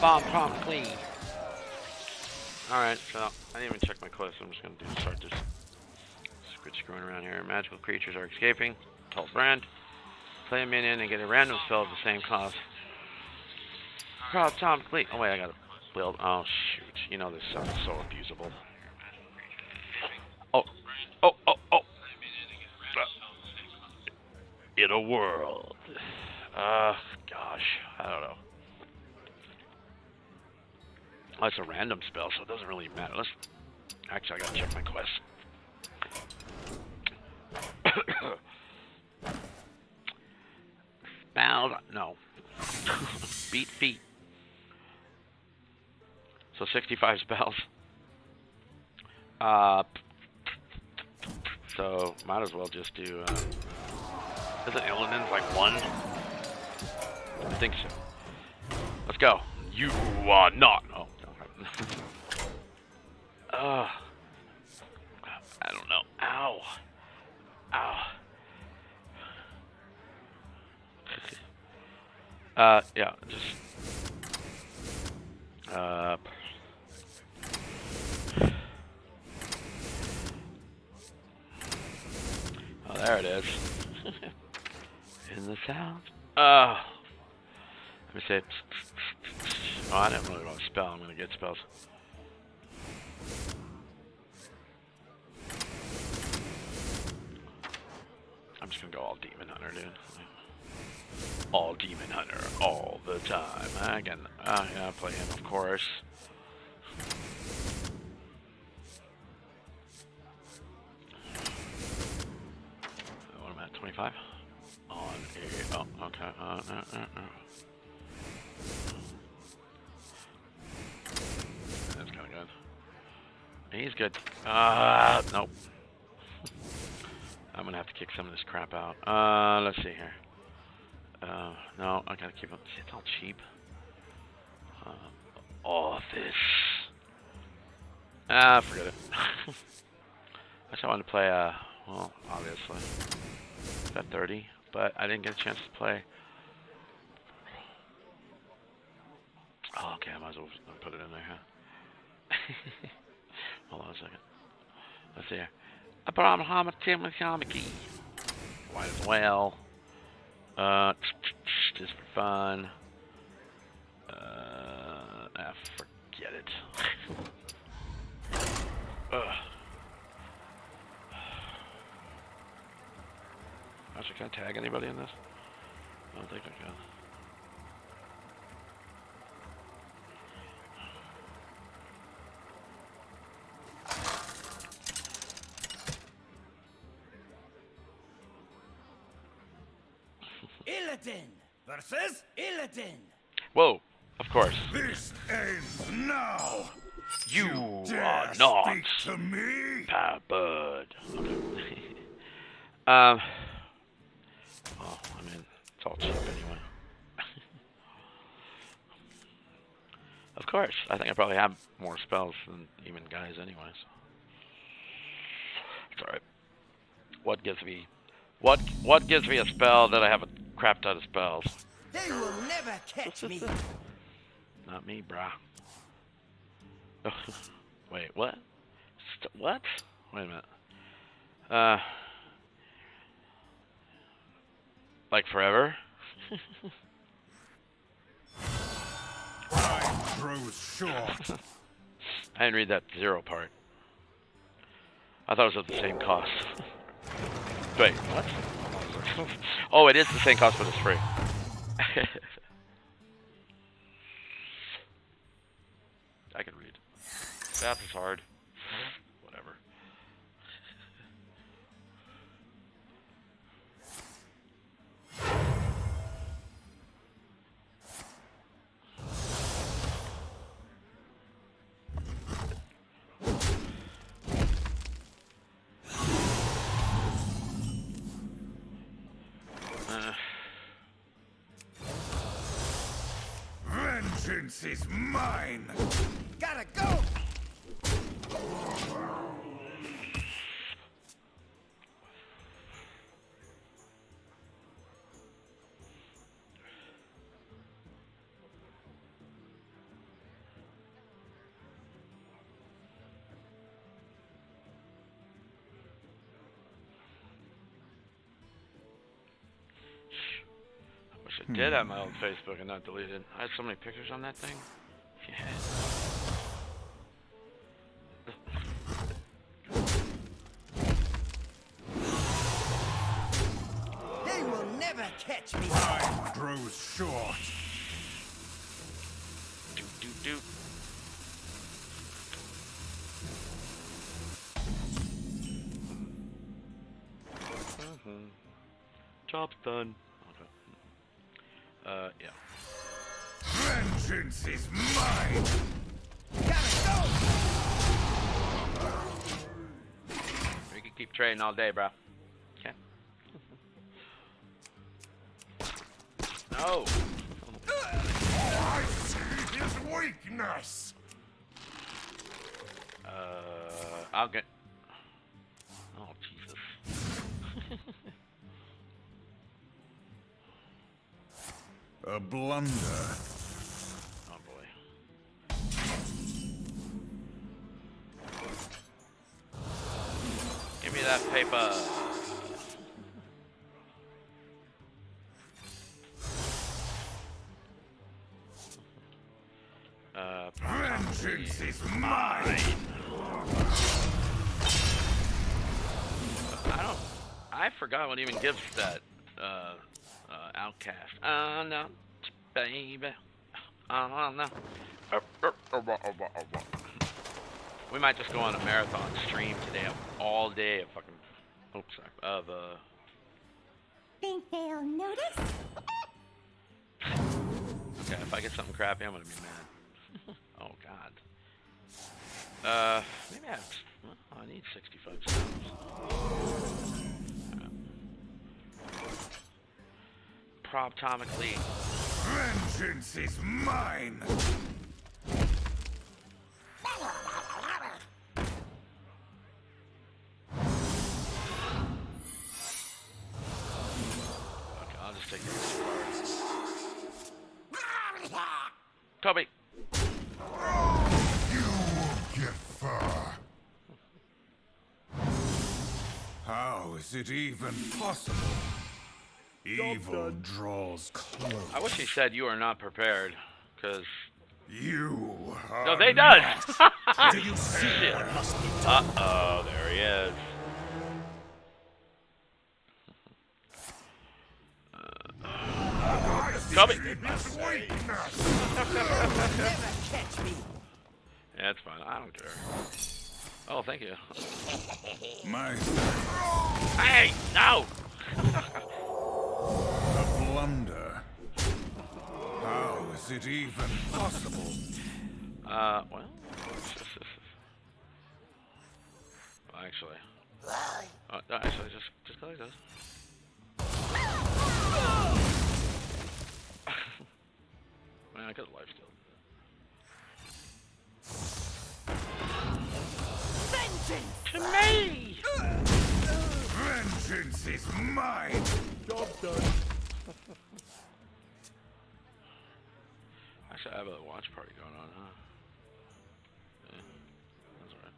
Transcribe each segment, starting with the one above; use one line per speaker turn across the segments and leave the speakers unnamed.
bomb promptly. Alright, so I didn't even check my quest. I'm just gonna start this. Quit screwing around here. Magical creatures are escaping. Tall brand. Play a minion and get a random spell of the same cost. Promptly. Oh wait, I gotta build. Oh shoot. You know this sounds so abusable. Oh. Oh, oh, oh. In a world. Gosh. I don't know. Oh, it's a random spell, so it doesn't really matter. Actually, I gotta check my quest. Spell. No. Beat feet. So 65 spells. So might as well just do. Isn't Illidan's like 1? I think so. Let's go. You are not. Oh. I don't know. Ow. Ow. Yeah, just. Oh, there it is. In the sound. Let me say. Oh, I didn't really want to spell. I'm gonna get spells. I'm just gonna go all Demon Hunter, dude. All Demon Hunter, all the time. Again, yeah, play him, of course. What am I at? 25? On a. Oh, okay. That's kind of good. He's good. Nope. I'm gonna have to kick some of this crap out. Let's see here. No, I gotta keep up. It's all cheap. Office. Forget it. I wanted to play, well, obviously. Got 30, but I didn't get a chance to play. Oh, okay, I might as well put it in there, huh? Hold on a second. Let's see here. Abraham Timothy. Might as well. Just for fun. Forget it. Actually, can I tag anybody in this? I don't think I can.
Illidan versus Illidan.
Whoa, of course.
This ends now.
You
Dare
are not.
speak to me?
Bud. Okay. Oh, I mean, it's all cheap anyway. Of course, I think I probably have more spells than even guys anyway, so. It's alright. What gives me a spell that I have a crap ton of spells?
They will never catch me.
Not me, brah. Wait, what? What? Wait a minute. Like forever?
Time grows short.
I didn't read that 0 part. I thought it was at the same cost. Wait, what? Oh, it is the same cost, but it's free. I can read. Math is hard. Whatever.
Vengeance is mine.
Gotta go.
I did have my old Facebook and not deleted. I had so many pictures on that thing. Yeah.
They will never catch me.
Time grows short.
Doot, doot, doot. Job's done. Okay. Yeah.
Vengeance is mine.
Gotta go.
We can keep trading all day, bro. Okay. No.
I see his weakness.
I'll get. Oh Jesus.
A blunder.
Oh boy. Give me that paper.
Vengeance is mine.
I forgot what even gives that outcast. No, baby. No. We might just go on a marathon stream today, all day of fucking. Oops, sorry. Of
Think they'll notice?
Okay, if I get something crappy, I'm gonna be mad. Oh God. Maybe I need 65 stones. Proptomically.
Vengeance is mine.
Okay, I'll just take these cards. Toby.
You won't get far. How is it even possible? Evil draws close.
I wish he said you are not prepared, because...
You are
No, they does!
Do you see what must be done?
Uh-oh, there he is. Toby!
His weakness.
Never catch me.
Yeah, it's fine. I don't care. Oh, thank you.
My
Hey! No!
a blunder. How is it even possible?
Well... Actually... no, actually, just go like this. Man, I could have life stealed.
Vengeance.
To me!
Vengeance is mine.
Job done.
Actually, I have a watch party going on, huh? Yeah, that's alright.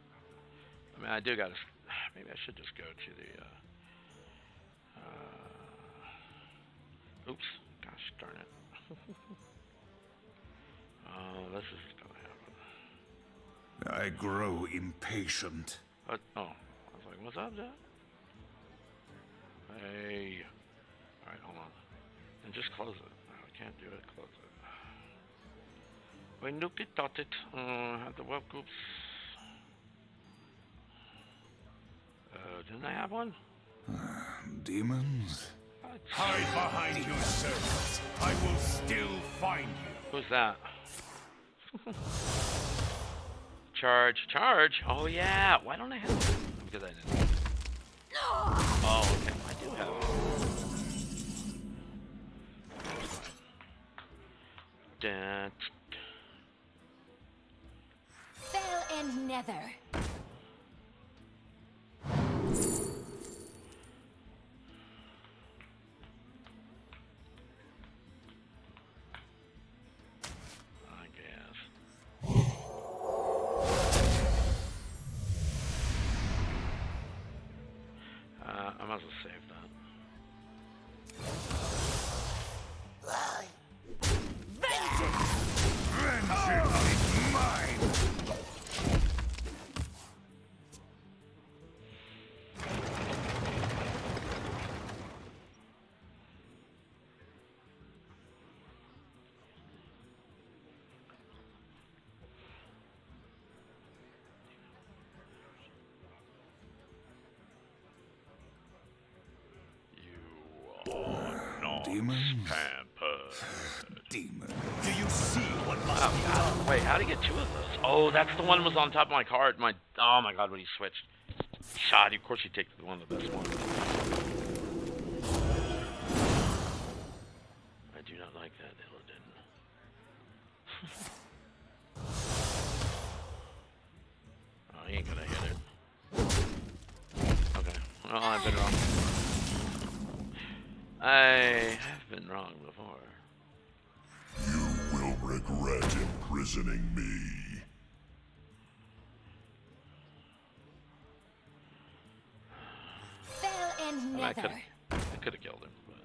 I mean, I do gotta... Maybe I should just go to the, oops. Gosh darn it. Oh, this is gonna happen.
I grow impatient.
Oh, I was like, what's up, Dad? Hey. Alright, hold on. And just close it. No, I can't do it. Close it. We nuked it, dot it. Have the web groups. Didn't I have one?
Demons?
Hide behind your servants. I will still find you.
Who's that? Charge. Oh, yeah. Why don't I have it? Because I didn't. Oh, okay. I do have it. That's fine.
Fell and nether.
I guess. I might as well save that.
Demons?
Pampered.
Demons.
Do you see what must
Oh,
be
God.
done?
Wait, how did he get two of those? Oh, that's the one that was on top of my card. Oh my God, when he switched. Shot. Of course, you take the one of the best ones. I do not like that, Illidan. Oh, he ain't gonna hit it. Okay. Well, I've been wrong. I have been wrong before.
You will regret imprisoning me.
Fell and
I mean, I
nether.
could have killed him, but...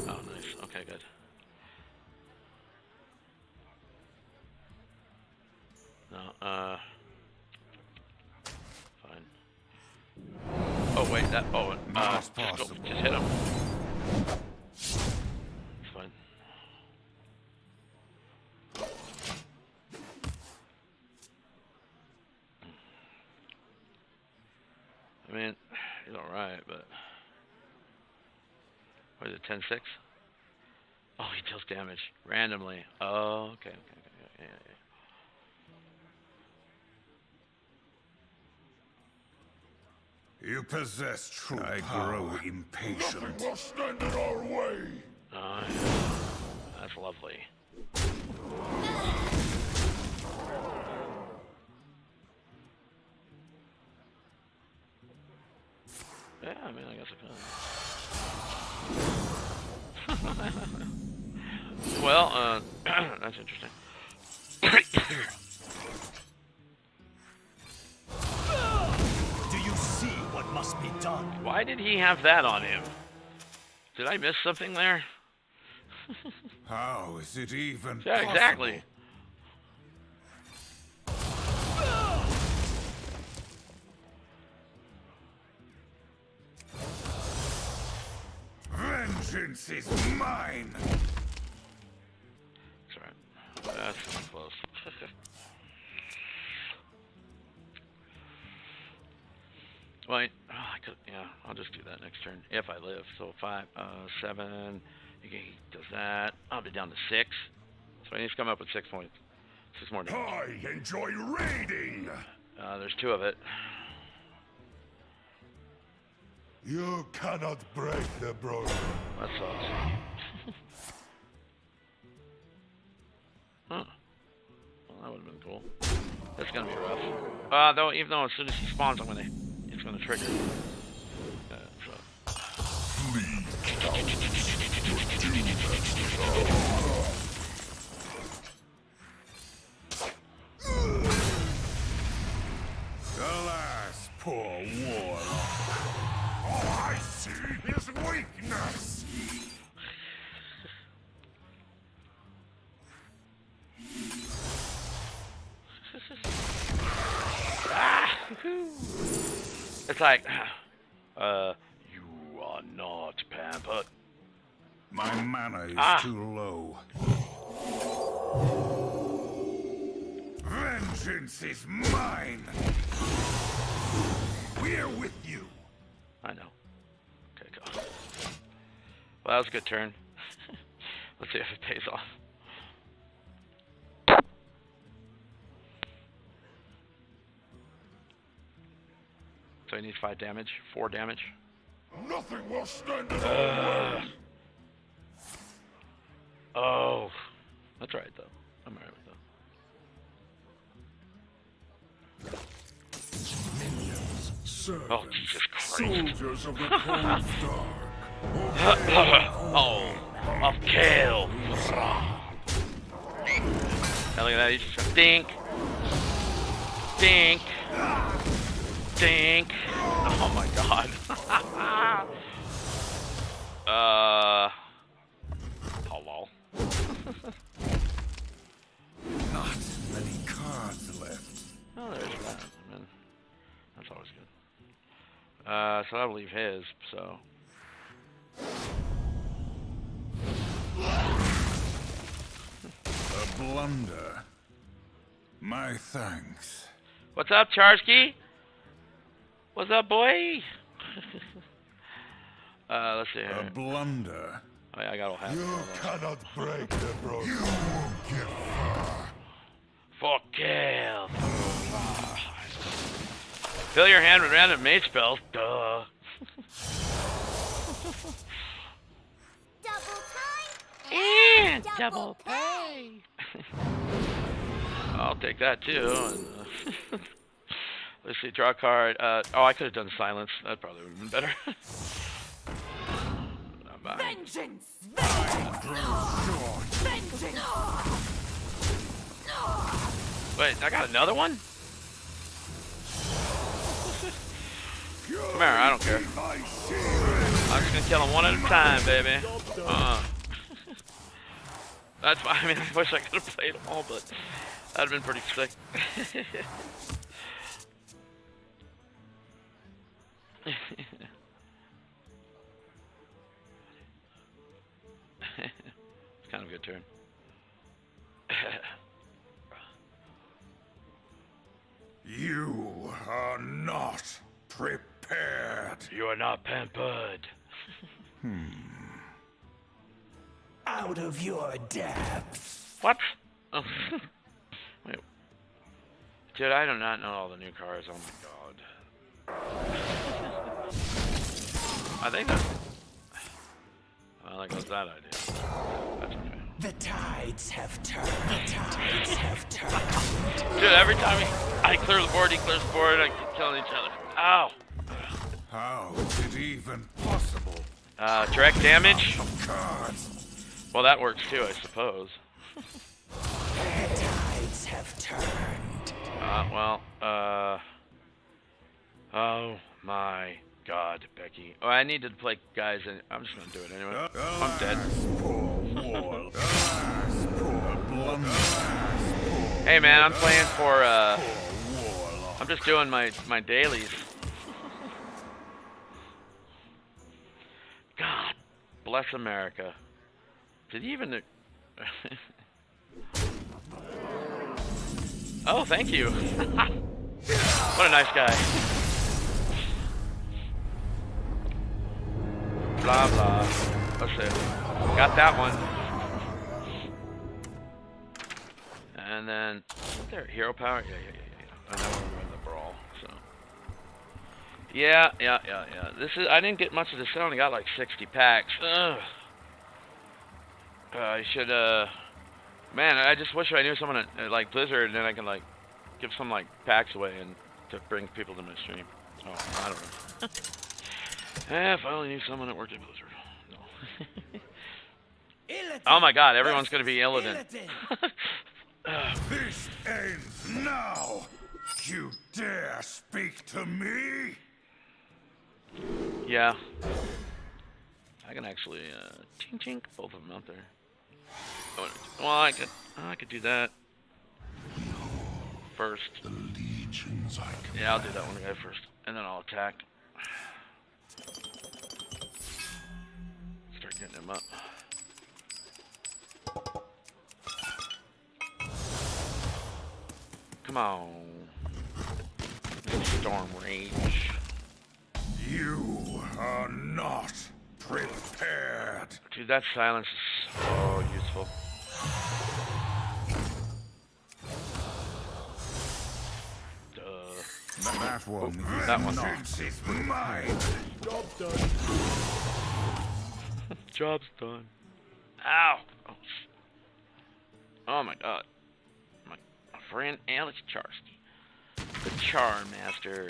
Oh, nice. Okay, good. No, fine. Oh, wait, that... Oh,
Not
just
possible.
hit him. It's fine. I mean, he's alright, but... What is it, 10-6? Oh, he deals damage randomly. Oh, okay. Yeah.
You possess true I grow impatient.
Nothing will stand in our way.
Oh, that's lovely. Yeah, I mean, I guess I could. Well, that's interesting.
Do you see what must be done?
Why did he have that on him? Did I miss something there?
How is it even
Yeah,
possible?
exactly.
Vengeance is mine!
That's right. That's close. Wait, oh, I could, yeah, I'll just do that next turn if I live. So 5, 7. He does that. I'll be down to 6. So I need to come up with 6 points. 6 more damage.
I enjoy raiding.
There's 2 of it.
You cannot break the brother.
That sucks. Huh. Well, that would have been cool. That's gonna be rough. Though, even though as soon as he spawns, it's gonna trigger. So.
Flee, cowards. Your doom has begun.
Alas, poor warlock.
All I see is weakness.
It's like, you are not pampered.
My mana is too low. Vengeance is mine!
We're with you.
I know. Okay, go. Well, that was a good turn. Let's see if it pays off. So he needs 5 damage, 4 damage.
Nothing will stand in our way.
Oh, that's right though. I'm alright with that.
Minions, servants,
Oh, Jesus Christ.
soldiers of the cold dark.
Oh, of Kale. Now look at that. He's just gonna dink, dink, dink. Oh my God. Hello.
Not many cards left.
Oh, there's that. I mean, that's always good. So I'll leave his. So.
A blunder. My thanks.
What's up, Charsky? What's up, boy? Let's see
A
here.
blunder.
Oh, yeah, I got all half.
You cannot break the broken. You won't get far.
For kill. Fill your hand with random mage spells. Duh.
Double time
And
double
pay. I'll take that too. Let's see, draw a card. Oh, I could have done silence. That probably would have been better. Bye.
Vengeance! Vengeance!
Wait, I got another one? Come here, I don't care. I'm just gonna kill them one at a time, baby. That's fine. I mean, I wish I could have played them all, but that'd have been pretty sick. It's kind of a good turn.
You are not prepared.
You are not pampered.
Out of your depths.
What? Oh. Wait. Dude, I do not know all the new cars. Oh my god. I think that's... Well, that goes that idea. That's okay.
The tides have turned. The tides have turned.
Dude, every time I clear the board, he clears the board, I keep killing each other. Ow!
How is it even possible?
Direct damage?
Cards.
Well, that works too, I suppose.
The tides have turned.
Oh my god, Becky. Oh, I need to play guys, and I'm just gonna do it anyway. I'm dead.
Poor blunder.
Hey man, I'm playing for, I'm just doing my dailies. God bless America. Did he even... Oh, thank you. What a nice guy. Blah, blah. Let's see. Got that one. And then... Is there hero power? Yeah. I know we're in the brawl, so... Yeah. This is... I didn't get much of this. I only got like 60 packs. Ugh. I should, man, I just wish I knew someone at, like, Blizzard, and then I can, like, give some, like, packs away and to bring people to my stream. Oh, I don't know. If I only knew someone that worked at Blizzard. No.
Illidan.
Oh my god, everyone's gonna be Illidan.
This ends now. You dare speak to me?
Yeah. I can actually, chink, both of them out there. Well, I could do that first.
The legions I can.
Yeah, I'll do that one guy first, and then I'll attack. Start getting him up. Come on. Storm Rage.
You are not prepared.
Dude, that silence is so useful.
That one.
That one.
Vengeance is mine.
Job's done. Ow! Oh, oh my god. My friend Alex Charsky. The Char Master.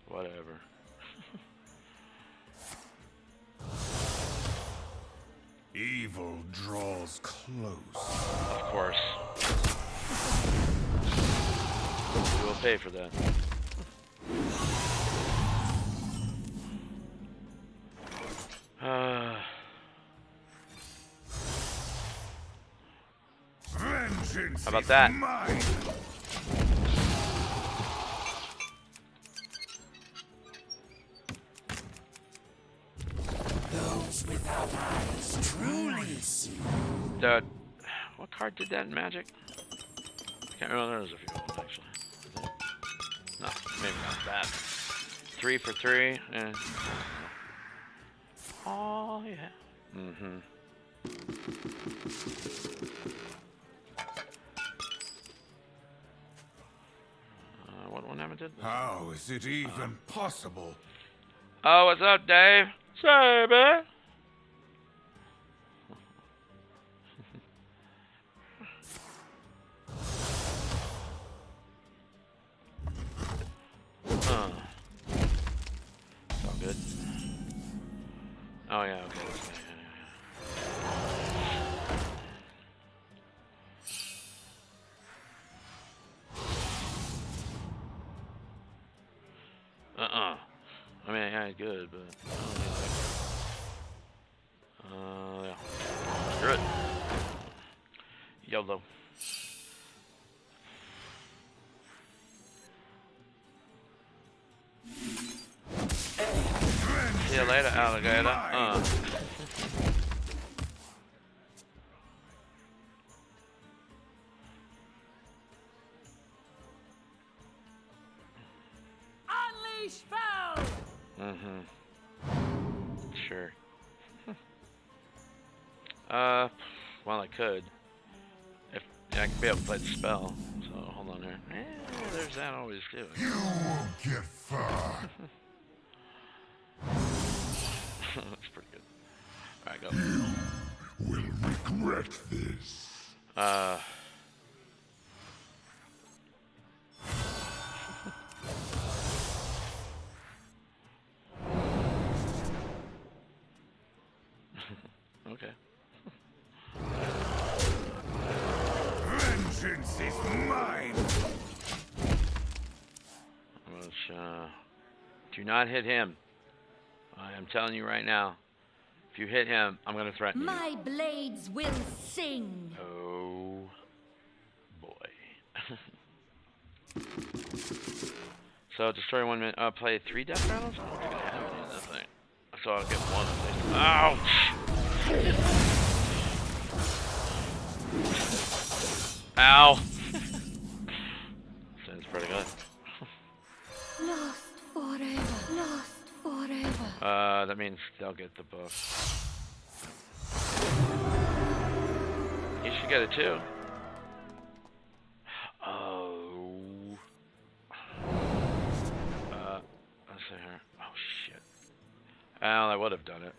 Whatever.
Evil draws close.
Of course. We will pay for that.
Vengeance
How about
is
that?
mine.
Those Those without eyes truly see.
Dude, what card did that in Magic? I can't remember. There was a few of them, actually. No, maybe not that. 3 for 3. Eh. Oh, yeah. Mm-hmm. What one happened did?
How is it even possible?
Oh, what's up, Dave? Sorry, man. It's all good. Oh, yeah, okay. That's fine. I mean, yeah, it's good, but I don't need that. Yeah. Screw it. YOLO. See you later, alligator.
Unleash foul!
Mm-hmm. Sure. Well, I could. If yeah, I could be able to play the spell. So hold on here. There's that always too.
You won't get far.
That's pretty good. All right, go.
You will regret this.
Okay.
Vengeance is mine!
Which, do not hit him. I am telling you right now. If you hit him, I'm going to threaten you.
My blades will sing.
Oh, boy. So, destroy 1 minute. Play 3 death rattles? I don't think I have any of that thing. So I'll get 1 at least. Ouch! Ow! Sounds pretty good.
Lost forever. Lost forever.
That means they'll get the book. You should get it too. Oh. Let's see here. Oh shit. Well, I would have done it.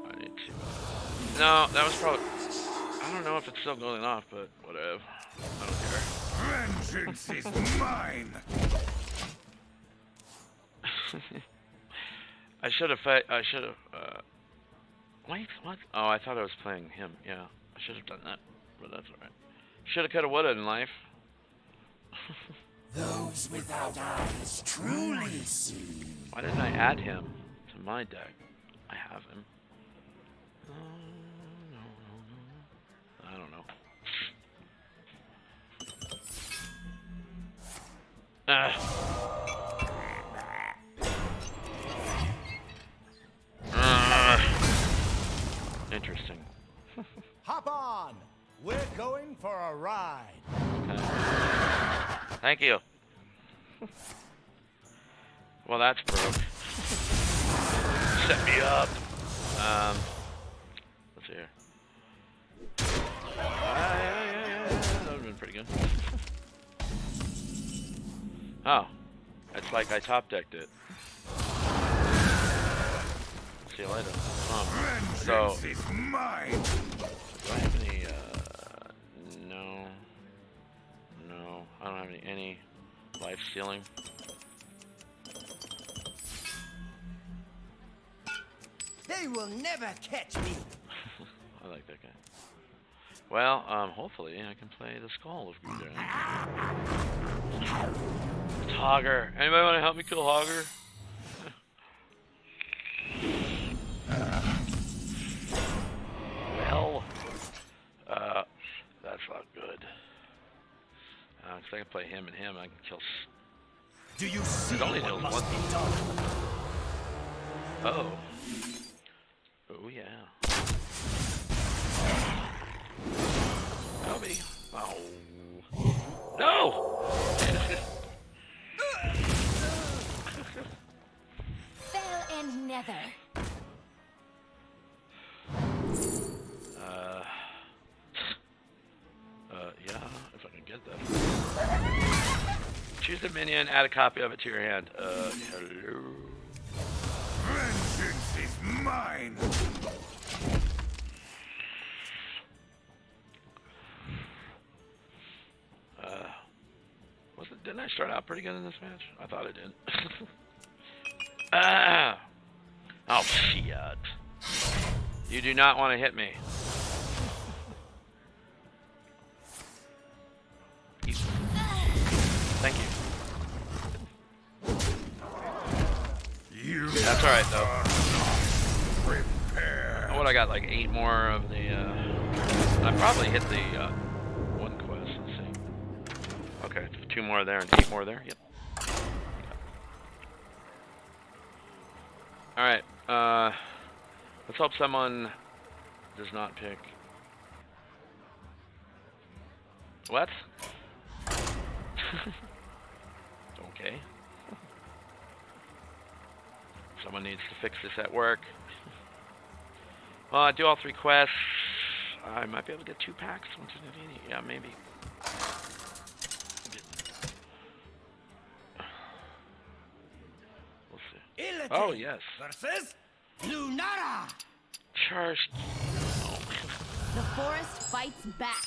I need to. No, that was probably. I don't know if it's still going off, but whatever. I don't care.
Vengeance is mine!
I should have. Wait, what? Oh, I thought I was playing him. Yeah, I should have done that, but that's alright. Shoulda, coulda, woulda in life.
Those without eyes truly see.
Why didn't I add him to my deck? I have him. I don't know. Interesting.
Hop on! We're going for a ride.
Okay. Thank you. Well, that's broke. Set me up. Let's see here. Yeah. That would have been pretty good. Oh. It's like I top decked it. See you later. So,
Vengeance is mine!
do I have any, no. No, I don't have any life stealing.
They will never catch me.
I like that guy. Well, hopefully I can play the Skull of Gudrun. It's Hogger. Anybody want to help me kill Hogger? Well, that's not good. If I can play him and him, I can kill
Do you see
only
what
deals
must
one.
be done?
Oh. Oh yeah. Toby. Oh. No!
Fell and nether.
Yeah, if I can get that. Choose a minion, add a copy of it to your hand. Hello.
Vengeance is mine!
Didn't I start out pretty good in this match? I thought I did. Ah! Oh, shit. You do not want to hit me. Thank you.
You
That's alright, though.
prepare.
What, I got like 8 more of the, I probably hit the, one quest. Let's see. Okay, 2 more there and 8 more there. Yep. Alright, let's hope someone does not pick. What? Okay. Someone needs to fix this at work. Well, I do all 3 quests. I might be able to get 2 packs. Yeah, maybe. We'll see.
Illithid
Oh, yes.
versus Lunara.
Charged.
The forest fights back.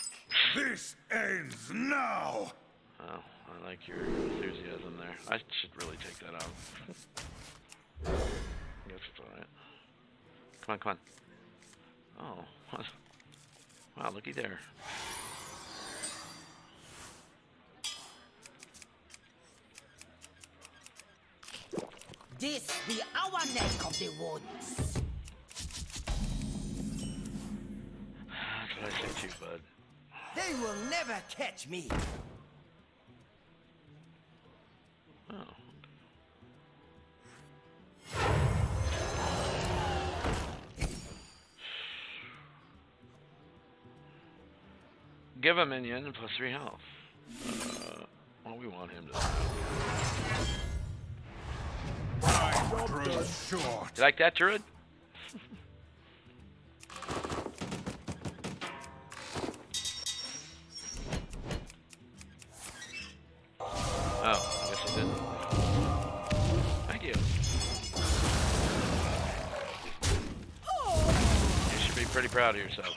This ends now!
Oh, I like your enthusiasm there. I should really take that out. I guess it's alright. Come on, come on. Oh. Wow, looky there.
This the our neck of the woods.
That's what I say too, bud.
They will never catch me.
Oh. Give a minion and plus 3 health. Well, we want him to.
Time grows short.
You like that, Druid? Oh, I guess he didn't. Thank you. You should be pretty proud of yourself.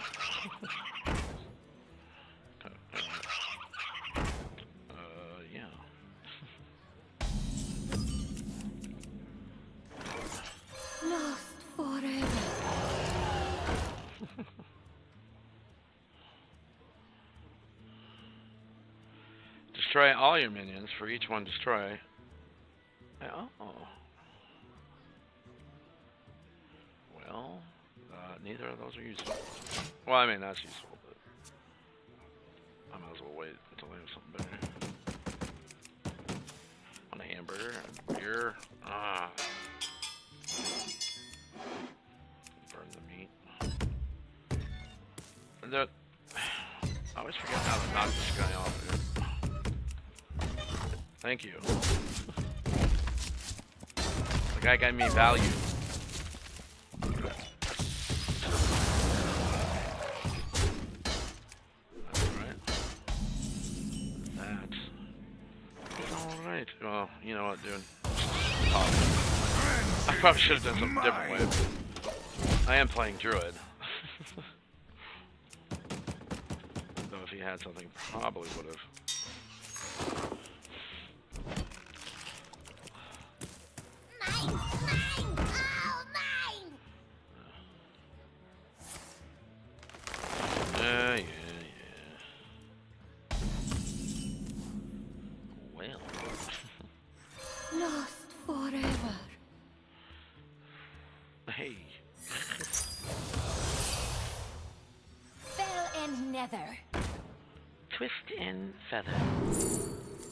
Yeah.
Lost forever.
Destroy all your minions. For each one, destroy. Oh. Well, neither of those are useful. Well, I mean, that's useful, but I might as well wait until I have something better. Want a hamburger, a beer. Burn the meat. I always forget how to knock this guy off here. Thank you. The guy gave me value. That's alright. That's alright. Well, you know what, dude? I probably should have done something different way. I am playing Druid. Though if he had something, probably would have. Yeah. Well.
Lost forever.
Hey.
Fell and nether.
Twist and feather.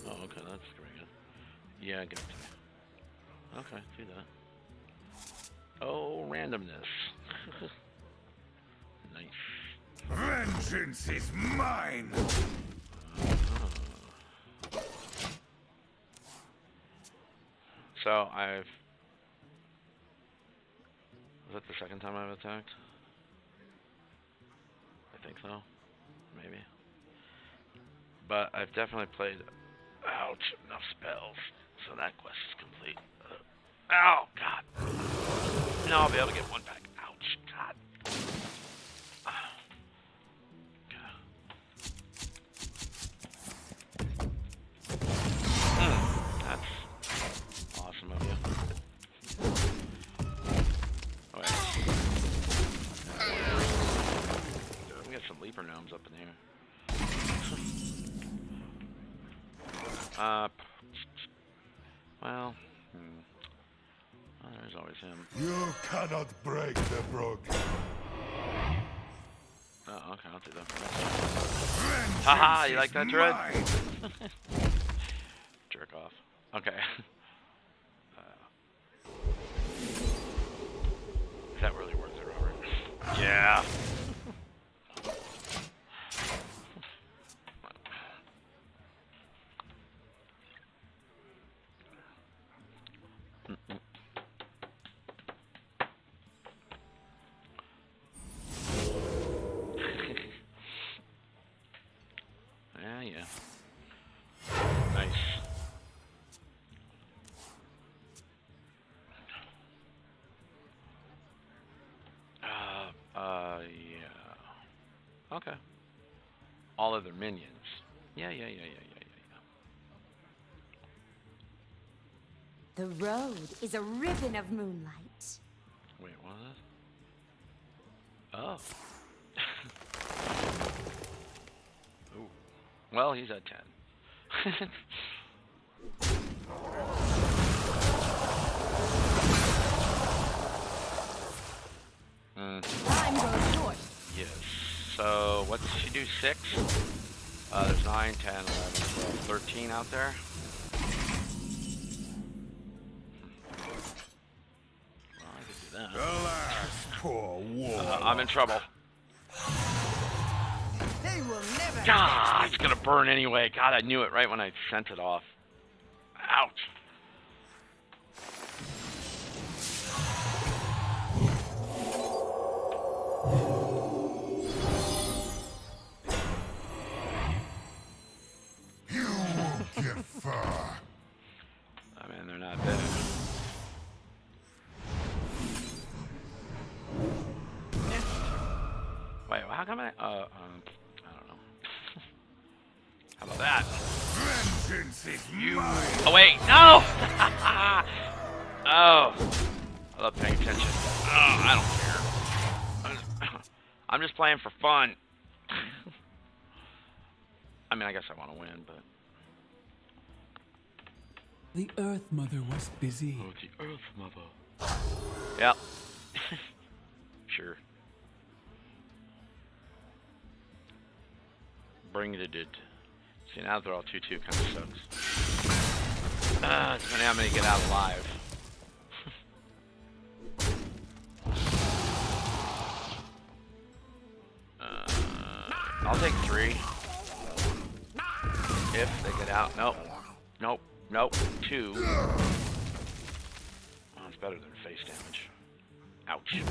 Oh, okay, that's very good. Yeah, give it to me. Okay, do that. Oh, randomness. Nice.
Vengeance is mine!
So, I've... Was that the second time I've attacked? I think so. Maybe. But I've definitely played... Ouch, enough spells. So that quest is complete. Ow, God. No, I'll be able to get one back. Ouch, God. That's awesome of you. Oh, wait. We got some leaper gnomes up in here. Well, there's always him.
You cannot break the broken.
Oh, okay, I'll do that.
Vengeance
Haha, you like
is
that, Dread?
mine.
Jerk off. Okay. Is that really worth it, Robert? Yeah. Yeah. Nice. Yeah. Okay. All other minions. Yeah.
The road is a ribbon of moonlight.
Wait, what? Oh. Ooh. Well, he's at 10.
Time goes short.
Yes. So, what did she do? 6? There's 9, 10, 11, 12, 13 out there. Well, I could do that.
Alas, poor war.
I'm in trouble.
They will never.
God, it's gonna burn anyway. God, I knew it right when I sent it off. Ouch.
You won't get far.
I mean, they're not big. Wait, how come I don't know. How about that?
Vengeance is mine.
Oh, wait, no! Oh. I love paying attention. Oh, I don't care. I'm just playing for fun. I mean, I guess I want to win, but...
The Earth Mother was busy.
Oh, the Earth Mother. Yep. Sure. Bring it. See, now they're all 2-2 kind of sucks. Depending how many get out alive. I'll take 3. If they get out. Nope. 2. Oh, it's better than face damage. Ouch.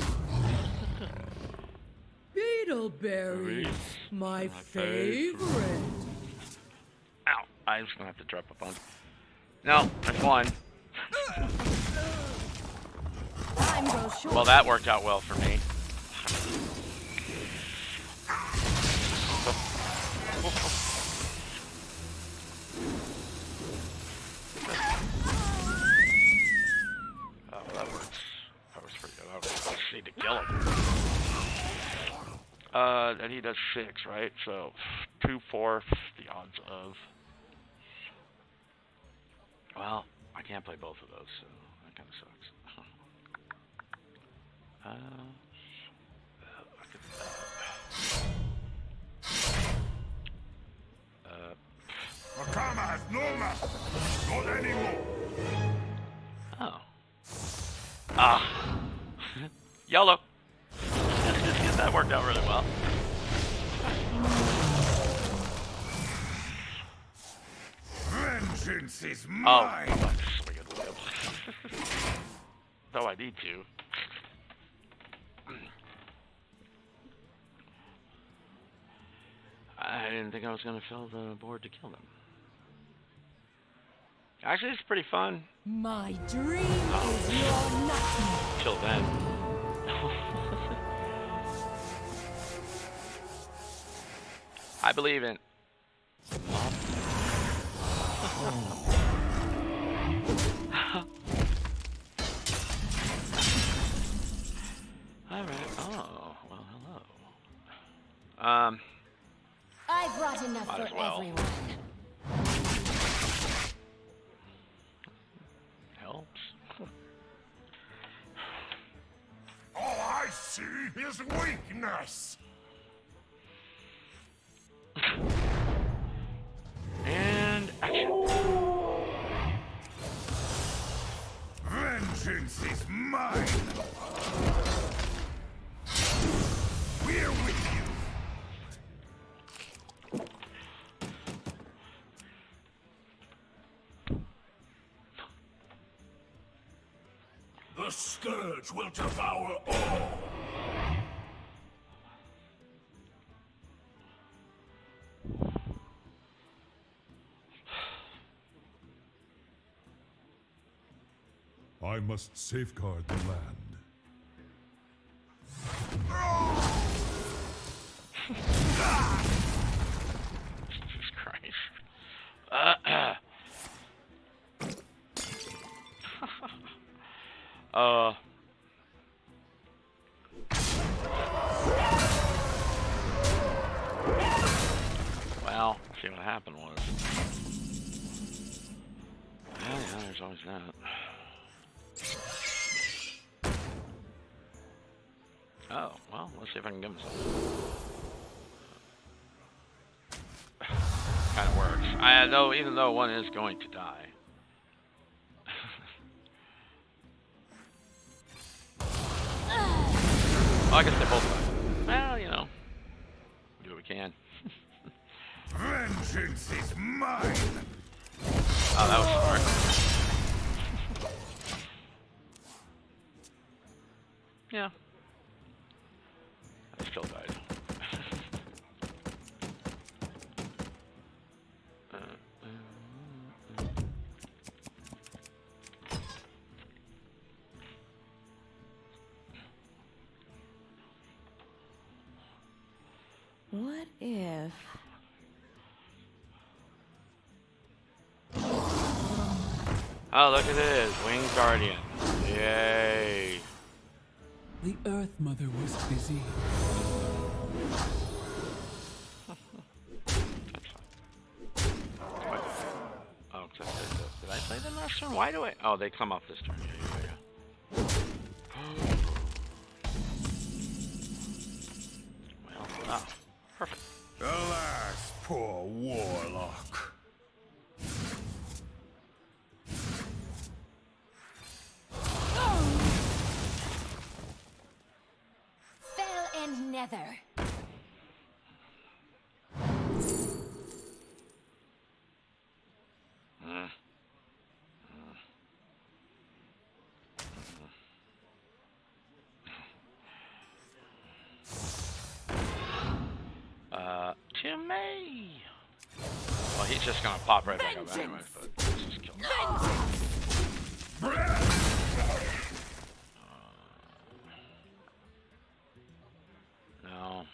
Beetleberries, my favorite.
Ow. I'm just gonna have to drop a bunch. No, I won.
Time goes short.
Well, that worked out well for me. Oh, that works. That was pretty good. I just need to kill him. And he does 6, right? So 2/4 the odds of. Well, I can't play both of those, so that kind of sucks. I could,
Akama has no master. Not anymore.
Oh. Ah. YOLO. That worked out really well.
Vengeance is
Oh,
mine.
I'm about to swing it a little. Though I need to. I didn't think I was going to fill the board to kill them. Actually, it's pretty fun.
My dream is your nightmare.
Till then. I believe in. All right. Oh, well, hello.
I brought enough
Might
for
as well.
everyone.
Helps.
All I see is weakness.
And action.
Vengeance is mine. We're with you.
The scourge will devour all.
I must safeguard the land.
Jesus Christ. Well, see what happened was. Yeah, there's always that. Oh, well, let's see if I can give him something. Kind of works. Even though one is going to die. Well, I guess they both die. Well, you know, do what we can.
Vengeance is mine.
Oh, that was smart. Yeah. I still died.
What if...
Oh, look at this. Winged Guardian. Yay.
The Earth Mother was busy.
Oh, did I play them last turn? Why do I? Oh, they come off this turn. Yeah. Well, oh, perfect.
Alas, poor warlock.
Fell and nether.
To me. Well, he's just gonna pop right back up anyway, but let's just kill him. No.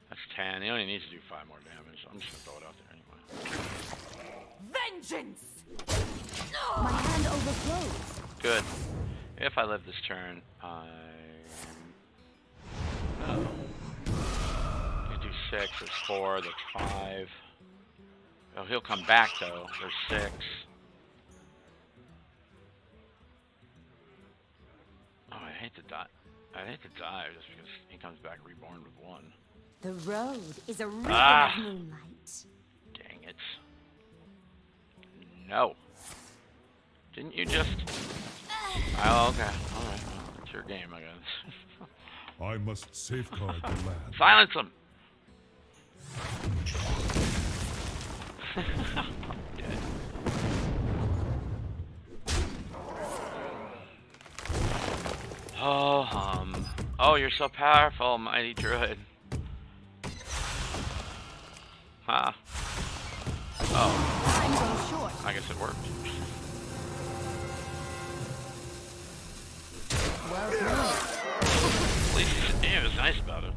That's 10. He only needs to do 5 more damage. I'm just gonna throw it out there anyway.
Vengeance!
My hand overflows.
Good. If I live this turn, I... Oh. You do 6, there's 4, there's 5. Oh, he'll come back though. There's 6. Oh, I hate to die. I hate to die just because he comes back reborn with 1.
The road is a ribbon
Ah.
of moonlight.
Dang it. No. Didn't you just... Oh, okay. Alright, well, it's your game, I guess.
I must safeguard the land.
Silence him! Oh, oh, you're so powerful, mighty druid. Huh. Oh. I guess it worked. At least he was nice about it.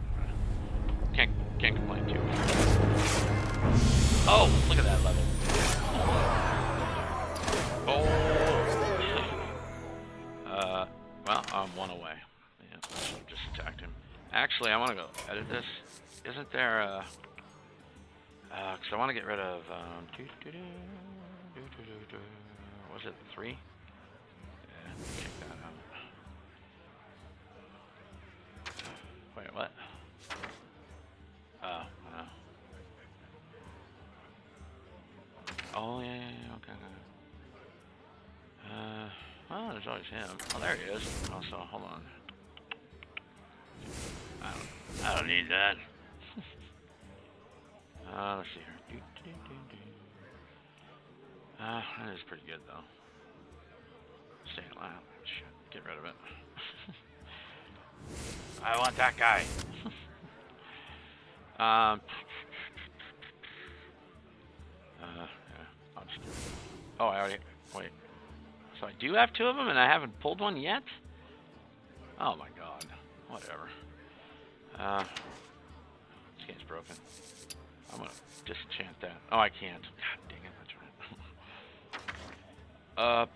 Can't complain too much. Oh, look at that level. Oh. Well, I'm one away. Yeah, I should have just attacked him. Actually, I want to go edit this. Isn't there because I want to get rid of, was it 3? Yeah, check that out. Wait, what? Oh, no. Oh, yeah, okay. Oh, there's always him. Oh, there he is. Also, hold on. I don't need that. Let's see here. That is pretty good, though. Stay alive. Shit, get rid of it. I want that guy. Yeah, I'll just do it. Oh, I already... Wait. So I do have 2 of them, and I haven't pulled one yet? Oh, my God. Whatever. This game's broken. I'm gonna disenchant that. Oh, I can't. God dang it, that's right.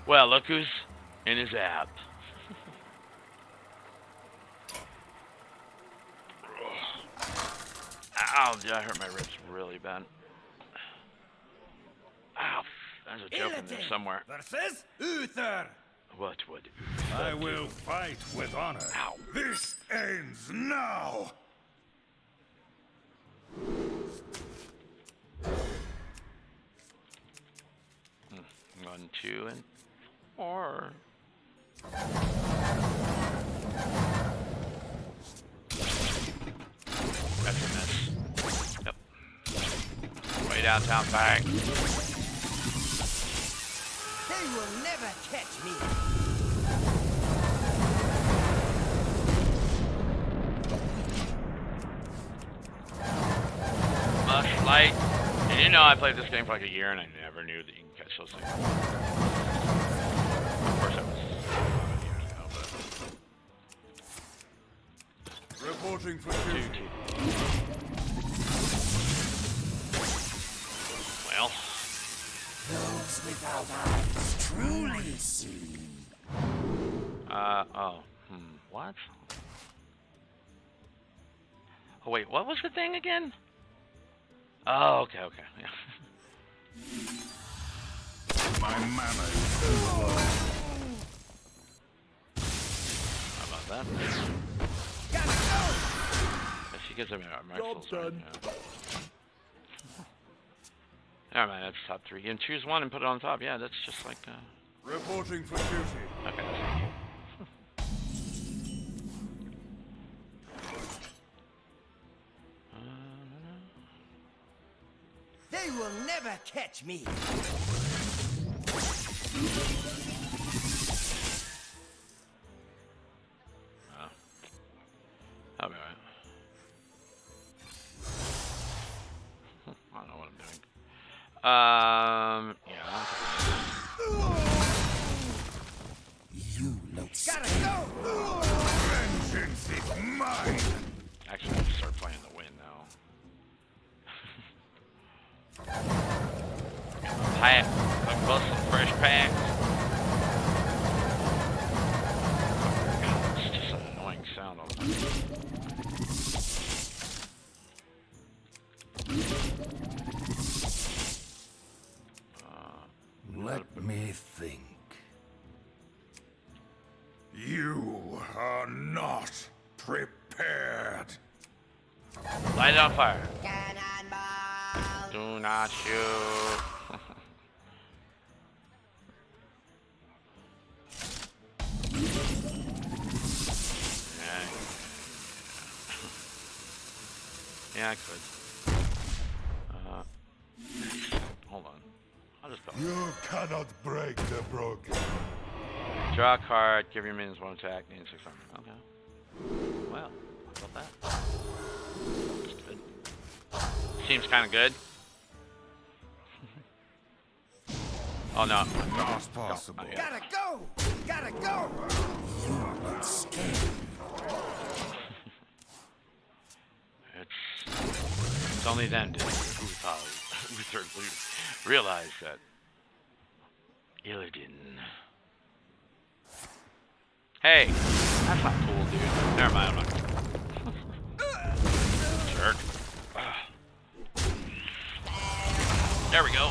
Well, look who's in his app. Ow, I hurt my ribs really bad. Ow, there's a joke in there somewhere.
Versus Uther.
What would
I will fight with honor.
Ow.
This ends now.
1, 2, and 4. That's a miss. Yep. Way downtown, bang.
They will never catch me.
Much light. And you know, I played this game for like a year and I never knew that you can catch those things. Of course, that was years ago, but...
Reporting for duty.
Well.
Those without eyes truly see.
What? Oh, wait, what was the thing again? Oh, okay, yeah.
My mana is
How about that?
Gotta go.
Yeah, she gives him a
Job done.
Never mind, that's top 3. You can choose one and put it on top. Yeah, that's just like,
reporting for duty.
okay, that's easy.
They will never catch me.
I'll be alright. I don't know what I'm doing. Yeah.
You look
Gotta go. Vengeance is mine.
Actually, I have to start playing the win now. Pack. Like busting fresh packs. God, it's just an annoying sound all the time.
Let me think.
You are not prepared.
on fire. Cannonball. Do not shoot. Yeah, I could. Hold on. I'll just go.
You cannot break the broken.
Draw a card, give your minions one attack, gain 600. Okay. Well, how about that? That's good. Seems kind of good. Oh no.
Not possible.
No,
Gotta go! Gotta go!
It's only then did Uther realize that Illidan. Hey, that's not cool, dude. Never mind, I'm not jerk. There we go.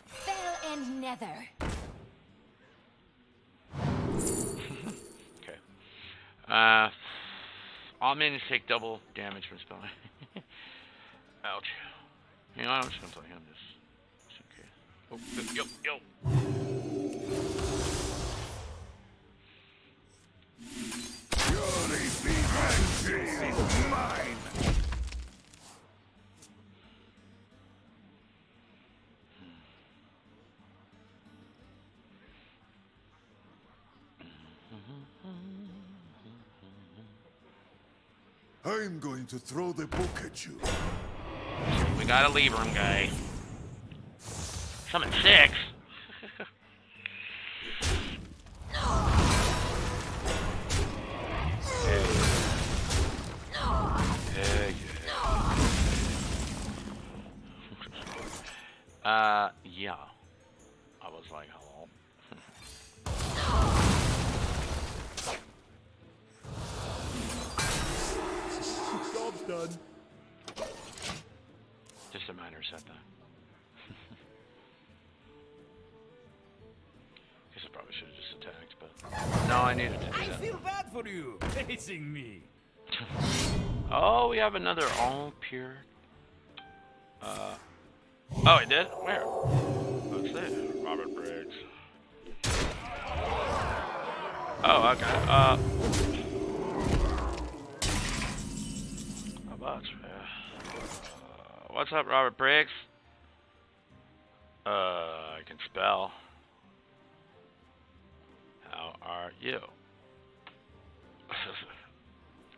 Fell and nether.
Okay. All minions take double damage from spelling. Ouch. You know, I'm just gonna play him just in case. Oh, yo.
Surely be vengeance is mine!
I'm going to throw the book at you.
We gotta leave room, guy. Summon 6. Yeah. I was like, hello.
Job's done.
Just a minor setback. Guess I probably should have just attacked, but no, I needed to do
I
that.
feel bad for you, facing me.
Oh, we have another all pure. Oh, it did? Where? What's this? Robert Briggs. Oh, okay. How about what's up, Robert Briggs? I can spell. How are you?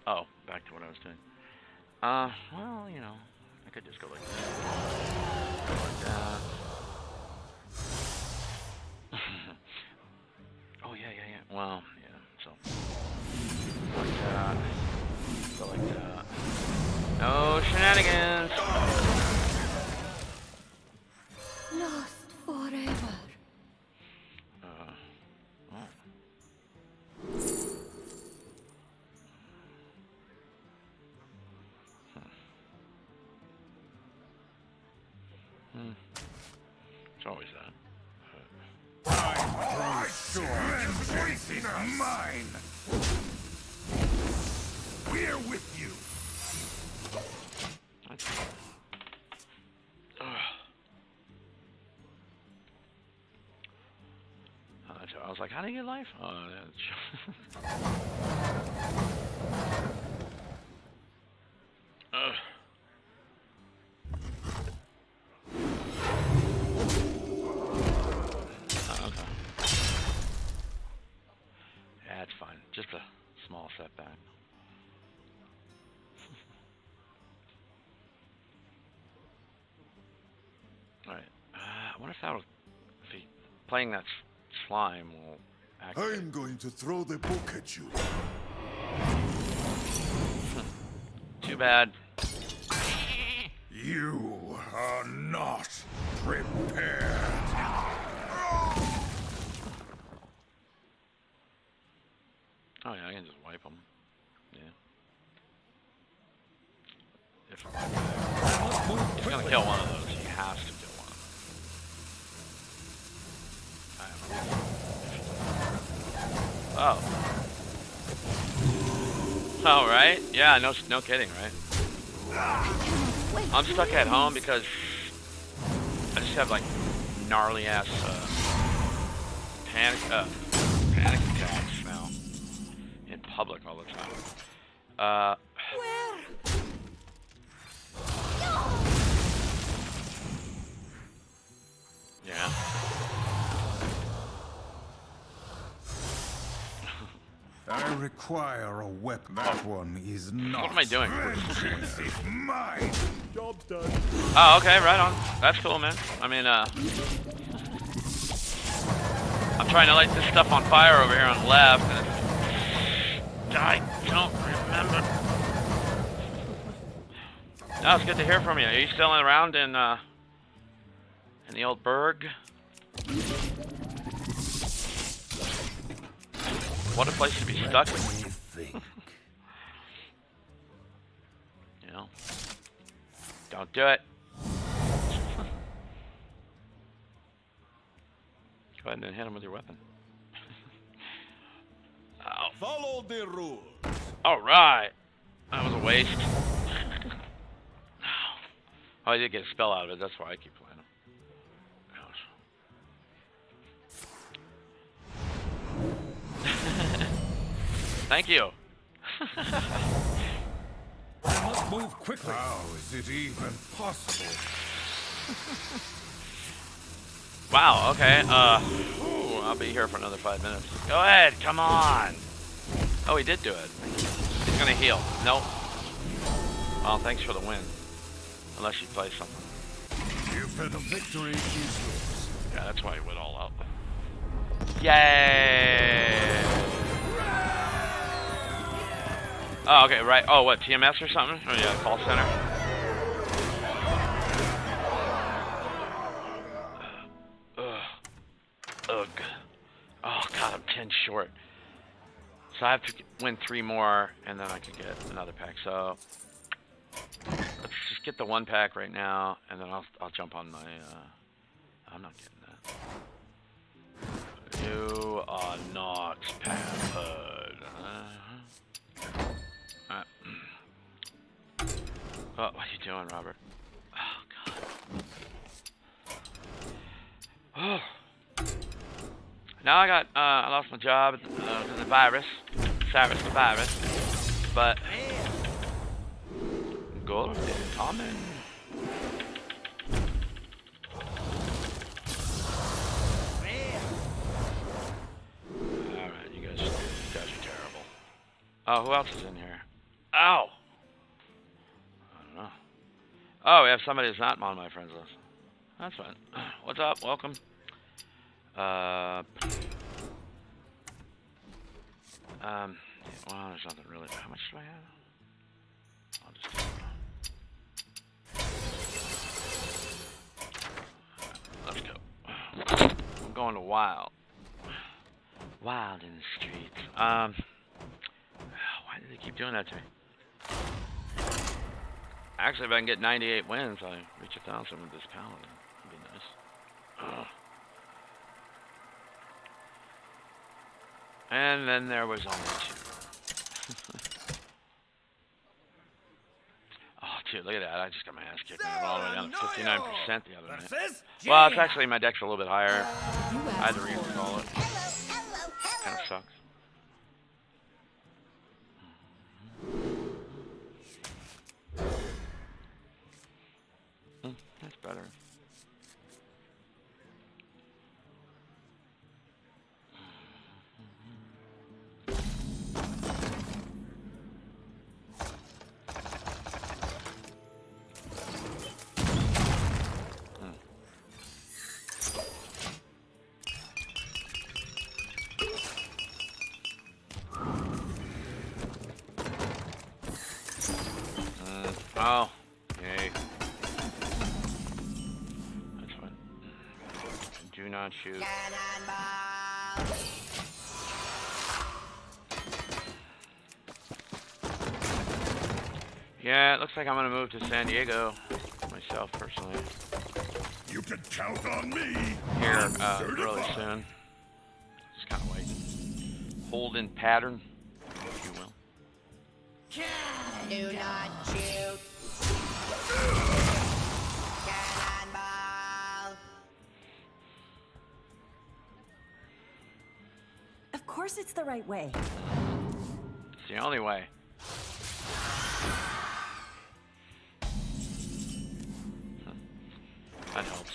Oh, back to what I was doing. Well, you know, I could just go like that. Like that. Oh, yeah. Well, yeah, so. Like that. Go like that. No shenanigans!
Lost forever.
Oh. It's always that.
Vengeance is mine!
We're with you.
I was like, how do you get life? Oh, that's... okay. Yeah, it's fine. Just a small setback. Alright. I wonder if that'll... If he, playing that slime will activate.
I'm going to throw the book at you.
Too bad.
You are not prepared.
Oh yeah, I can just wipe them. Yeah. If I'm gonna kill one of those, yeah. has to kill one. Oh. Oh, right? Yeah, no kidding, right? I'm stuck at home because I just have like gnarly ass panic attacks now in public all the time.
Where?
Yeah.
I require a weapon. That one is not.
What am I doing?
Vengeance is mine.
Job's done.
Oh, okay, right on. That's cool, man. I mean, I'm trying to light this stuff on fire over here on the left, and I don't remember. No, it's good to hear from you. Are you still around in the old burg? What a place to be stuck with. You know? Don't do it. Go ahead and hit him with your weapon. Ow.
Follow the rules.
Alright. That was a waste. Oh, I did get a spell out of it. That's why I keep playing him. Thank you.
I must move quickly.
How is it even possible?
Wow, okay. Ooh, I'll be here for another 5 minutes. Go ahead, come on. Oh, he did do it. He's gonna heal. Nope. Well, thanks for the win. Unless you play something.
The victory is yours.
Yeah, that's why he went all out. Yay! Oh, okay, right. Oh, what, TMS or something? Oh, yeah, call center. Ugh. Oh, God, I'm 10 short. So I have to win 3 more, and then I can get another pack. So let's just get the 1 pack right now, and then I'll jump on my. I'm not getting that. You are not pampered. Oh, what are you doing, Robert? Oh, God. Oh. Now I lost my job to the virus. Cyrus the virus. But gold is coming. Alright, you guys are terrible. Oh, who else is in here? Ow! I don't know. Oh, we have somebody that's not on my friends list. That's fine. What's up? Welcome. Well, there's nothing really. How much do I have? I'll just do it. Let's go. I'm going to Wild. Wild in the streets. Why do they keep doing that to me? Actually, if I can get 98 wins, I reach 1,000 with this paladin. That'd be nice. And then there was only 2. Oh, dude, look at that. I just got my ass kicked. I got all the way down to 59% the other night. Well, it's actually, my deck's a little bit higher. I had to reinstall it. Kind of sucks. That's better. Oh, yay. That's fine. Do not shoot. Yeah, it looks like I'm gonna move to San Diego. myself personally
You can count on me.
here
I'm
really
certified.
soon. Just kind of waiting. Hold in pattern, if you will.
Do not shoot. Cannonball.
Of course it's the right way.
It's the only way. That helps.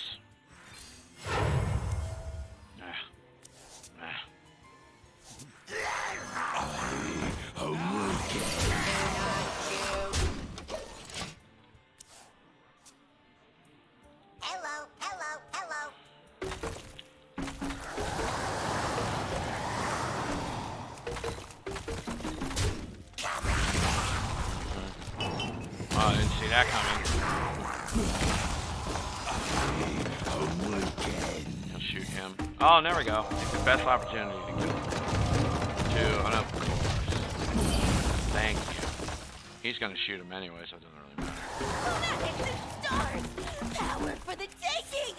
Hello, hello, hello.
Oh, I didn't see that coming. I'll shoot him. Oh, there we go. It's the best opportunity to kill him. Two, and of course. Thank you. He's gonna shoot him anyway, so it doesn't really matter.
Lunatics and stars! Power for the taking!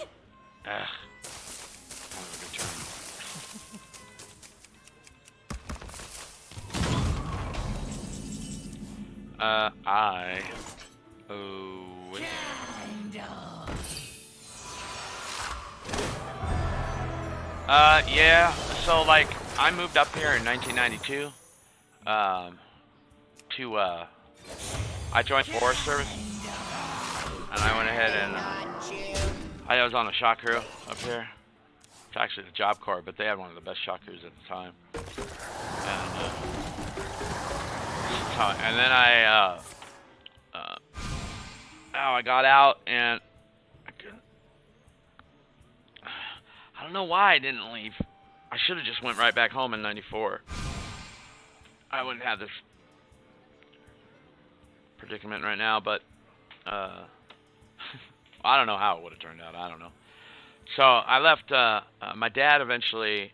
Ugh. Kind of a good turn. Oh, wait. Yeah, so like, I moved up here in 1992, I joined Forest Service, and I went ahead and, I was on a shot crew up here. It's actually the Job Corps, but they had one of the best shot crews at the time. And then I got out, and I don't know why I didn't leave. I should have just went right back home in '94. I wouldn't have this predicament right now, but I don't know how it would have turned out. I don't know. So I left. My dad eventually,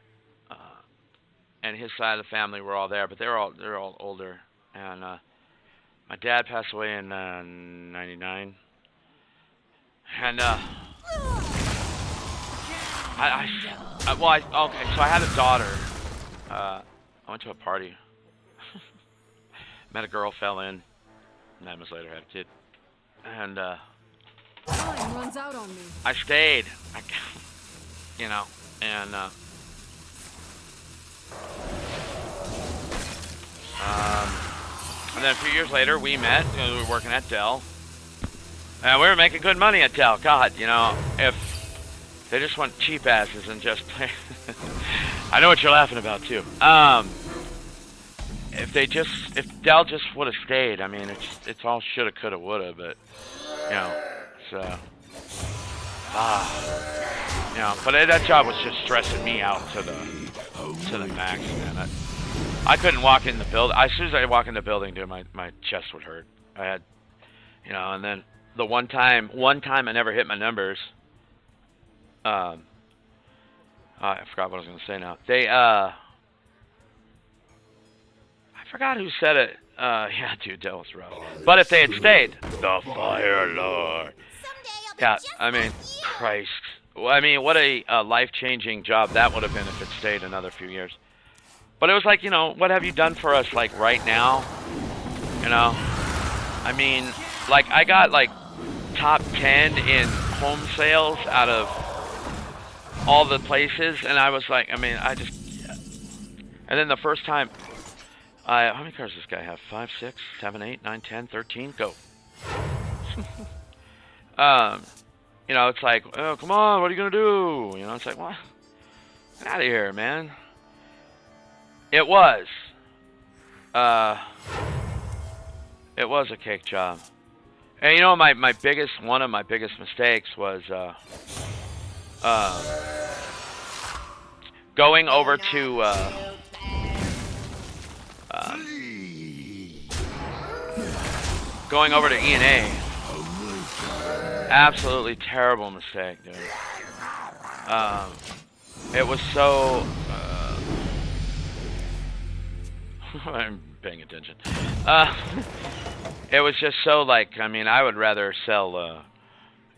and his side of the family were all there, but they're all older. And my dad passed away in '99, and okay. So I had a daughter. I went to a party, met a girl, fell in. 9 months later, had a kid, and
Time runs out on me.
I stayed. You know, and then a few years later, we met. We were working at Dell. And we were making good money at Dell. God, you know, if they just want cheap asses and just play. I know what you're laughing about, too. If Dell just would have stayed, I mean, it's all shoulda, coulda, woulda, but, you know, so. You know, but that job was just stressing me out to the max, man. I couldn't walk in the building. As soon as I walk in the building, dude, my chest would hurt. I had, you know, and then the one time I never hit my numbers. I forgot what I was gonna say now. I forgot who said it. Yeah, dude, that was rough. But if they had stayed, the Fire Lord. Yeah, I mean, Christ. Well, I mean, what a life-changing job that would have been if it stayed another few years. But it was like, you know, what have you done for us, like, right now? You know? I mean, like, I got, like, top 10 in home sales out of all the places, and I was like, I mean, I just... Yeah. And then the first time... how many cars does this guy have? 5, 6, 7, 8, 9, 10, 13? Go. You know, it's like, oh, come on, what are you going to do? You know, it's like, what? Get out of here, man. It was. It was a cake job. And you know, one of my biggest mistakes was going over to E&A. Absolutely terrible mistake, dude. It was so... I'm paying attention. It was just so, like, I mean, I would rather sell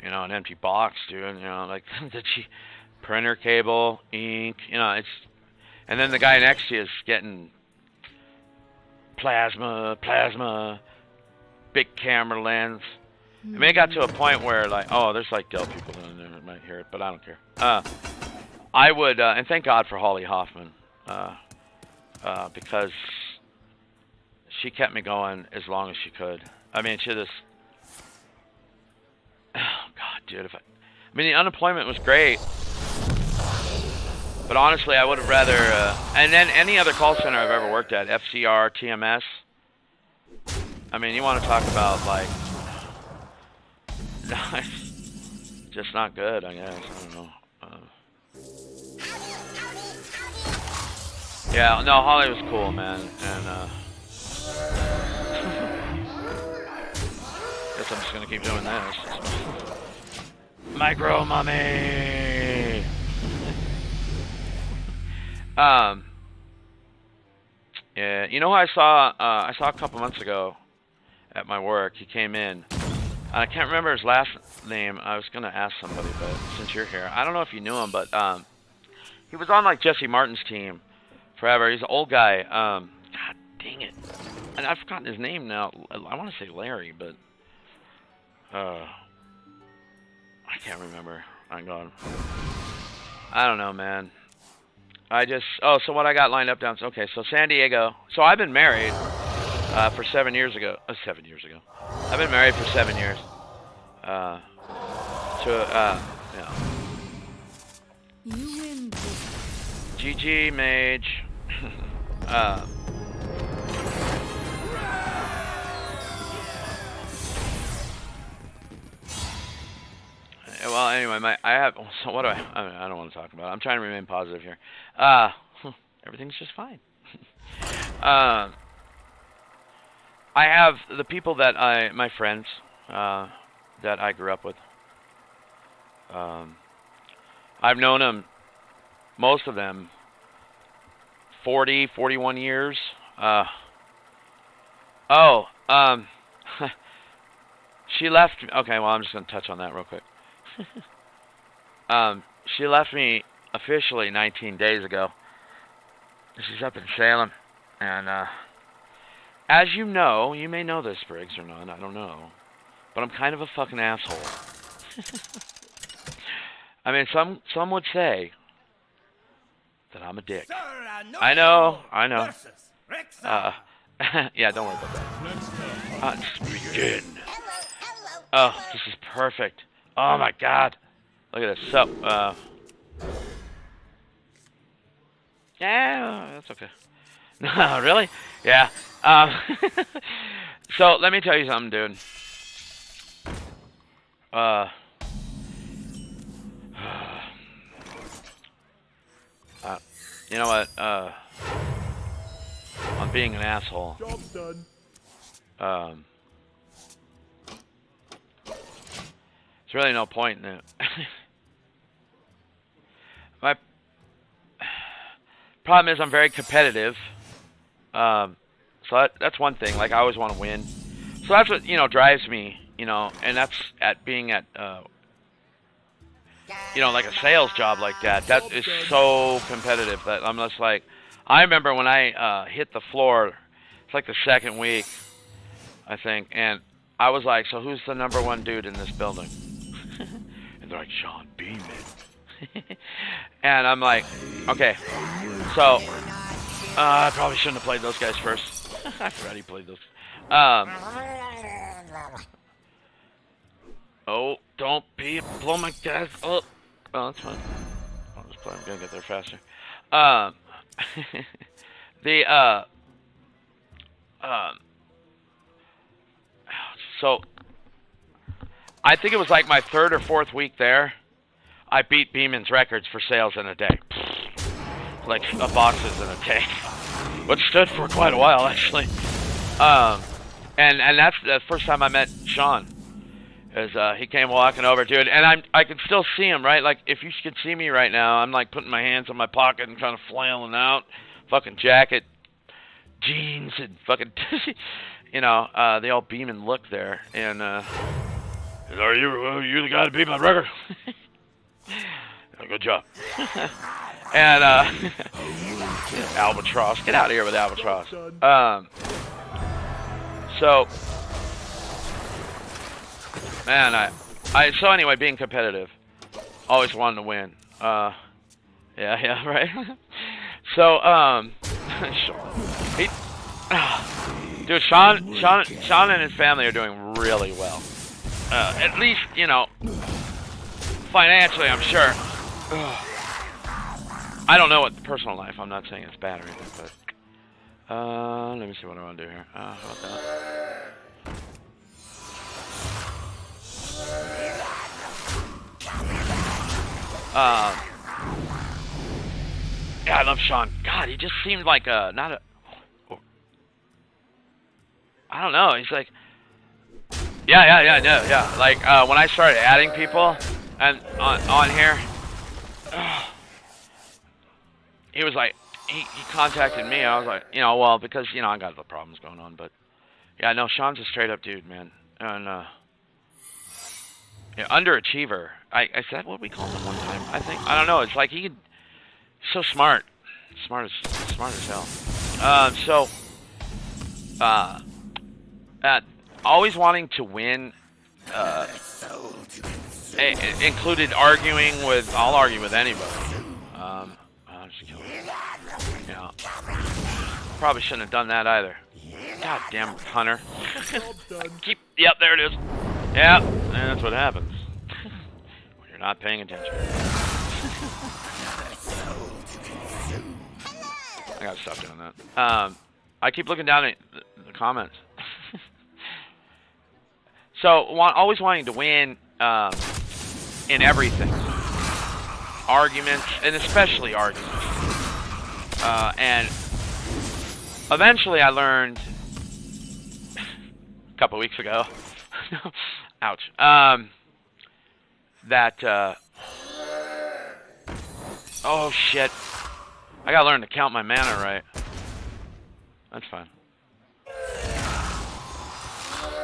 you know, an empty box, dude. You know, like the printer cable, ink, you know, it's, and then the guy next to you is getting plasma, big camera lens. I mean, it got to a point where, like, oh, there's like Dell people in there that might hear it, but I don't care. I would, and thank God for Holly Hoffman, because she kept me going as long as she could. I mean, she just, oh God, dude, I mean, the unemployment was great, but honestly, I would have rather, and then any other call center I've ever worked at, FCR, TMS, I mean, you want to talk about, like, just not good, I guess, I don't know. Yeah, no, Holly was cool, man, and, guess I'm just gonna keep doing this. Micro Mummy! Yeah, you know who I saw a couple months ago at my work. He came in. I can't remember his last name. I was gonna ask somebody, but since you're here, I don't know if you knew him, but he was on like Jesse Martin's team forever. He's an old guy. God dang it, and I've forgotten his name now. I want to say Larry, but I can't remember. I'm gone. I don't know, man. So what I got lined up down. Okay, so San Diego. So I've been married for 7 years ago. 7 years ago. I've been married for 7 years. Yeah.
You win.
GG Mage. Well, anyway, I have. So what do I don't want to talk about it. I'm trying to remain positive here. Everything's just fine. I have the people that my friends that I grew up with. I've known them, most of them, 40, 41 years. She left. Okay, well, I'm just gonna touch on that real quick. She left me officially 19 days ago. She's up in Salem, and as you know, you may know this, Briggs, or not, I don't know, but I'm kind of a fucking asshole. I mean, some would say that I'm a dick. I know. Yeah, don't worry about that. Let's begin. Oh, this is perfect. Oh my God. Look at this. So, yeah, that's okay. No, really? Yeah. So let me tell you something, dude. You know what? I'm being an asshole.
Job's done.
There's really no point in it. My problem is I'm very competitive. So that's one thing. Like, I always want to win. So that's what, drives me, and that's at being at, like a sales job like that. That is so competitive that I'm just like, I remember when I hit the floor, it's like the second week, I think, and I was like, so who's the #1 dude in this building? And they're like, Sean Beeman. And I'm like, okay, so I probably shouldn't have played those guys first. I forgot he played those. Oh, don't blow my gas up. Oh, that's fine. I'll just play. I'm gonna get there faster. So I think it was like my 3rd or 4th week there. I beat Beeman's records for sales in a day. Like boxes in a day. Which stood for quite a while, actually. And that's the first time I met Sean. He came walking over, dude, and I can still see him, right? Like, if you could see me right now, I'm like putting my hands in my pocket and kind of flailing out, fucking jacket, jeans, and fucking, the old Beeman look there, and Are you the guy to beat my record? Good job. And Albatross, get out of here with Albatross. So, man, so anyway, being competitive, always wanted to win. Yeah, right. So, dude, Sean and his family are doing really well. At least, you know, financially, I'm sure. I don't know what personal life. I'm not saying it's bad or anything, but let me see what I want to do here. How about that? Yeah, I love Sean. God, he just seemed like I don't know. He's like, yeah. Like when I started adding people and on here, he was like, he contacted me. I was like, you know, well, because you know I got the problems going on, but yeah, no, Sean's a straight up dude, man, and yeah, underachiever. I said what we called him one time. I don't know. It's like he's so smart as hell. Always wanting to win. Included arguing with. I'll argue with anybody. I'll just kill him. You know, probably shouldn't have done that either. God damn it, Hunter. Yep, there it is. Yep, and that's what happens when you're not paying attention. I gotta stop doing that. I keep looking down at the comments. So, always wanting to win in everything. Arguments, and especially arguments. And eventually I learned a couple weeks ago, ouch, that, oh shit, I gotta learn to count my mana right. That's fine.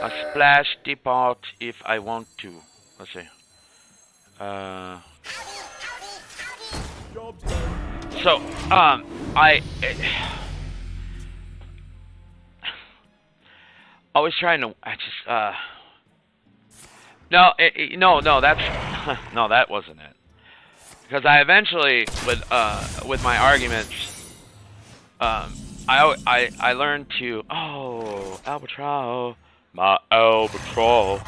A splash depart if I want to. Let's see. So, always trying to. No, that's no, that wasn't it. Because I eventually, with my arguments, I learned to Albatross, my Albatross.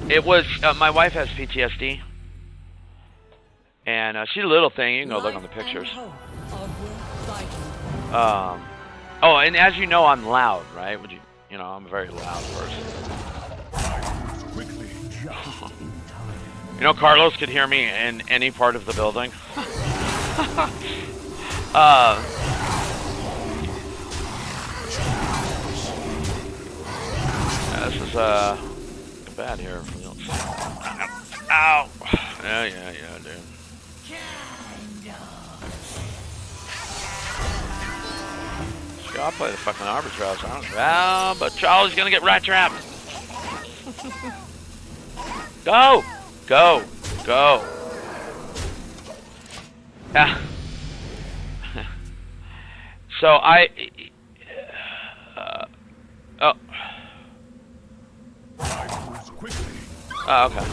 It was, my wife has PTSD, and she's a little thing, you can go look on the pictures. Oh, and as you know, I'm loud, right? You know, I'm a very loud person. You know, Carlos could hear me in any part of the building. This is, bad here. Ow! Yeah, dude. I'll play the fucking Albatross. Albatross is gonna get rat trapped. Go! Yeah. So oh, okay.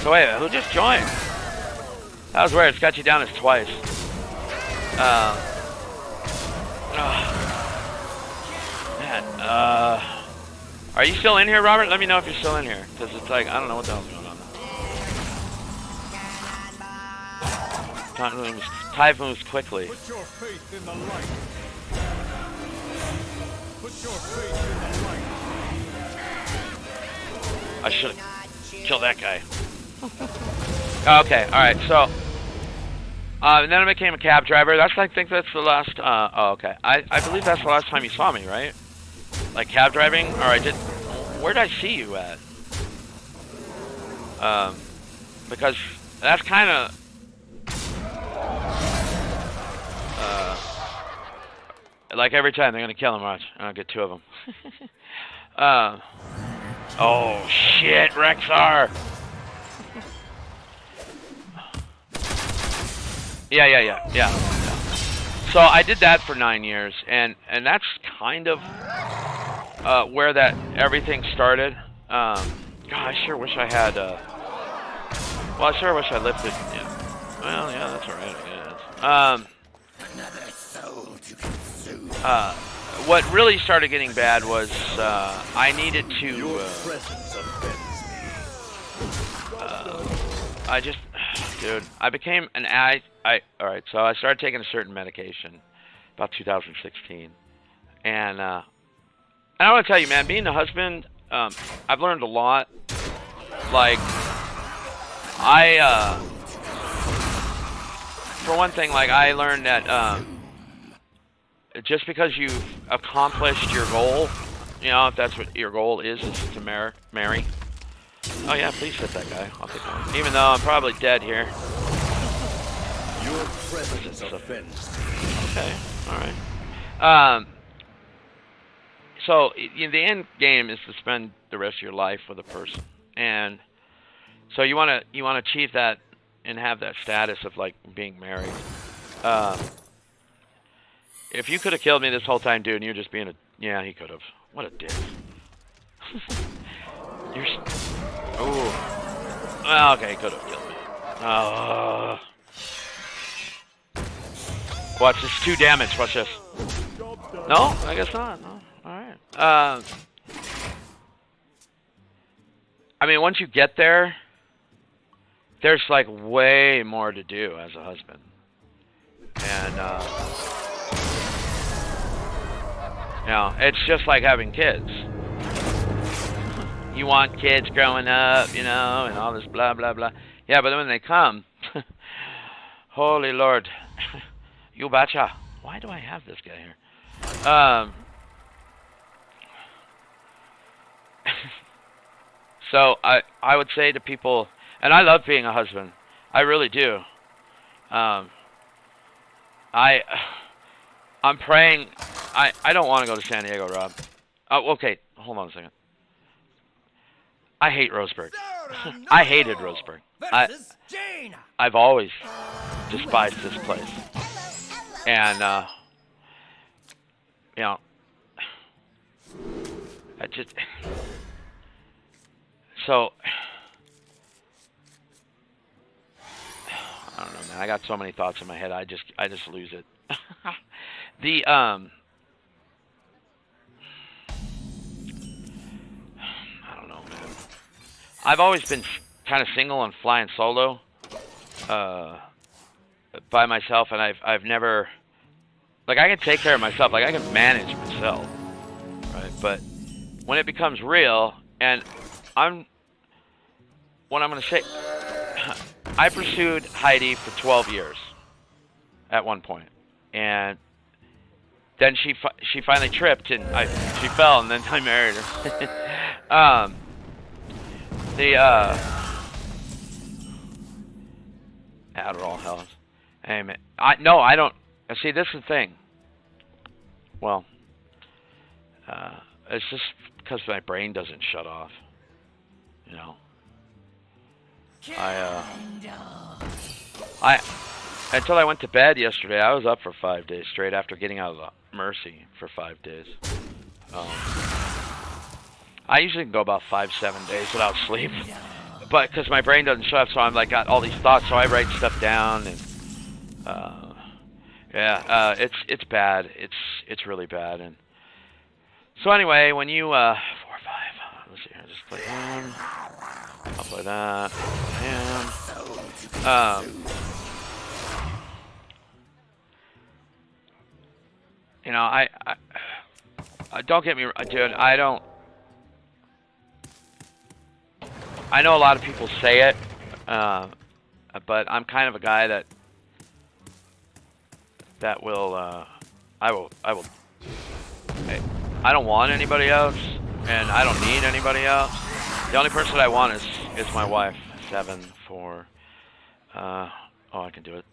So wait, who just joined? That was weird. It's got you down as twice. Man, are you still in here, Robert? Let me know if you're still in here, because it's like, I don't know what the hell's going on. Time moves quickly.
Put your faith in the light. Put your faith in the light.
I should have killed that guy. Okay, alright, so and then I became a cab driver. I think that's the last, oh, okay. I believe that's the last time you saw me, right? Like cab driving? Or where did I see you at? Because that's kind of, Like every time they're gonna kill him, watch. I'll get 2 of them. Oh shit, Rexar. Yeah. So I did that for 9 years, and that's kind of where that everything started. God, I sure wish I had. Well, I sure wish I lifted. Yeah. Well, yeah, that's alright, I guess.
Another soul to consume.
What really started getting bad was I needed to. I just, dude, I became an alright, so I started taking a certain medication about 2016, and I want to tell you, man, being a husband, I've learned a lot. Like, for one thing, like, I learned that just because you've accomplished your goal, you know, if that's what your goal is to marry. Oh yeah, please hit that guy. I'll take one. Even though I'm probably dead here.
Your presence offends me.
Okay, alright. So, the end game is to spend the rest of your life with a person. And so you wanna achieve that and have that status of, like, being married. If you could have killed me this whole time, dude, and you're just being a... Yeah, he could have. What a dick. You're... Ooh. Well, okay, he could have killed me. Watch this. 2 damage. Watch this. No? I guess not. No. Alright. I mean, once you get there, there's, like, way more to do as a husband. And, you know, it's just like having kids. You want kids growing up, you know, and all this blah, blah, blah. Yeah, but then when they come, holy Lord. You betcha. Why do I have this guy here? So, I would say to people, and I love being a husband. I really do. I'm praying. I don't want to go to San Diego, Rob. Oh, okay. Hold on a second. I hate Roseburg. I hated Roseburg. I've always despised this place. And, you know, I just... So... I don't know, man. I got so many thoughts in my head. I just lose it. The, I don't know, man. I've always been kind of single and flying solo, by myself, and I've never, like, I can take care of myself, like, I can manage myself, right? But when it becomes real, and what I'm going to say, I pursued Heidi for 12 years at one point, and then she finally tripped, and she fell, and then I married her. Adderall helps. Hey, man. I don't. See, this is the thing. Well, it's just because my brain doesn't shut off. You know. Until I went to bed yesterday, I was up for 5 days straight after getting out of the Mercy for 5 days. I usually can go about 5-7 days without sleep, but because my brain doesn't shut off, so I'm like got all these thoughts, so I write stuff down, and yeah, it's bad. It's really bad, and so anyway, when you 4 or 5, let's see here, just play him. I'll play that. Him. You know, I don't get me wrong, dude. I know a lot of people say it, but I'm kind of a guy that will, I don't want anybody else, and I don't need anybody else. The only person I want is my wife. 7, 4. Oh, I can do it.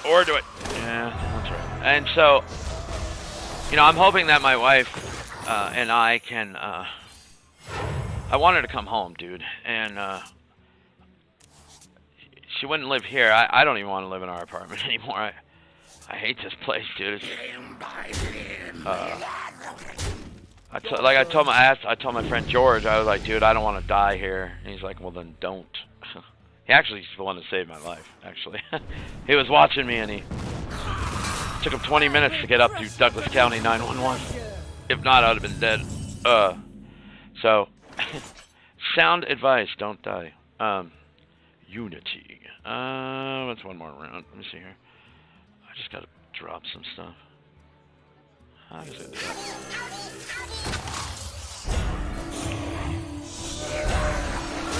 Or do it. Yeah, that's right. And so, you know, I'm hoping that my wife and I can. I want her to come home, dude, and she wouldn't live here. I don't even want to live in our apartment anymore. I hate this place, dude. I told my friend George, I was like, dude, I don't want to die here. And he's like, well, then don't. He actually is the one that saved my life, actually. He was watching me, and he took him 20 minutes to get up to Douglas County 911. If not, I'd have been dead. So, sound advice, don't die. Unity. What's one more round? Let me see here. I just gotta drop some stuff. How does it do that?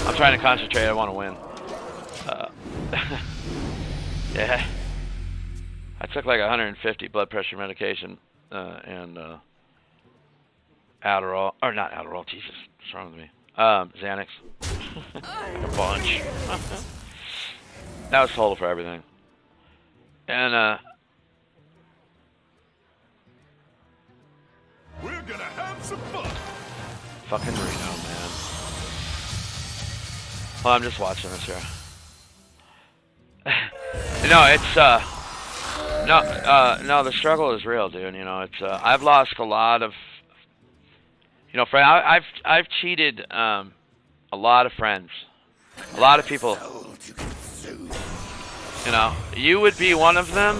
I'm trying to concentrate. I want to win. Yeah. I took like 150 blood pressure medication and Adderall. Or not Adderall. Jesus. What's wrong with me? Xanax. Like a bunch. That was total for everything. And
We're gonna have some fun.
fucking Reno, man. Well, I'm just watching this here. No, it's no, the struggle is real, dude. You know, it's I've lost a lot of, you know, I've cheated a lot of friends, a lot of people. You know, you would be one of them.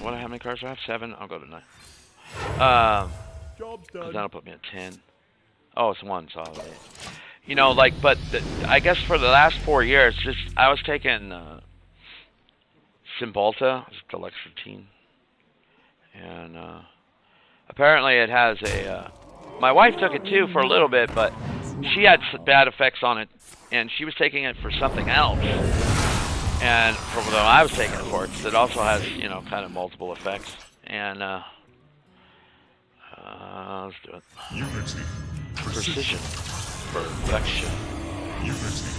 What? How many cards do I have? 7. I'll go to 9.
Job's
Cause
done.
that'll put me at 10. Oh, it's 1, so I'll have 8. You know, like, but I guess for the last 4 years, just I was taking Cymbalta, Dextrosine, and apparently it has a. My wife took it too for a little bit, but she had bad effects on it, and she was taking it for something else. And from what I was taking it for, it also has, you know, kind of multiple effects. And let's do it.
Unity.
Precision. Perfection.
Unity.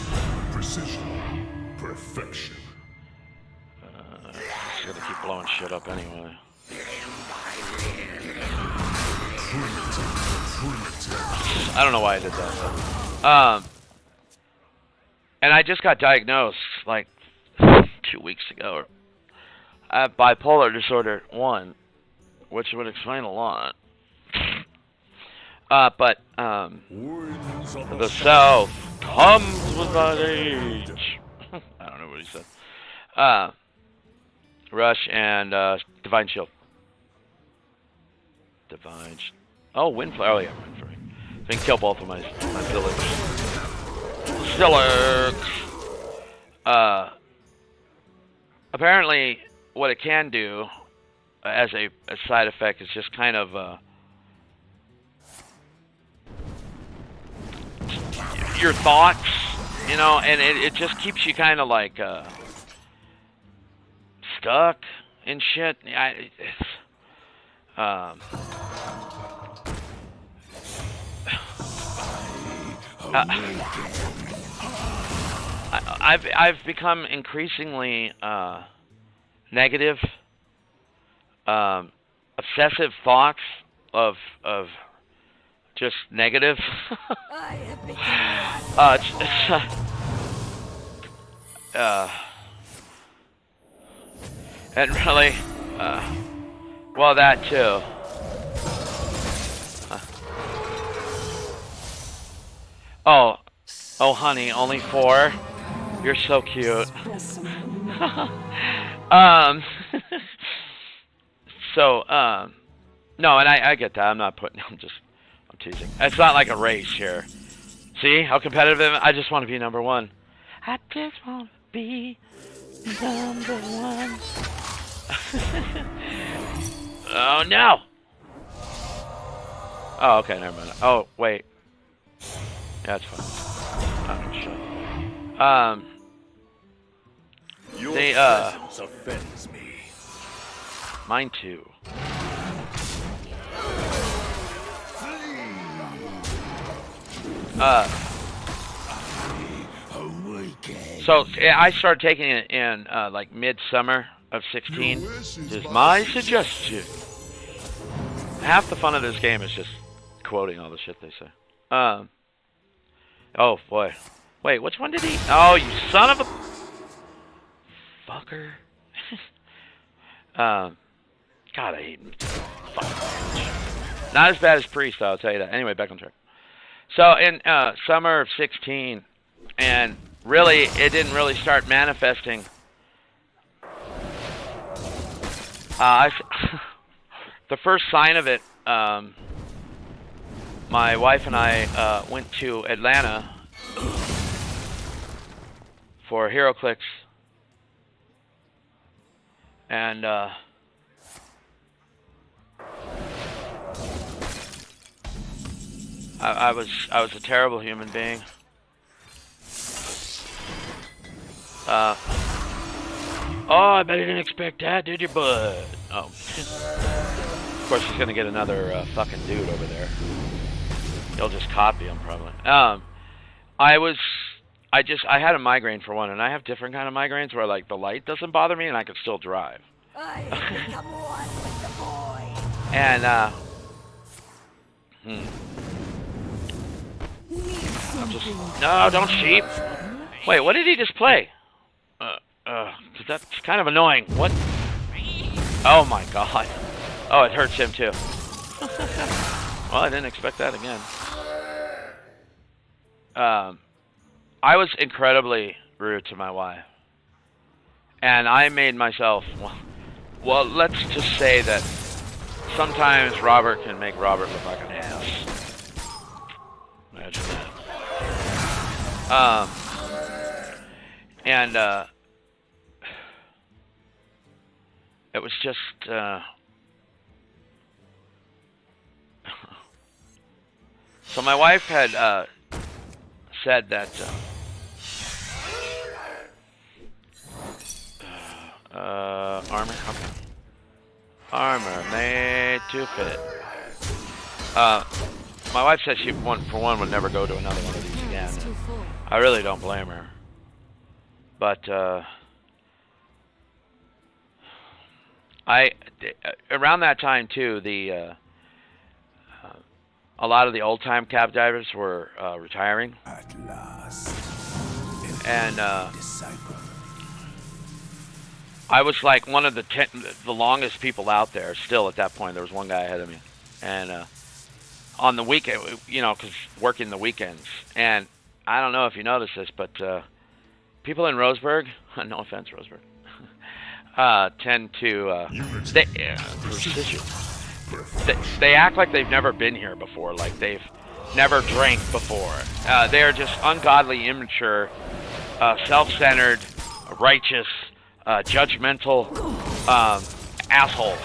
Precision. Perfection.
Just gonna keep blowing shit up anyway. I don't know why I did that. Though. And I just got diagnosed like 2 weeks ago. I have bipolar disorder 1, which would explain a lot. But the South comes with that age. I don't know what he said. Rush and Divine Shield. Oh, Windflare. Oh yeah, Windflare. I can kill both of my Zilix. Apparently, what it can do as a side effect is just kind of your thoughts, you know, and it just keeps you kind of like stuck and shit. I've become increasingly negative, obsessive thoughts of just negative. And really, well, that too. Oh, honey, only 4. You're so cute. So, no, and I get that. I'm teasing. It's not like a race here. See how competitive I am? I just want to be number 1. I just want to be number 1. Oh, no. Oh, okay, never mind. Oh, wait. Yeah, that's fine.
Your
they,
presence offends me.
Mine too. So I started taking it in like midsummer of 16. Just my suggestion. Half the fun of this game is just quoting all the shit they say. Oh boy. Wait, which one did he? Oh, you son of a fucker. God, I hate him. Fuck. Not as bad as Priest, I'll tell you that. Anyway, back on track. So in summer of 16, and really, it didn't really start manifesting. The first sign of it, my wife and I went to Atlanta for HeroClix, and I was a terrible human being. Oh, I bet you didn't expect that, did you, bud? Oh. Of course, he's gonna get another fucking dude over there. He'll just copy him, probably. I had a migraine for one, and I have different kind of migraines where, like, the light doesn't bother me and I can still drive.
I have become one with the void.
And, I'm just, no, don't sheep. Wait, what did he just play? That's kind of annoying. What? Oh my god. Oh, it hurts him too. Well, I didn't expect that again. I was incredibly rude to my wife. And I made myself, well, let's just say that sometimes Robert can make Robert look like an ass. Imagine that. And it was just so my wife had said that armor, okay. Armor made to fit. My wife said she, for one, would never go to another one of these again. I really don't blame her. But around that time too, a lot of the old time cab divers were retiring.
At last.
And I was like one of the longest people out there. Still at that point, there was one guy ahead of me, and on the weekend, you know, because working the weekends. And I don't know if you noticed this, but people in Roseburg, no offense, Roseburg, tend to they act like they've never been here before, like they've never drank before. They're just ungodly, immature, self-centered, righteous, judgmental assholes.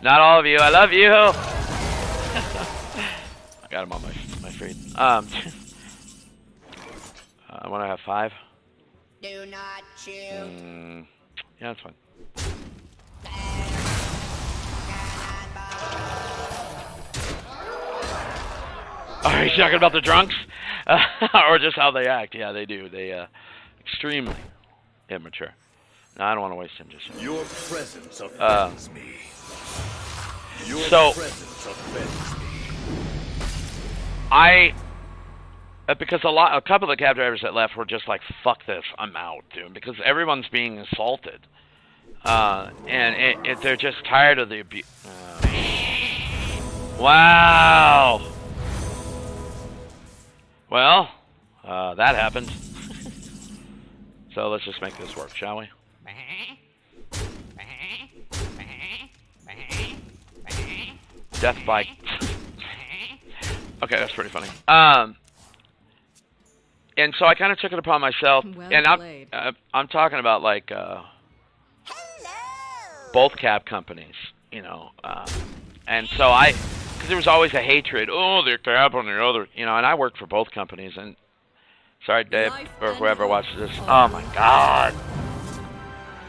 Not all of you. I love you. I got him on my feet. I want to have 5.
Do not shoot.
Yeah, that's fine. Are you talking about the drunks? Or just how they act? Yeah, they do. They, extremely immature. No, I don't want to waste him just yet.
Your presence offends me. Your presence offends me.
Because a couple of the cab drivers that left were just like, fuck this, I'm out, dude. Because everyone's being assaulted. And they're just tired of the abuse. Wow. Well, that happened. So let's just make this work, shall we? Death bike. Okay, that's pretty funny. And so I kind of took it upon myself,
Well
and
played.
I'm talking about like both cab companies, you know, and so because there was always a hatred. Oh, the cab on the other, you know, and I worked for both companies, and sorry, Dave, or whoever watches this. Oh my God,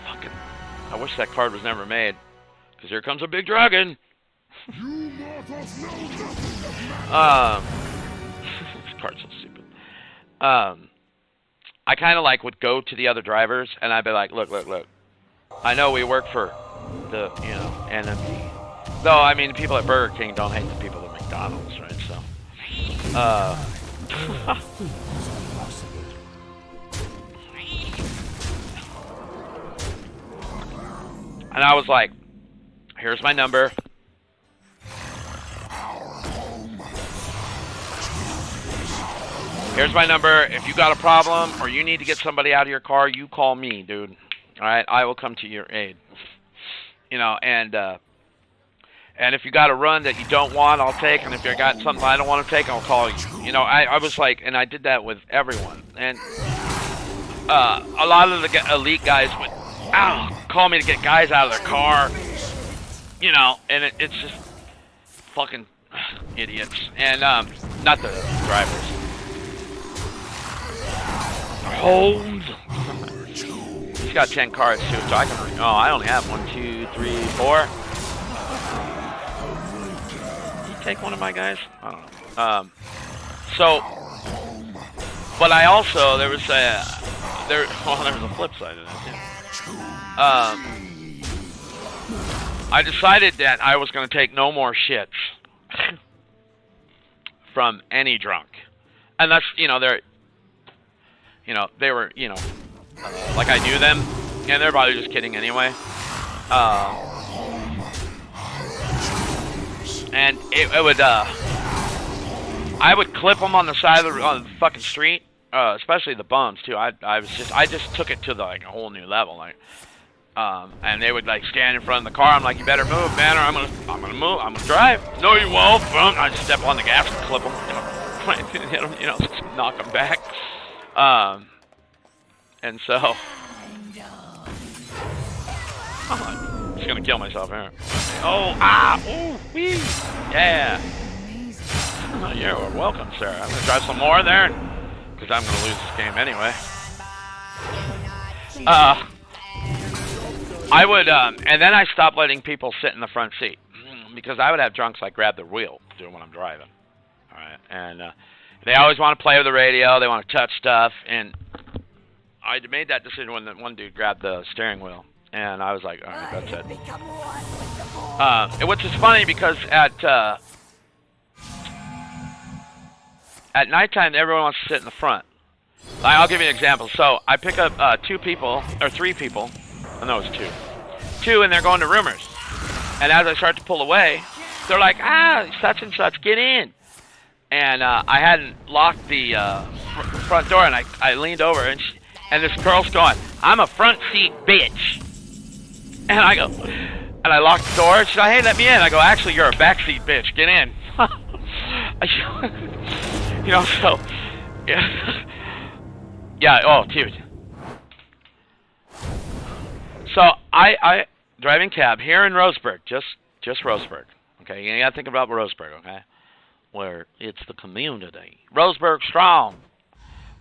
fucking! I wish that card was never made, because here comes a big dragon. This card's so stupid. I kind of like would go to the other drivers and I'd be like, look. I know we work for the, NMB. Though, I mean, the people at Burger King don't hate the people at McDonald's, right? So, and I was like, here's my number. Here's my number. If you got a problem or you need to get somebody out of your car, you call me, dude. All right? I will come to your aid. And if you got a run that you don't want, I'll take. And if you got something I don't want to take, I'll call you. I was like, and I did that with everyone. And a lot of the elite guys would call me to get guys out of their car. And it's just fucking idiots. And not the drivers. Holmes. He's got 10 cars too, so I can. Oh, I only have 1, 2, 3, 4. Did he take one of my guys? I don't know. But I also there was a flip side of that too. I decided that I was going to take no more shits from any drunk, and that's they're. They were, like I knew them, and they're probably just kidding anyway. And it would, I would clip them on the side of on the fucking street, especially the bums too. I just took it to a whole new level, and they would stand in front of the car. I'm like, you better move, man, or I'm gonna move. I'm gonna drive. No, you won't. I just step on the gas and clip them, hit them, knock them back. And so, I'm just gonna kill myself here. Wee, yeah. You're welcome, sir. I'm gonna drive some more there, because I'm gonna lose this game anyway. I would, and then I stopped letting people sit in the front seat, because I would have drunks grab the wheel when I'm driving. All right, and they always want to play with the radio. They want to touch stuff, and I made that decision when one dude grabbed the steering wheel, and I was like, all right, that's it. Which is funny because at nighttime, everyone wants to sit in the front. I'll give you an example. So I pick up 2 people, or 3 people. Oh, no, it's 2. 2, and they're going to Rumors. And as I start to pull away, they're like, such and such, get in. And I hadn't locked the front door, and I leaned over, and this girl's going, I'm a front seat bitch. And I go, and I locked the door, and she's like, hey, let me in. I go, actually, you're a backseat bitch, get in. So, yeah, oh, dude. So, I driving cab here in Roseburg, just Roseburg, okay? You gotta think about Roseburg, okay? Where it's the community. Roseburg strong.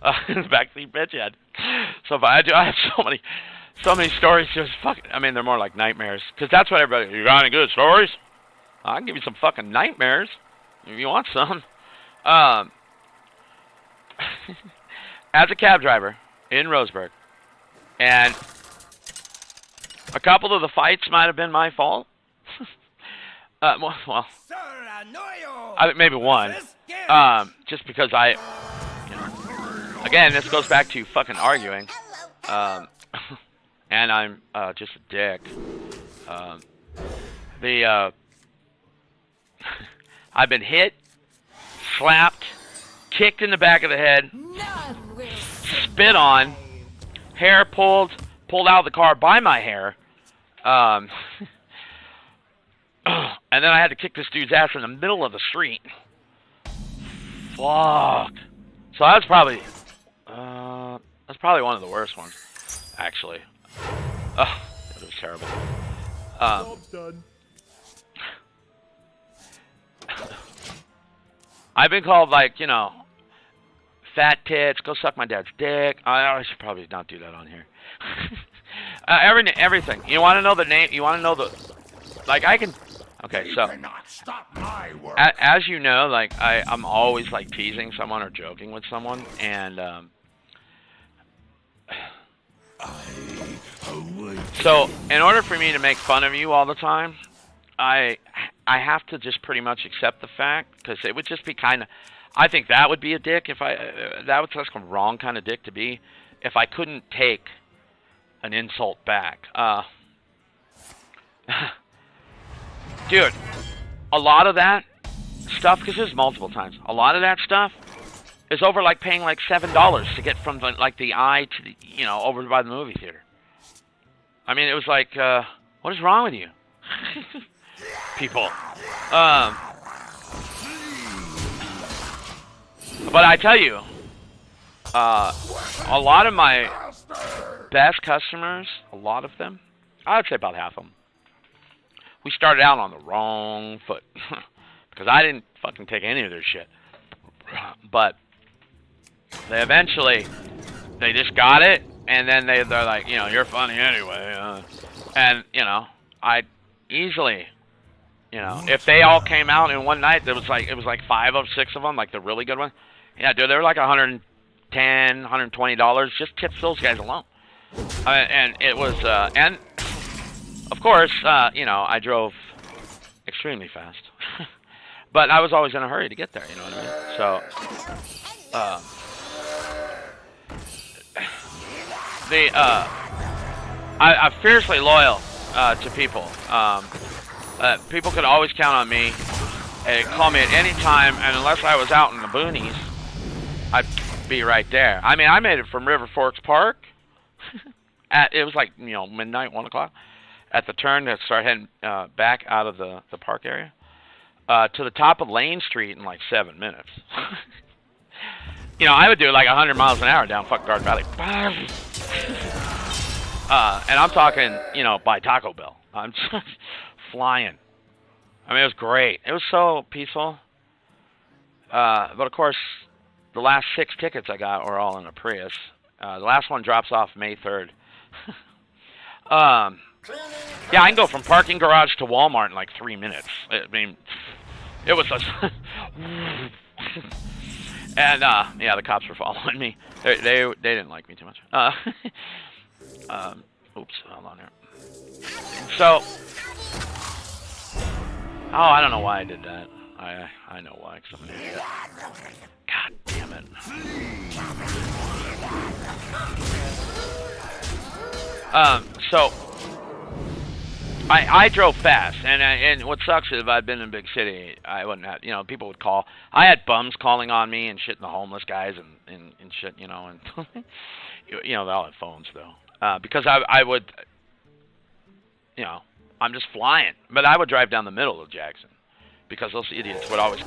Backseat bitch head. So I have so many stories. Just fucking. I mean, they're more like nightmares. Cause that's what everybody. You got any good stories? I can give you some fucking nightmares if you want some. As a cab driver in Roseburg, and a couple of the fights might have been my fault. Well, maybe one. Just because again, this goes back to fucking arguing. And I'm just a dick. I've been hit, slapped, kicked in the back of the head, spit on, hair pulled out of the car by my hair. And then I had to kick this dude's ass in the middle of the street. Fuck. So that's probably one of the worst ones, actually. Oh, it was terrible. Job's done. I've been called fat tits. Go suck my dad's dick. I should probably not do that on here. Everything. You want to know the name? You want to know the? I can. Okay, so as you know, I'm always teasing someone or joking with someone, and So, in order for me to make fun of you all the time, I have to just pretty much accept the fact, because it would just be kind of, I think that would be a dick if that would just come wrong kind of dick to be, if I couldn't take an insult back. Dude, a lot of that stuff, because there's multiple times, a lot of that stuff is over like paying like $7 to get from the, like the eye to the, you know, over by the movie theater. I mean, it was like, what is wrong with you? People. But I tell you, a lot of my best customers, a lot of them, I would say about half of them, we started out on the wrong foot. Because I didn't fucking take any of their shit. But they eventually, they just got it, and then they're like, you know, you're funny anyway. And, you know, I easily, you know, if they all came out in one night, it was like 5 of 6 of them, like the really good ones. Yeah, dude, they were like $110, $120. Just tips those guys alone. And it was, and of course, you know, I drove extremely fast. But I was always in a hurry to get there, you know what I mean? So, I'm fiercely loyal to people. People could always count on me. And call me at any time, and unless I was out in the boonies, I'd be right there. I mean, I made it from River Forks Park. It was like, you know, midnight, 1 o'clock, at the turn to start heading back out of the park area. To the top of Lane Street in like 7 minutes. You know, I would do like 100 miles an hour down fucking Garden Valley. And I'm talking, you know, by Taco Bell. I'm just flying. I mean, it was great. It was so peaceful. But of course, the last 6 tickets I got were all in a Prius. The last one drops off May 3rd. Yeah, I can go from parking garage to Walmart in like 3 minutes. I mean, it was a... And, yeah, the cops were following me. They didn't like me too much. Oops, hold on here. So... Oh, I don't know why I did that. I know why, because I'm an idiot. God damn it. So... I drove fast, and what sucks is if I'd been in a big city, I wouldn't have, you know, people would call. I had bums calling on me and shit, and the homeless guys and shit, you know, and, you know, they all had phones, though. Because I would, you know, I'm just flying. But I would drive down the middle of Jackson, because those idiots would always,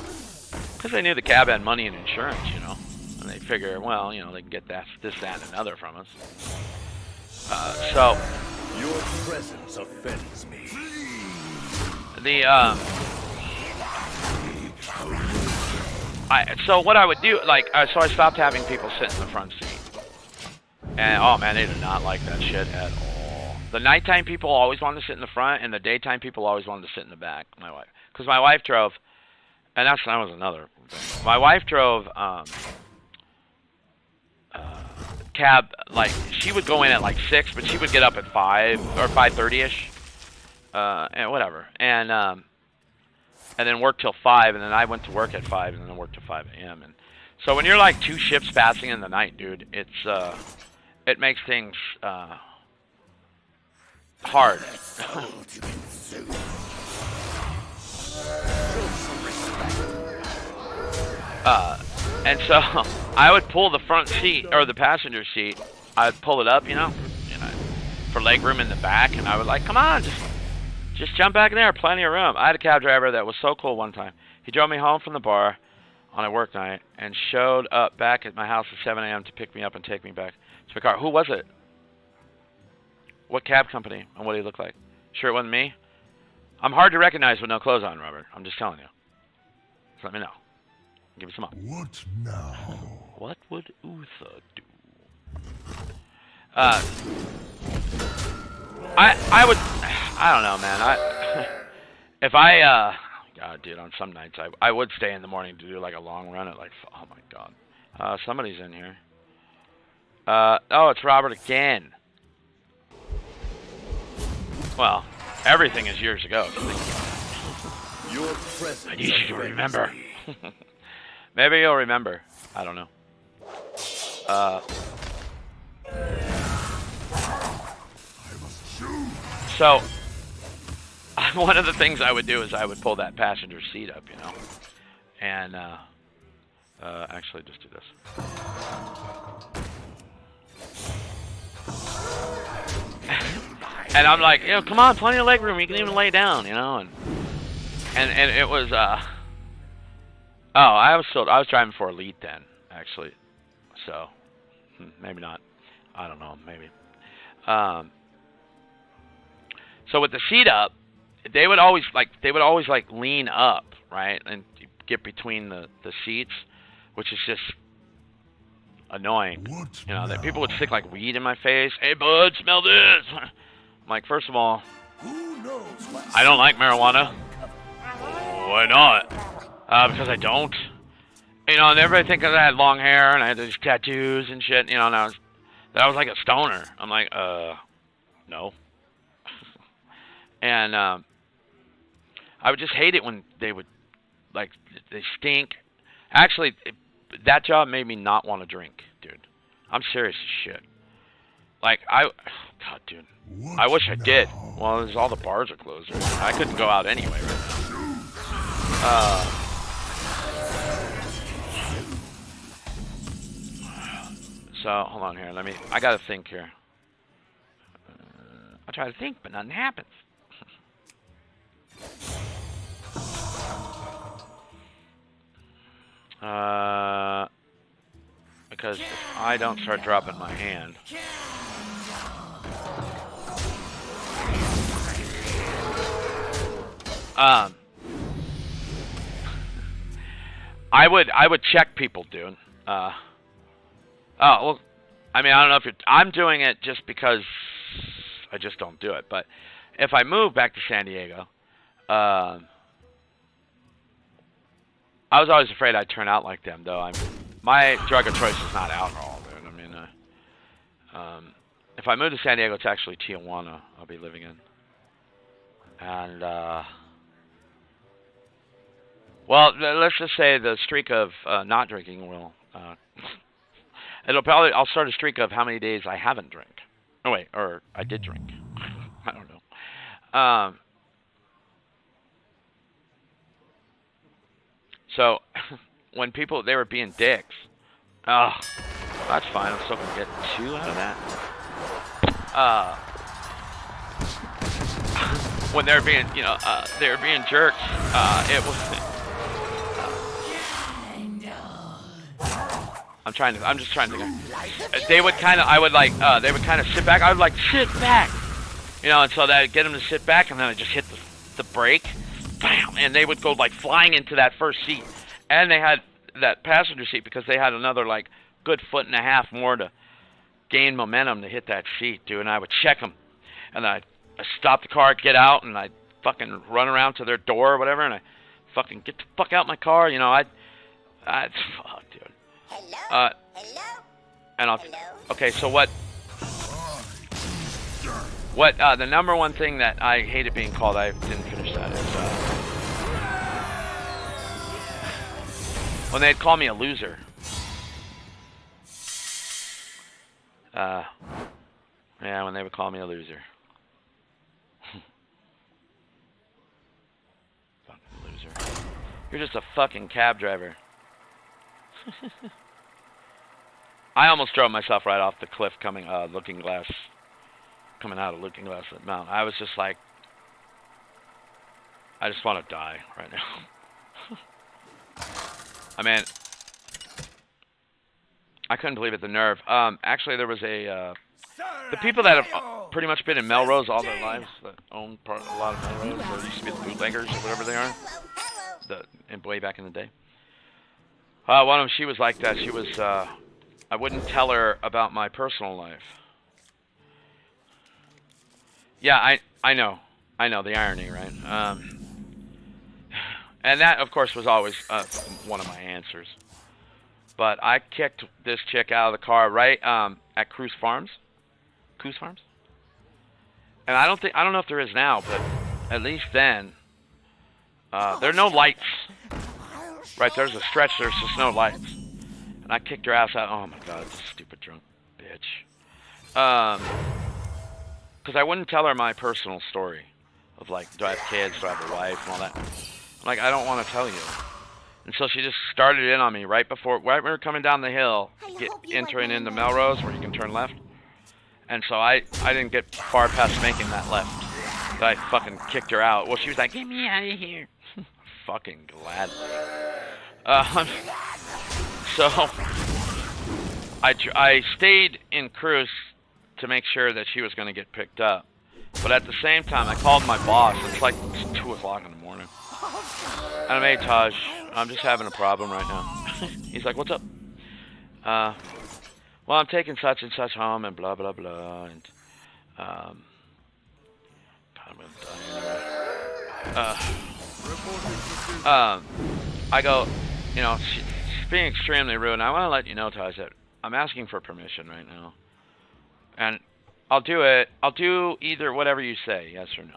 because they knew the cab had money and insurance, you know, and they figure, well, you know, they can get this, that, and another from us. So...
Your presence offends me.
So what I would do, like, so I stopped having people sit in the front seat. And, oh man, they did not like that shit at all. The nighttime people always wanted to sit in the front, and the daytime people always wanted to sit in the back, my wife. Because my wife drove, and that was another thing. My wife drove, cab, like, she would go in at like 6, but she would get up at 5 or 5:30ish, and whatever, and then work till 5, and then I went to work at 5, and then worked till 5 a.m. And so when you're like 2 ships passing in the night, dude, it's it makes things hard. And so I would pull the front seat, or the passenger seat, I'd pull it up, you know, for leg room in the back, and I would like, come on, just jump back in there, plenty of room. I had a cab driver that was so cool one time. He drove me home from the bar on a work night and showed up back at my house at 7 a.m. to pick me up and take me back to the car. Who was it? What cab company? And what did he look like? Sure it wasn't me? I'm hard to recognize with no clothes on, Robert. I'm just telling you. Just let me know. Give me some up.
What now?
What would Uther do? I would, I don't know, man. If I, God, dude, on some nights I would stay in the morning to do like a long run at like, oh my God. Somebody's in here. Oh, it's Robert again. Well, everything is years ago.
Your presence
I need you to
offends
remember.
me.
Maybe you'll remember. I don't know. So, one of the things I would do is I would pull that passenger seat up, you know, and actually just do this. And I'm like, you know, come on, plenty of leg room. You can even lay down, you know, and it was I was driving for Elite then, actually, so maybe not. I don't know, maybe. So with the seat up, they would always lean up, right, and get between the seats, which is just annoying.
What
You know, that people would
now?
stick like weed in my face. Hey, bud, smell this. I'm like, first of all,
Who knows what
I don't like marijuana. Why not? Because I don't. You know, and everybody thinks I had long hair and I had these tattoos and shit. You know, and I was like a stoner. I'm like, no. And I would just hate it when they would, like, they stink. Actually, that job made me not want to drink, dude. I'm serious as shit. Like, God, dude.
What
I wish I did.
now?
Well, there's all the bars are closed. I couldn't go out anyway right now. So, hold on here. I gotta think here. I try to think, but nothing happens. Because if I don't start dropping my hand. I would check people, dude. Oh, well, I mean, I don't know if I'm doing it just because I just don't do it. But if I move back to San Diego, I was always afraid I'd turn out like them, though. My drug of choice is not alcohol, dude. I mean, if I move to San Diego, it's actually Tijuana I'll be living in. And, well, let's just say the streak of not drinking will, I'll start a streak of how many days I haven't drank. Oh, wait, or I did drink. I don't know. So, when people, they were being dicks, oh, that's fine. I'm still going to get 2 out of that. When they were being, you know, they were being jerks, it was... I'm just trying to think. They would kind of sit back. I would like, sit back. You know, and so that I'd get them to sit back, and then I just hit the brake. Bam! And they would go like flying into that first seat. And they had that passenger seat because they had another like good 1.5 feet more to gain momentum to hit that seat, dude. And I would check them. And I'd stop the car, get out, and I'd fucking run around to their door or whatever, and I fucking get the fuck out my car. You know, I'd fuck, dude.
Hello? Hello?
And okay, so what the number one thing that I hated being called, I didn't finish that, is when they'd call me a loser. Yeah, when they would call me a loser. Fucking loser. You're just a fucking cab driver. I almost drove myself right off the cliff coming out of Looking Glass at Mount. I was just like, I just want to die right now. I mean, I couldn't believe it, the nerve. Actually, there was the people that have pretty much been in Melrose all their lives, that own a lot of Melrose, or used to be the bootleggers or whatever they are, way back in the day. One of them, she was like that. She was, I wouldn't tell her about my personal life. Yeah, I know the irony, right? And that, of course, was always one of my answers. But I kicked this chick out of the car right at Coos Farms. And I don't know if there is now, but at least then, there are no lights. Right, there's a stretch, there's just no lights. And I kicked her ass out. Oh my god, this stupid drunk bitch. Because I wouldn't tell her my personal story of like, do I have kids, do I have a wife, and all that. I'm like, I don't want to tell you. And so she just started in on me right when we were coming down the hill, entering into Melrose, where you can turn left. And so I didn't get far past making that left. I fucking kicked her out. Well, she was like, get me out of here. Fucking gladly. So I stayed in Cruz to make sure that she was going to get picked up. But at the same time, I called my boss. It's like 2 o'clock in the morning. And I'm, hey, Taj, I'm just having a problem right now. He's like, what's up? Well, I'm taking such and such home and blah, blah, blah. And, God, I'm going to die anyway. I go, you know, she's being extremely rude. And I want to let you know, Taj, that I'm asking for permission right now. And I'll do it. I'll do either whatever you say, yes or no.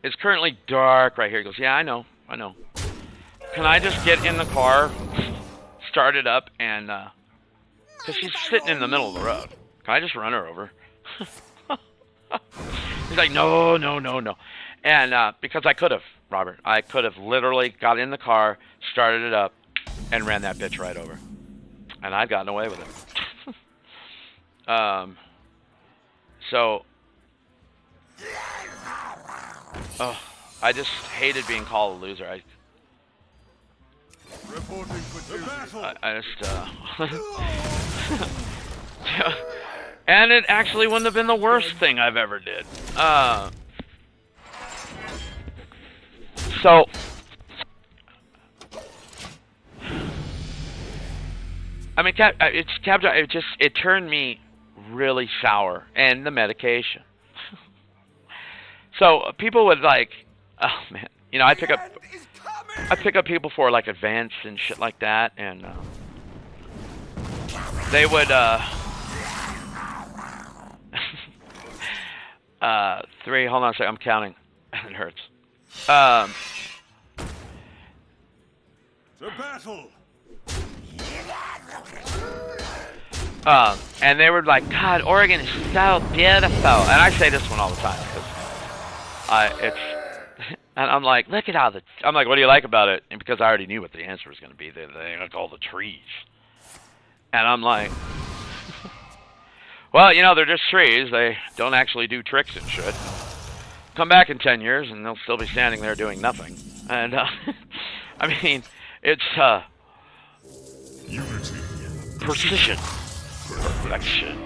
It's currently dark right here. He goes, yeah, I know. Can I just get in the car, start it up, and, because she's sitting in the middle of the road. Can I just run her over? He's like, no. And, because I could have, Robert. I could have literally got in the car, started it up, and ran that bitch right over. And I'd gotten away with it. So, I just hated being called a loser. I just, and it actually wouldn't have been the worst thing I've ever did. So, I mean, it turned me really sour, and the medication. So people would like, oh man, you know, I pick up people for like events and shit like that, and they would 3. Hold on a second, I'm counting. It hurts.
To battle.
And they were like, God, Oregon is so beautiful. And I say this one all the time because and I'm like, look at all I'm like, what do you like about it? And because I already knew what the answer was going to be, they like all the trees. And I'm like, well, you know, they're just trees. They don't actually do tricks and shit. Come back in 10 years and they'll still be standing there doing nothing. And I mean, it's
Unity.
precision. Perfection.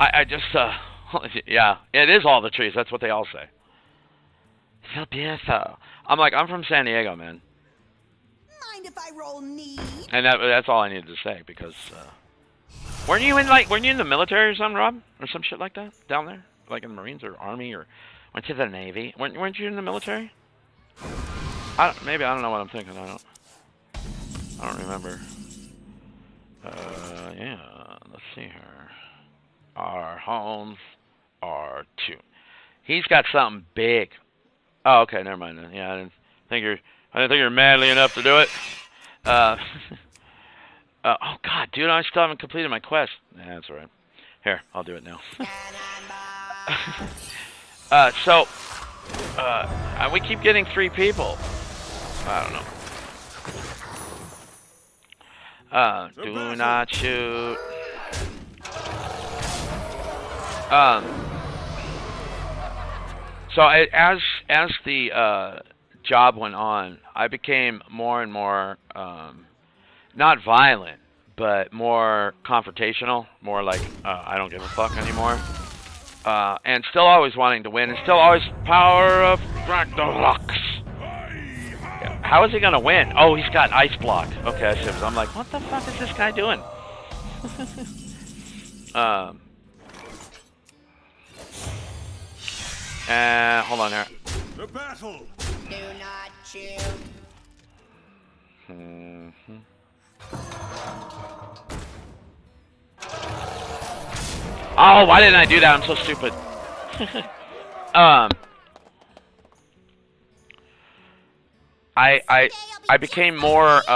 I just, yeah, it is all the trees. That's what they all say. So beautiful. I'm like, I'm from San Diego, man.
Mind if I roll knee?
And that's all I needed to say because, weren't you in the military or something, Rob? Or some shit like that? Down there? Like in the Marines or Army or went to the Navy? Weren't you in the military? Maybe I don't know what I'm thinking. I don't remember. Yeah, let's see here. Our homes are 2. He's got something big. Oh, okay, never mind then. Yeah, I didn't think you're manly enough to do it. Oh God, dude, I still haven't completed my quest. Yeah, that's all right. Here, I'll do it now. So, we keep getting 3 people. I don't know. Do not shoot. So as the job went on, I became more and more not violent, but more confrontational, more like I don't give a fuck anymore. And still always wanting to win, and still always power of Ragnarok. Yeah. How is he gonna win? Oh, he's got ice block. Okay, I see. I'm like, what the fuck is this guy doing? Hold on here.
The battle.
Do not shoot.
Oh, why didn't I do that? I'm so stupid. I became more
Someday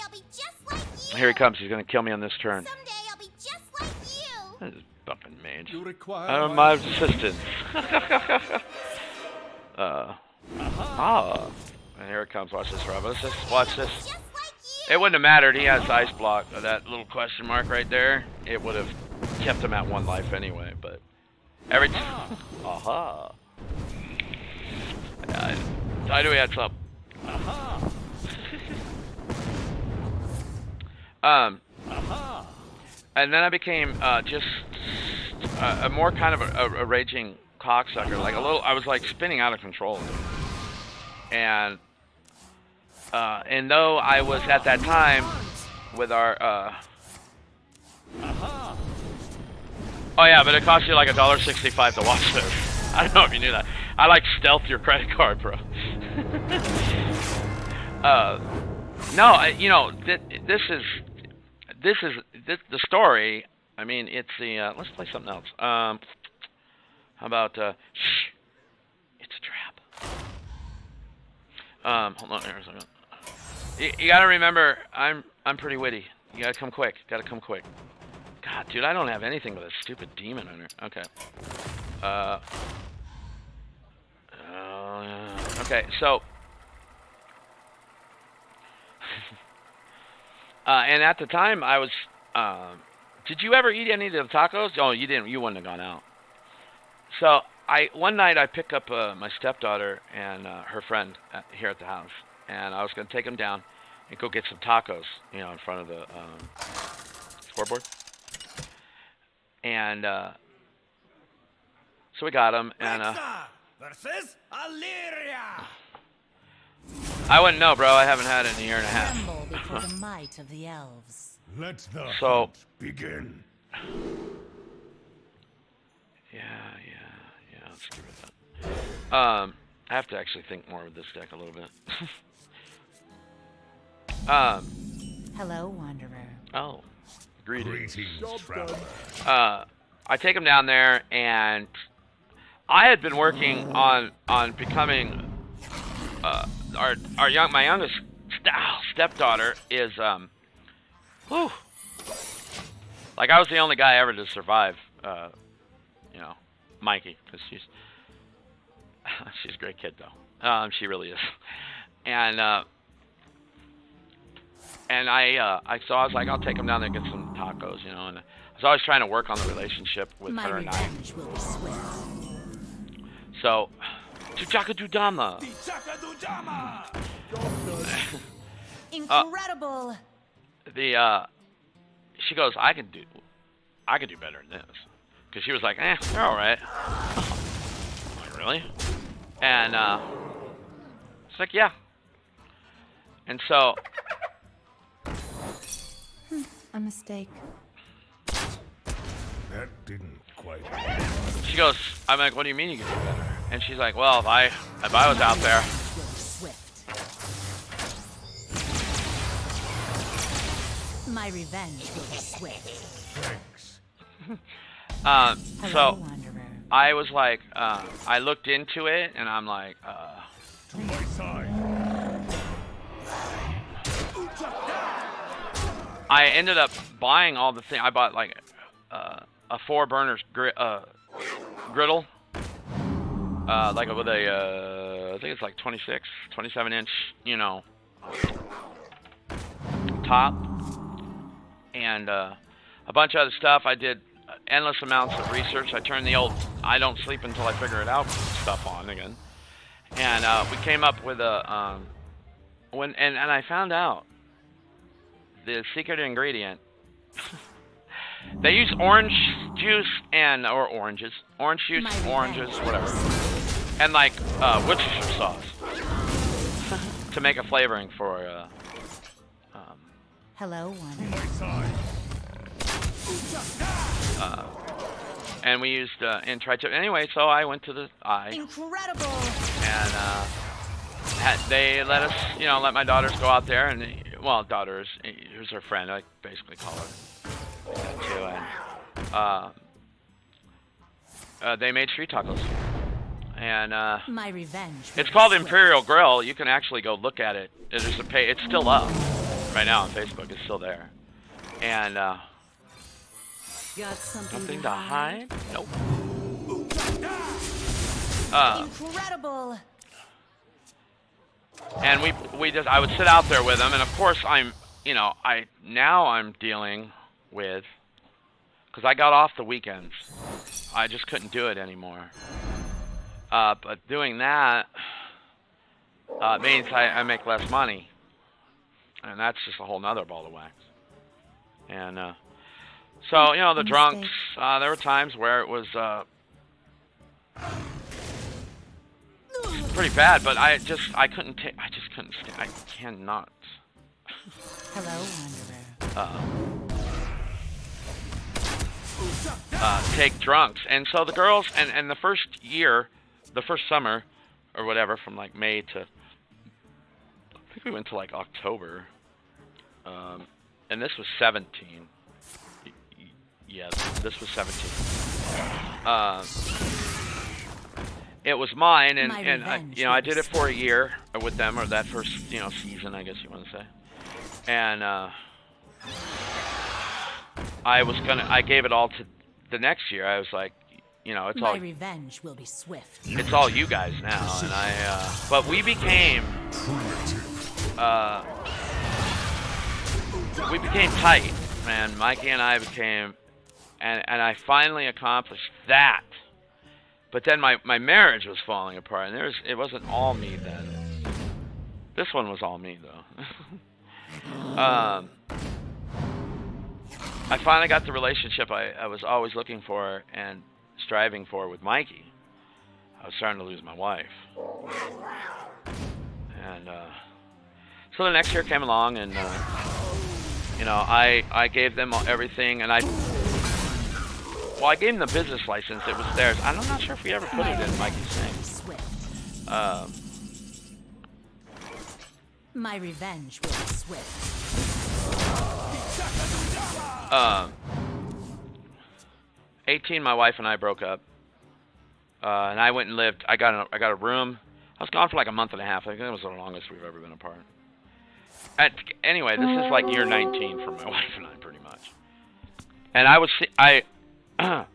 I'll be just like you.
here he comes. He's gonna kill me on this turn.
Someday I'll be just like you.
This is fucking mage.
You require
I'm my assistant. And here it comes. Watch this, Rob. Let's just watch this.
Just like you.
It wouldn't have mattered. He has ice block. That little question mark right there. It would have kept him at 1 life anyway. But every time. Aha. I knew he had some. And then I became just a more kind of a raging cocksucker. Like a little. I was like spinning out of control. And though I was at that time with our oh yeah, but it costs you like $1.65 to watch this. I don't know if you knew that. I like stealth your credit card, bro. No, you know, this is the story. I mean, it's the let's play something else. How about shh, it's a trap. Hold on here a second. You gotta remember, I'm pretty witty. You gotta come quick. Gotta come quick. God, dude, I don't have anything but a stupid demon in here. Okay. Okay, so. And at the time, I was. Did you ever eat any of the tacos? Oh, you didn't. You wouldn't have gone out. So one night I picked up my stepdaughter and her friend here at the house, and I was gonna take them down and go get some tacos, you know, in front of the scoreboard. And so we got them, and
versus Illyria.
I wouldn't know, bro. I haven't had it in a year and a half.
Tremble before the might of the elves.
Let the
So-
hunt begin.
Yeah. Let's give it that. I have to actually think more of this deck a little bit.
Hello, Wanderer.
Oh, greetings.
Greetings, traveler.
I take him down there, and I had been working on becoming my youngest stepdaughter is whew, like I was the only guy ever to survive, you know, Mikey, because she's a great kid though. She really is, and so I was like, I'll take him down there and get some tacos, you know, and I was always trying to work on the relationship with
My
her and I.
revenge will be swift.
So, Chuchakadudama.
Incredible!
She goes, I could do better than this, because she was like, you're all right. I'm like, really? And it's like, yeah. And so,
A mistake.
That didn't quite.
she goes, I'm like, what do you mean you can do better? And she's like, well, if I was out there,
Will be swift. My revenge will be swift.
Thanks.
Hello,
so
Wanderer.
I was like, I looked into it, and I'm like,
To my side.
I ended up buying all the things. I bought like a 4-burners griddle, like with a, I think it's like 27 inch, you know, top, and a bunch of other stuff. I did endless amounts of research. I turned the old "I don't sleep until I figure it out" stuff on again, and we came up with a and I found out the secret ingredient. They use orange juice or orange juice, oranges, whatever, and like Worcestershire sauce to make a flavoring for.
Hello, Wanderer.
My side.
And we used and tried to anyway. So I went to the eye,
Incredible!
and they let us, you know, let my daughters go out there, and well, daughters, here's her friend. I basically call her that too, they made street tacos. And
My revenge.
it's called Imperial Grill. You can actually go look at it. It's still up right now on Facebook. It's still there. And
Got something
nothing to hide? Nope.
Incredible.
And I would sit out there with them, and of course I'm dealing with, because I got off the weekends. I just couldn't do it anymore. But doing that means I make less money, and that's just a whole nother ball of wax. And so the drunks. There were times where it was pretty bad, but I just couldn't take. I just couldn't stand. I cannot.
Hello, wanderer.
Take drunks, and so the girls, and the first summer, or whatever, from like May to, I think we went to like October, and this was 17. Yeah, this was 17. It was mine, and I did it for a year with them, or that first season, I guess you want to say, and I gave it all to the next year. I was like, it's all.
My revenge will be swift.
It's all you guys now, and but we became tight, man. Mikey and I became, and I finally accomplished that. But then my marriage was falling apart, and it wasn't all me then. This one was all me though. I finally got the relationship I was always looking for and striving for with Mikey. I was starting to lose my wife. And so the next year came along, and I gave them everything, and I gave them the business license. It was theirs. I'm not sure if we ever put it in Mikey's name.
My revenge will be swift.
18, my wife and I broke up, and I went and lived. I got a room. I was gone for like a month and a half. I think that was the longest we've ever been apart. Anyway, this is like year 19 for my wife and I, pretty much. And I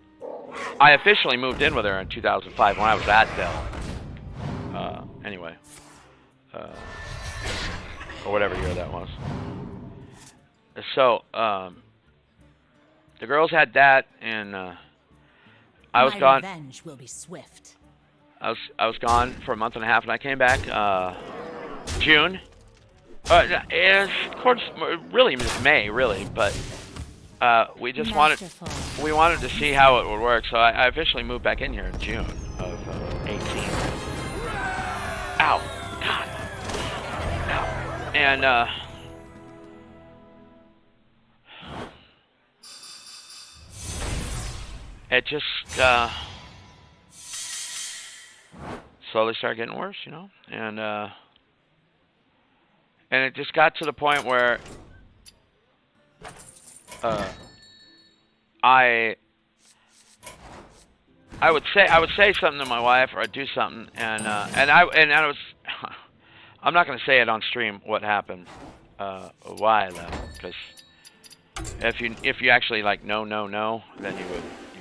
officially moved in with her in 2005 when I was at Dell. Anyway, or whatever year that was. So, the girls had that, and I was gone.
My revenge will be swift.
I was gone for a month and a half, and I came back June. Of course, really, it was May, really, but we just wanted to see how it would work. So I officially moved back in here in June of 18. Ow, God, ow, and it just slowly started getting worse, and it just got to the point where I would say something to my wife, or I'd do something, and I was I'm not going to say it on stream what happened, why I left, because if you actually like no, then you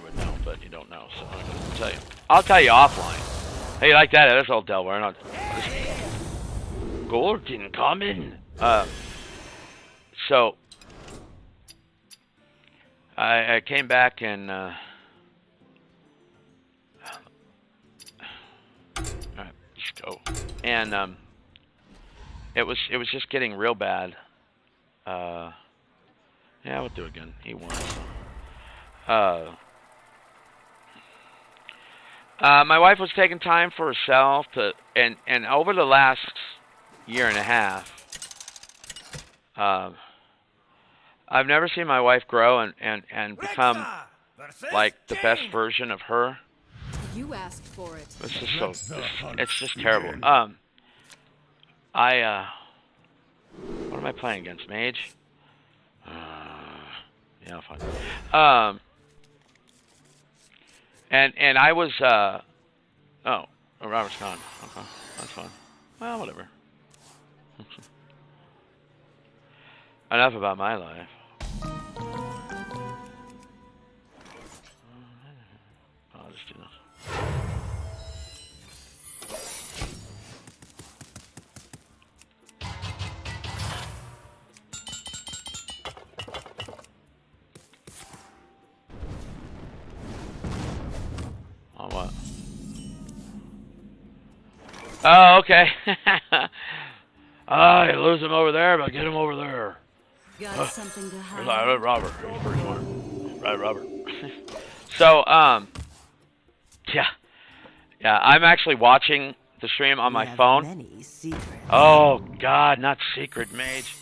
would know, but you don't know, so I'm not going to tell you. I'll tell you offline. Hey, you like that? That's old Delaware. Not Gordon coming. So I came back and just go. And it was just getting real bad. Yeah, we'll do it again. He won. My wife was taking time for herself and over the last year and a half, I've never seen my wife grow and become like the best version of her.
You asked for it.
It's just it's just terrible. What am I playing against? Mage? Yeah, fine. And I was oh, Robert's gone. Okay, that's fine. Well, whatever. Enough about my life. I'll just do this. On what? Oh, okay. Ah, you lose him over there, but get him over there.
Got something to hide.
Right, Robert. He's pretty smart. Right, Robert. So, yeah. Yeah, I'm actually watching the stream on my phone.
Many secrets.
Oh, God, not Secret Mage.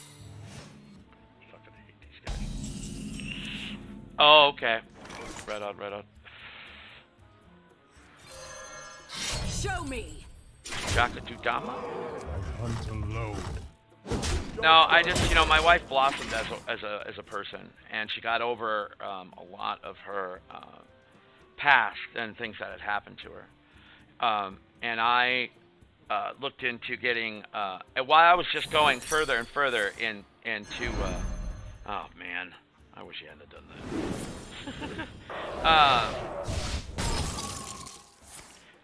Fucking hate these guys. Oh, okay. Right on, right on.
Show me.
Chaka Tutama?
Hunt alone.
No, I just, you know, my wife blossomed as a person, and she got over a lot of her past and things that had happened to her. And I looked into getting, while I was just going further and further into, oh man, I wish you hadn't done that.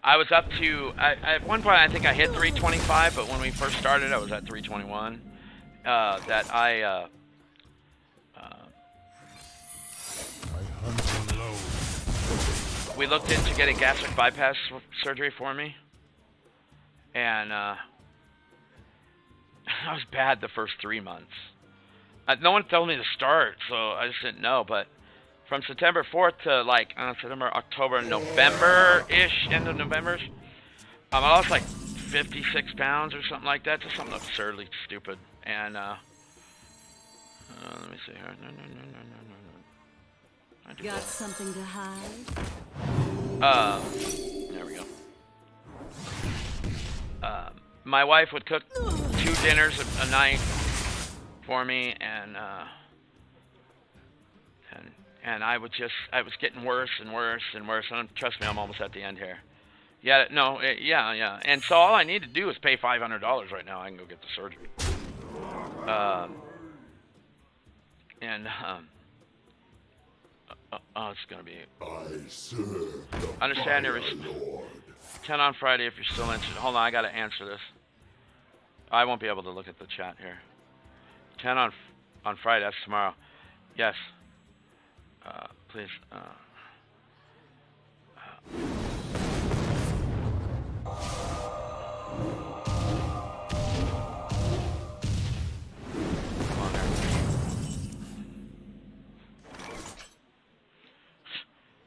I was up to, at one point I think I hit 325, but when we first started I was at 321. That I
hunt alone.
we looked into getting gastric bypass surgery for me, and I was bad the first 3 months. No one told me to start, so I just didn't know, but from September 4th to like September, October, November-ish, end of November-ish, I lost like 56 pounds or something like that, just something absurdly stupid. And let me see here. No.
Got something to hide.
There we go. My wife would cook 2 dinners a night for me, and I was getting worse and worse and worse. And trust me, I'm almost at the end here. Yeah, no, yeah. And so all I need to do is pay $500 right now. I can go get the surgery. It's gonna be.
I serve the
Understand your
Lord.
10 on Friday if you're still interested. Hold on, I gotta answer this. I won't be able to look at the chat here. 10 on Friday. That's tomorrow. Yes. Please.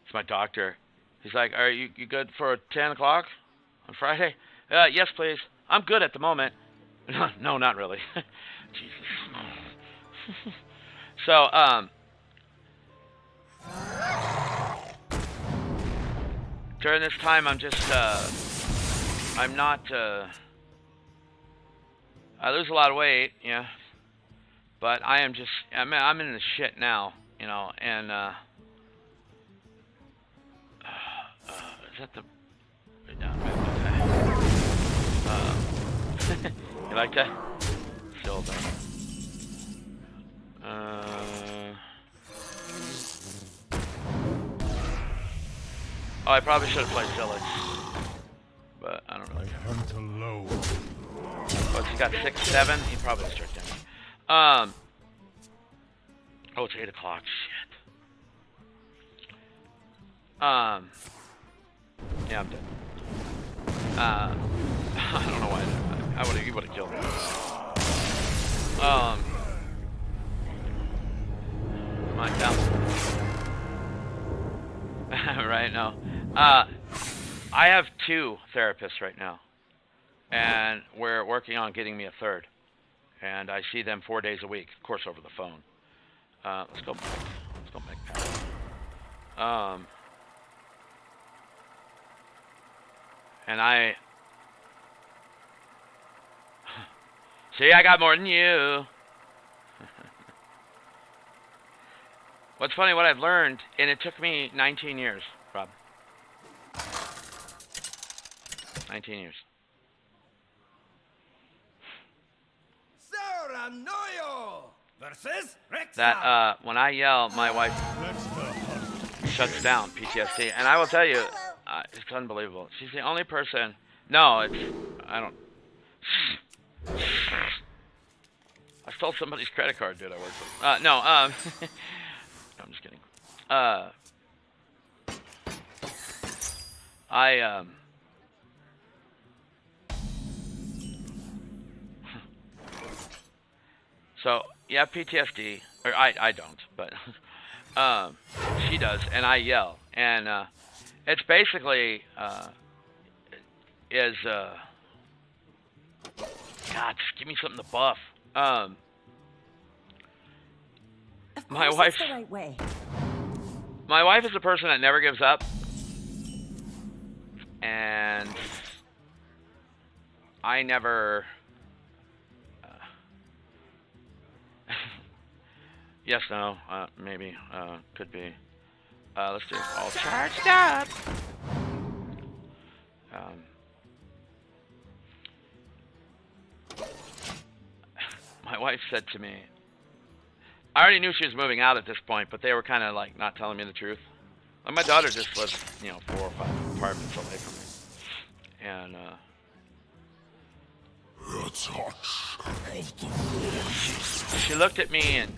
It's my doctor. He's like, are you good for 10 o'clock on Friday? Yes, please. I'm good at the moment. No, not really. Jesus. So, during this time, I'm just, I'm not, I lose a lot of weight, yeah. But I am just, I'm in the shit now, you know, and, is that the, you like that? Still done. Oh, I probably should have played Zilix, but I don't really care.
Hunt alone.
Oh, he's got 6-7. He probably start down. Oh, it's 8 o'clock. Shit. Yeah, I'm dead. I don't know why. He would have killed me. Come on, down. Right now. I have 2 therapists right now, and we're working on getting me a 3rd. And I see them 4 days a week, of course, over the phone. Let's go back past. And I see, I got more than you. What's funny, what I've learned, and it took me 19 years, Rob. 19 years.
Seranoyo versus Rexa.
That when I yell, my wife shuts down. PTSD, and I will tell you, it's unbelievable. She's the only person. No, I don't. I stole somebody's credit card, dude. I worked with. No, I'm just kidding. So, yeah, PTSD, or I don't, but she does, and I yell, and it's basically God, just give me something to buff. My wife's
the right way.
My wife is a person that never gives up, and I never. Yes, no, maybe, could be. Let's do all charged up. My wife said to me, I already knew she was moving out at this point, but they were kind of like not telling me the truth. Like my daughter just lives, 4 or 5 apartments away from me, and she looked at me, and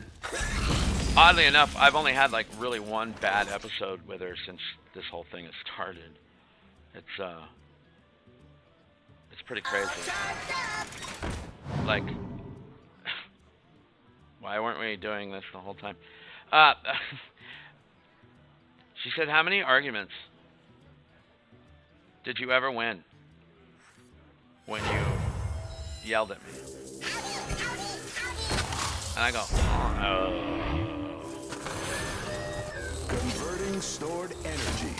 oddly enough, I've only had like really one bad episode with her since this whole thing has started. It's pretty crazy. Like, why weren't we doing this the whole time? She said, how many arguments did you ever win when you yelled at me? And I go, oh.
Converting stored energy.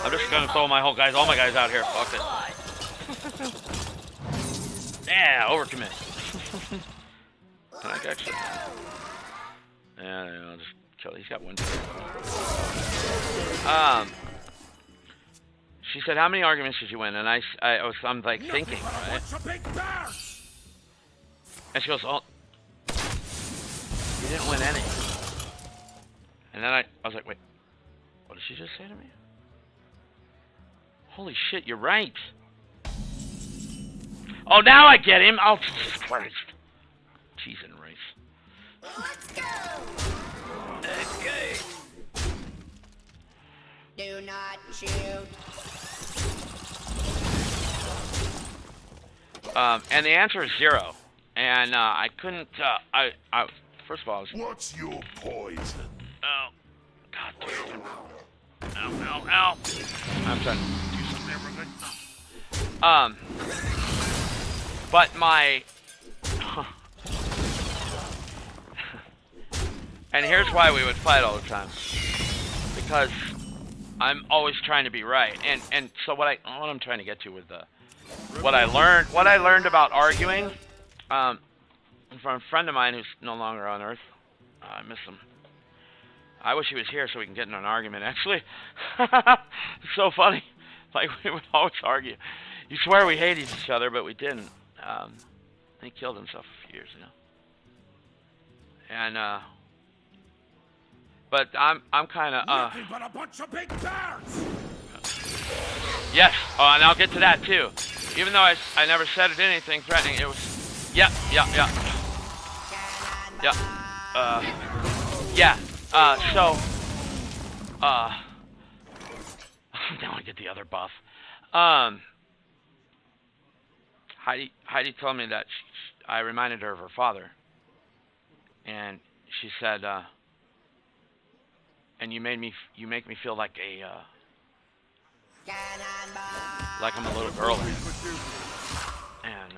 I'm just gonna throw all my guys out here. Fuck it. Yeah, overcommit. Can I actually? Yeah, I'll just kill. He's got one. She said, "How many arguments did you win?" And I'm like thinking, right? And she goes, "Oh, you didn't win any." And then I was like, "Wait, what did she just say to me?" Holy shit, you're right. Oh, now I get him. Oh, Jesus Christ. Cheese and rice.
Let's go.
Okay.
Do not shoot.
And the answer is 0. And I couldn't. I first of all, I was.
What's your poison?
Oh, God damn. Ow, ow, ow. I'm trying to do something there real quick. But my... And here's why we would fight all the time. Because I'm always trying to be right. And so what I'm trying to get to with what I learned about arguing, from a friend of mine who's no longer on Earth. I miss him. I wish he was here so we can get in an argument, actually. It's so funny. Like, we would always argue. You swear we hated each other, but we didn't. He killed himself a few years ago. And, but I'm kind of,
Nothing but a bunch of big bears!
Yes. Oh, and I'll get to that, too. Even though I never said it anything threatening, it was, yeah. Yeah. Now I get the other buff. Heidi told me that I reminded her of her father. And she said, and you make me feel like like I'm a little girl. And,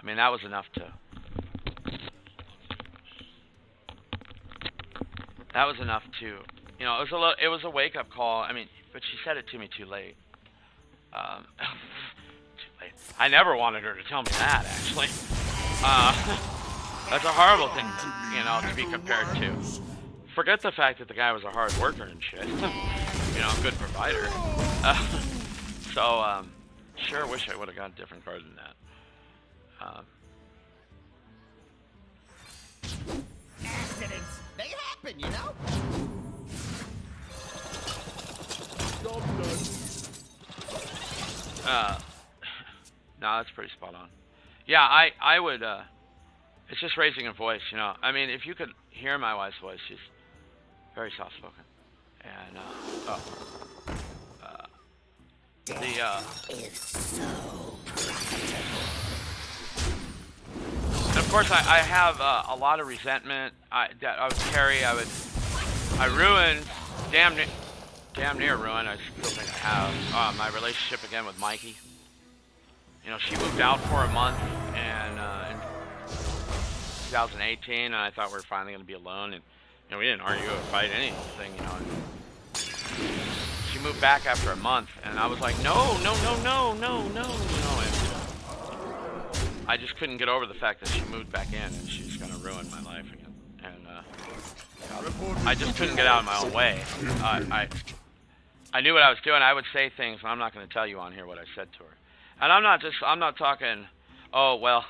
I mean, that was enough to... That was enough to, it was a wake-up call. I mean, but she said it to me too late. Too late. I never wanted her to tell me that, actually. That's a horrible thing, to be compared to. Forget the fact that the guy was a hard worker and shit. A good provider. Sure wish I would have got a different card than that.
Accidents, they happen, you know?
No, that's pretty spot on. Yeah, I would, it's just raising a voice, I mean, if you could hear my wife's voice, she's very soft-spoken. And, and of course, I have a lot of resentment that I would carry. I ruined, damn near ruined, I still think I have, my relationship again with Mikey. She moved out for a month and in 2018, and I thought we were finally going to be alone. And we didn't argue or fight anything. She moved back after a month, and I was like, no. And I just couldn't get over the fact that she moved back in, and she's going to ruin my life again. And I just couldn't get out of my own way. I knew what I was doing. I would say things, and I'm not going to tell you on here what I said to her. And I'm not talking, oh, well,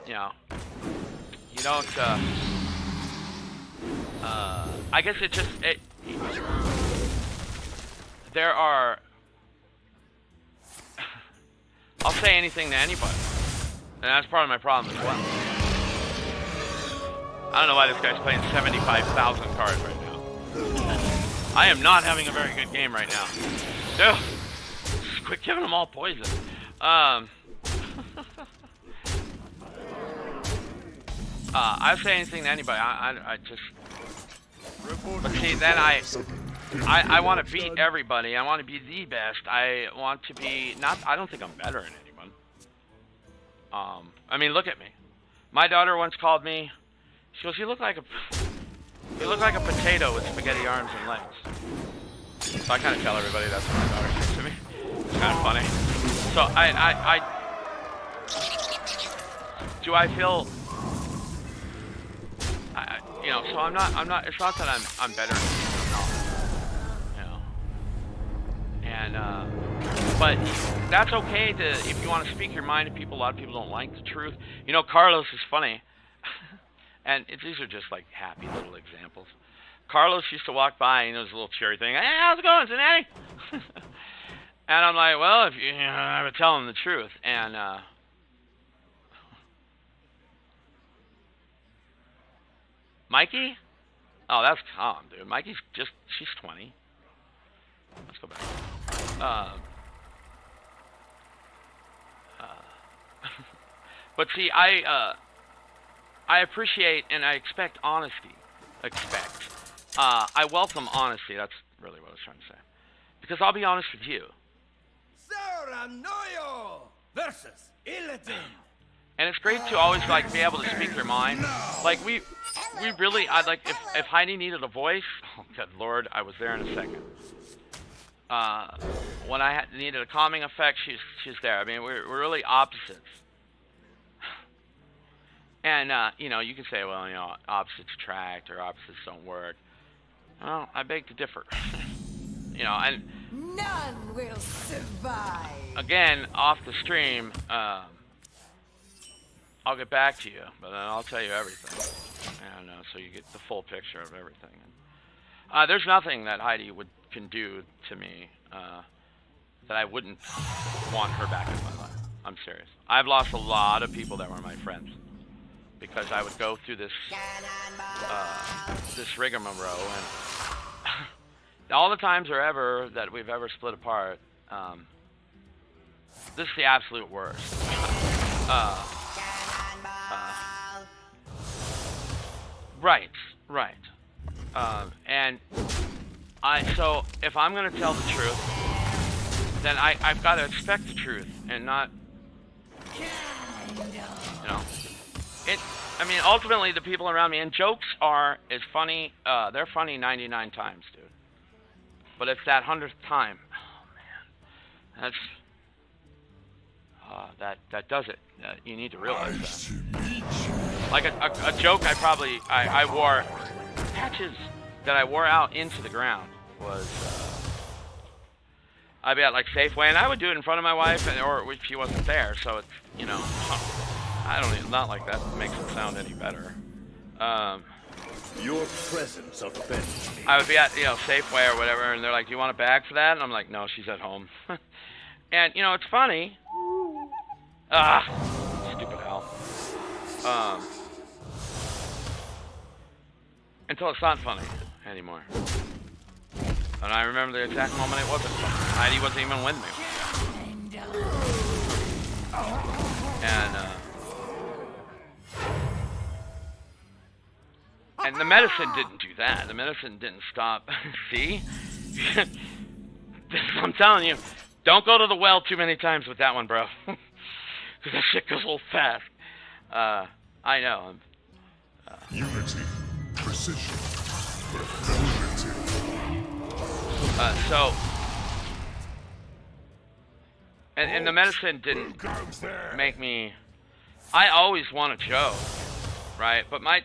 you don't, I guess there are, I'll say anything to anybody, and that's part of my problem as well. I don't know why this guy's playing 75,000 cards right now. I am not having a very good game right now. Dude, just quit giving them all poison. I'll say anything to anybody. I just. But see, then I want to beat everybody. I want to be the best. I want to be not. I don't think I'm better than anyone. I mean, look at me. My daughter once called me. She goes, "You look like a potato with spaghetti arms and legs." So I kind of tell everybody that's what my daughter says to me. It's kind of funny. So do I feel. So I'm not, it's not that I'm better, but that's okay if you want to speak your mind to people. A lot of people don't like the truth. Carlos is funny, and these are just like happy little examples. Carlos used to walk by, and his little cheery thing, "Hey, how's it going, Cincinnati?" And I'm like, well, if I would tell him the truth, and, Mikey? Oh, that's calm, dude. Mikey's she's 20. Let's go back. But see, I appreciate and I expect honesty. I welcome honesty. That's really what I was trying to say. Because I'll be honest with you.
Seranoyo versus Illidan.
And it's great to always be able to speak your mind. Like we really, if Heidi needed a voice, oh good lord, I was there in a second. When I needed a calming effect, she's there. I mean, we're really opposites. And you can say, well, opposites attract or opposites don't work. Well, I beg to differ. And
None will survive.
again, off the stream. I'll get back to you, but then I'll tell you everything, and so you get the full picture of everything. There's nothing that Heidi can do to me that I wouldn't want her back in my life. I'm serious. I've lost a lot of people that were my friends because I would go through this rigmarole, and all the times that we've ever split apart, this is the absolute worst. Right. And so if I'm going to tell the truth, then I've got to expect the truth and not, I mean, ultimately the people around me, and jokes is funny, they're funny 99 times, dude. But it's that 100th time, oh man, that does it. You need to realize
Nice
that.
to meet you.
Like a joke I wore, patches that I wore out into the ground was, I'd be at like Safeway, and I would do it in front of my wife, or if she wasn't there, so it's, you know, I don't even, not like that makes it sound any better.
Your presence offends me.
I would be at, you know, Safeway or whatever, and they're like, do you want a bag for that? And I'm like, no, she's at home. And, you know, it's funny. Stupid hell. Until it's not funny anymore. And I remember the exact moment it wasn't funny. Heidi wasn't even with me. And the medicine didn't do that. The medicine didn't stop. See? I'm telling you, don't go to the well too many times with that one, bro. Because that shit goes a little fast. I know.
Unity, precision, unity. And the medicine didn't
make me. I always want a joke, right? But my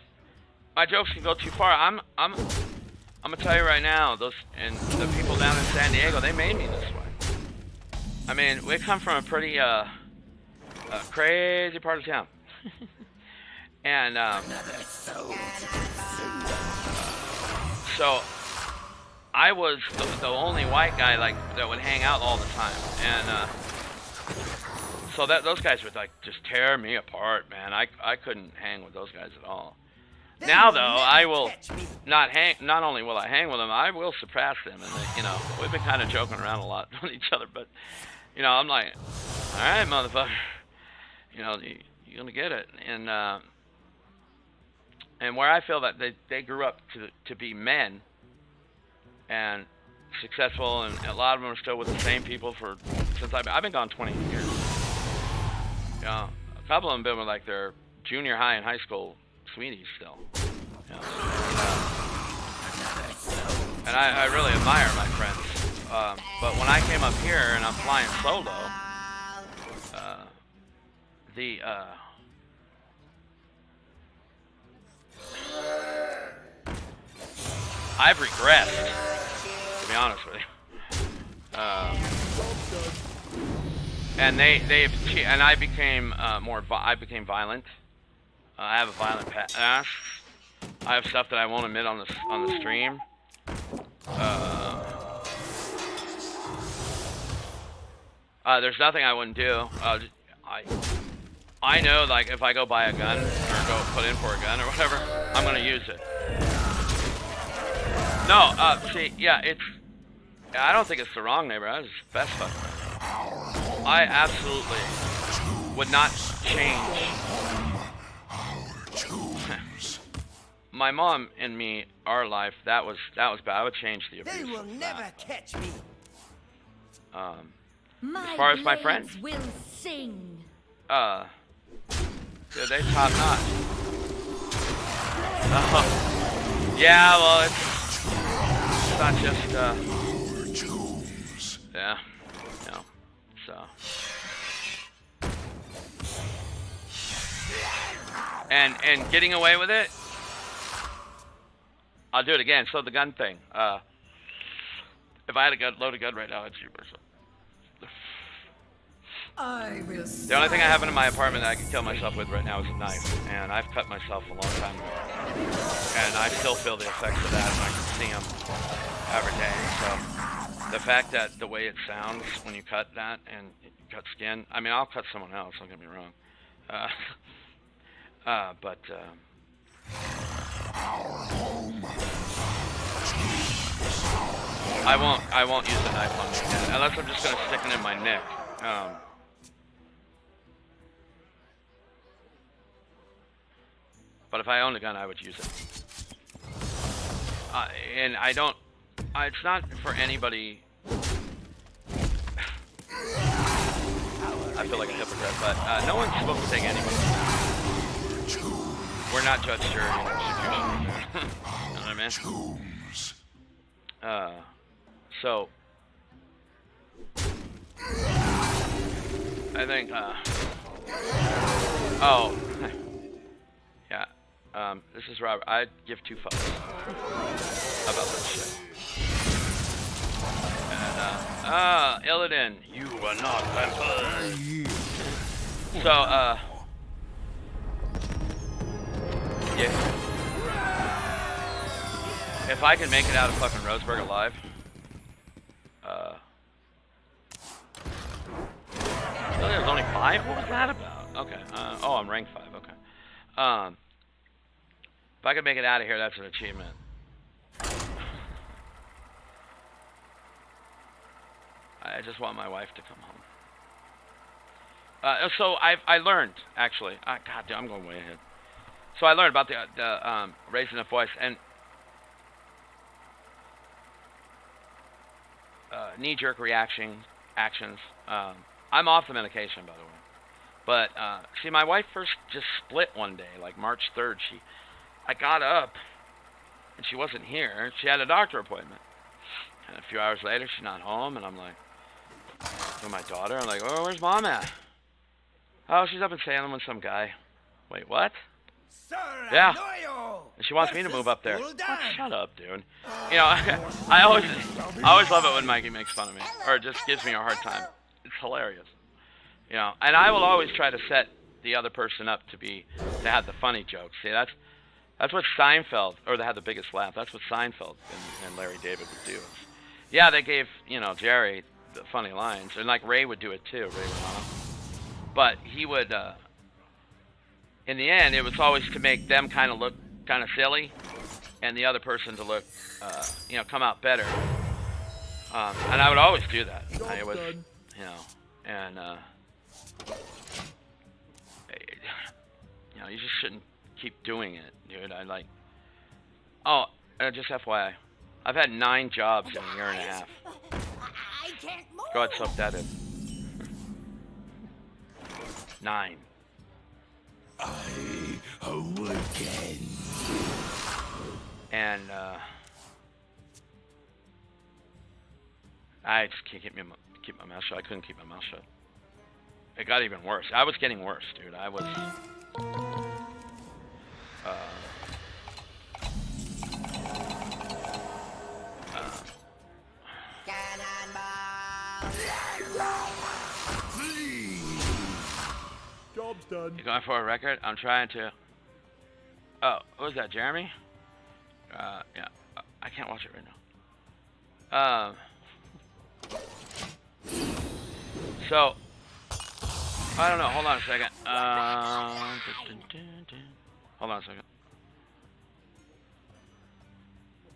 jokes can go too far. I'm gonna tell you right now, those and the people down in San Diego, they made me this way. I mean, we come from a pretty crazy part of town, and so I was the only white guy like that would hang out all the time, and so that those guys would like just tear me apart, man. I couldn't hang with those guys at all. Now though, I will not hang. Not only will I hang with them, I will surpass them. And they, you know, we've been kind of joking around a lot with each other, but you know, I'm like, all right, motherfucker, you know, you're gonna get it. And where I feel that they grew up to be men and successful, and a lot of them are still with the same people since I've been gone 20 years. You know, a couple of them been with like their junior high and high school sweeties still. You know, and I really admire my friends. But when I came up here and I'm flying solo, I've regressed, to be honest with you. And I became I became violent. I have a violent past. I have stuff that I won't admit on the stream. There's nothing I wouldn't do. I know, like, if I go buy a gun or go put in for a gun or whatever, I'm gonna use it. No, see, yeah, I don't think it's the wrong neighborhood. It's the best fucking neighborhood. I absolutely would not change. My mom and me, our life, that was bad. I would change the abuse.
They will never catch me.
As far as my friends,
will sing.
yeah, they top notch. Yeah, well, it's not just yeah, no, so. And getting away with it, I'll do it again. So the gun thing. If I had a loaded gun right now, I'd shoot myself. The only thing I have in my apartment that I can kill myself with right now is a knife, and I've cut myself a long time ago, and I still feel the effects of that, and I can see them every day. So the fact that the way it sounds when you cut that and you cut skin, I mean, I'll cut someone else. Don't get me wrong. But I won't use a knife on me again, unless I'm just gonna stick it in my neck. But if I owned a gun, I would use it. And I don't. It's not for anybody. I feel like a hypocrite, but no one's supposed to take anybody. We're not judge, jury, and execution. You know what I mean? So I think, oh. Yeah. This is Robert. I'd give 2 fucks about this shit. And, Illidan, you are not vampire. So, yeah. If I can make it out of fucking Roseburg alive, really, there's only 5? What was that about? Okay. Oh, I'm rank 5. Okay. If I could make it out of here, that's an achievement. I just want my wife to come home. So I learned, actually. God damn, I'm going way ahead. So I learned about the raising the voice and knee-jerk actions. I'm off the medication, by the way. But see, my wife first just split one day, like March 3rd. I got up, and she wasn't here. She had a doctor appointment. And a few hours later, she's not home, and I'm like, with my daughter, I'm like, oh, where's Mom at? Oh, she's up in Salem with some guy. Wait, what? Yeah. And she wants me to move up there. Oh, shut up, dude. You know, I always love it when Mikey makes fun of me, or just gives me a hard time. It's hilarious. You know, and I will always try to set the other person up to have the funny jokes. See, that's what Seinfeld, or they had the biggest laugh. That's what Seinfeld and Larry David would do. Yeah, they gave, you know, Jerry the funny lines, and like Ray would do it too, Ray Romano. But he would, in the end, it was always to make them kind of look kind of silly, and the other person to look, you know, come out better. And I would always do that. I was, you know, and you know, you just shouldn't keep doing it, dude. Oh, just FYI, I've had 9 jobs in a year and a half. Go ahead, suck that in. 9.
I awaken.
And I just can't keep my mouth shut. I couldn't keep my mouth shut. It got even worse. I was getting worse, dude. I was.
Job's done.
You going for a record? I'm trying to. Oh, what was that, Jeremy? Yeah. I can't watch it right now. So, I don't know. Hold on a second. Hold on a second.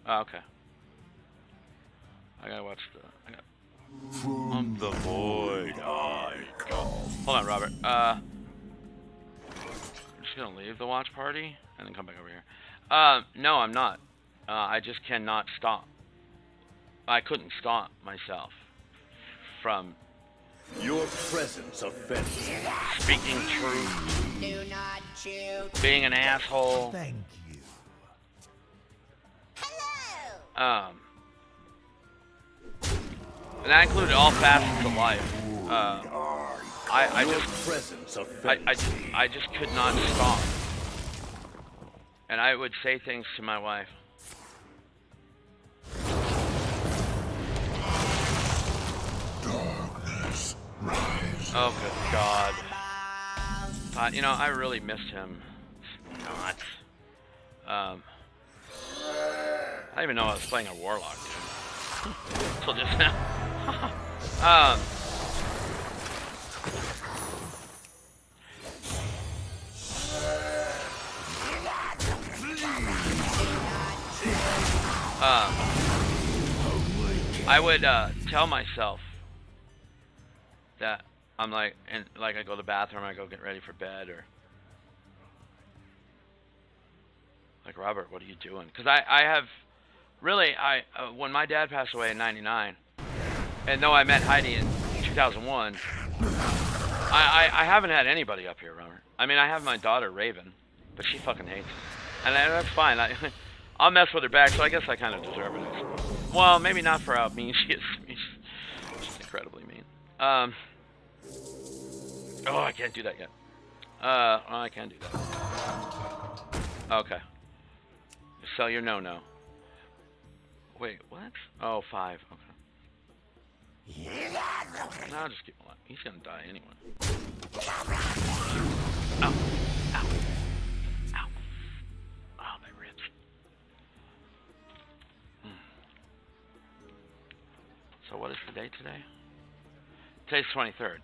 Oh, okay. I gotta watch From the void I come. Hold on, Robert. I'm just gonna leave the watch party and then come back over here. No, I'm not. I just cannot stop. I couldn't stop myself from
Your presence offends me.
speaking truth,
Do not shoot.
being an asshole.
Thank you.
Hello.
And that included all facets of life. I
Your
just
presence offends me.
I just could not stop. And I would say things to my wife.
Darkness, rise.
Oh, good God. You know, I really missed him. It's not. I didn't even know I was playing a warlock, dude. Until just now. I would tell myself that I'm like, and like I go to the bathroom, I go get ready for bed, or like, Robert, what are you doing? Because I have really, when my dad passed away in '99, and though I met Heidi in 2001, I haven't had anybody up here, Robert. I mean, I have my daughter Raven, but she fucking hates it, and that's fine. I'll mess with her back, so I guess I kind of deserve it. Well, maybe not for how mean she is. She's incredibly mean. Oh, I can't do that yet. I can't do that. Okay. Sell your no-no. Wait, what? Oh, 5. Okay. No, I'll just keep him alive. He's gonna die anyway. Ow. Ow. Ow. Oh, my ribs. So what is the date today? Today's 23rd.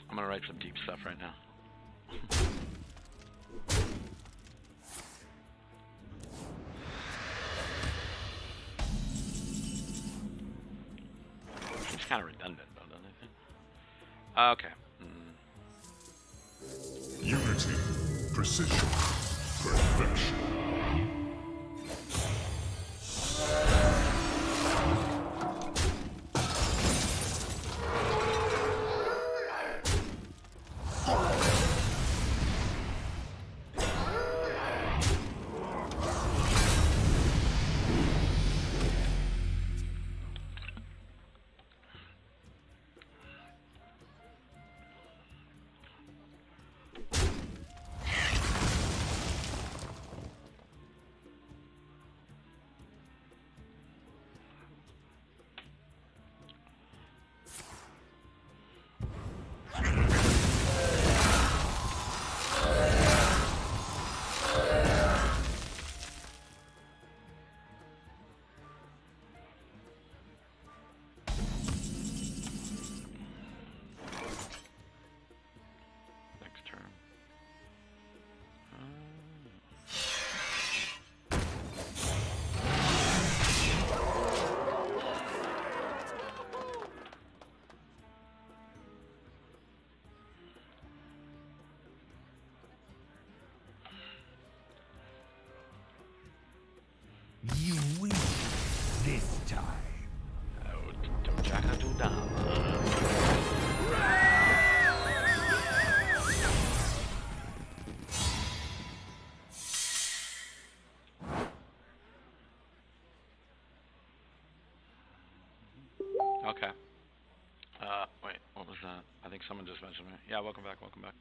I'm gonna write some deep stuff right now. It's kind of redundant, though, doesn't it? Okay.
Unity, precision, perfection.
You win this time.
Oh, don't jack do down. Okay. Wait, what was that? I think someone just mentioned me. Yeah, welcome back, welcome back.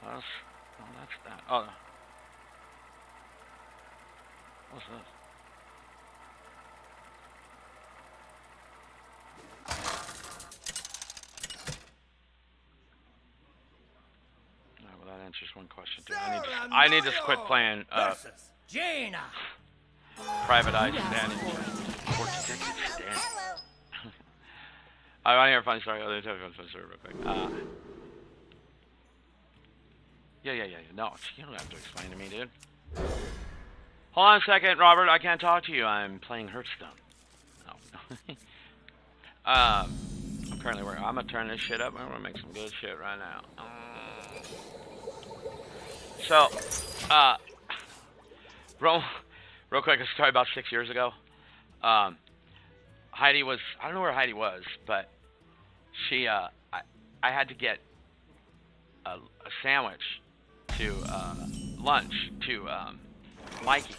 That's that. Oh. What's this? Well, that answers one question too. I need to quit playing
Jaina.
Private Eye standing. Or Detective standing. I want to hear a funny story. Let me tell you a funny story real quick. Yeah. No, you don't have to explain to me, dude. Hold on a second, Robert. I can't talk to you. I'm playing Hearthstone. No. I'm currently working. I'm gonna turn this shit up. I'm gonna make some good shit right now. So, real quick, a story about 6 years ago. Heidi was, I don't know where Heidi was, but she, I had to get a sandwich to lunch to Mikey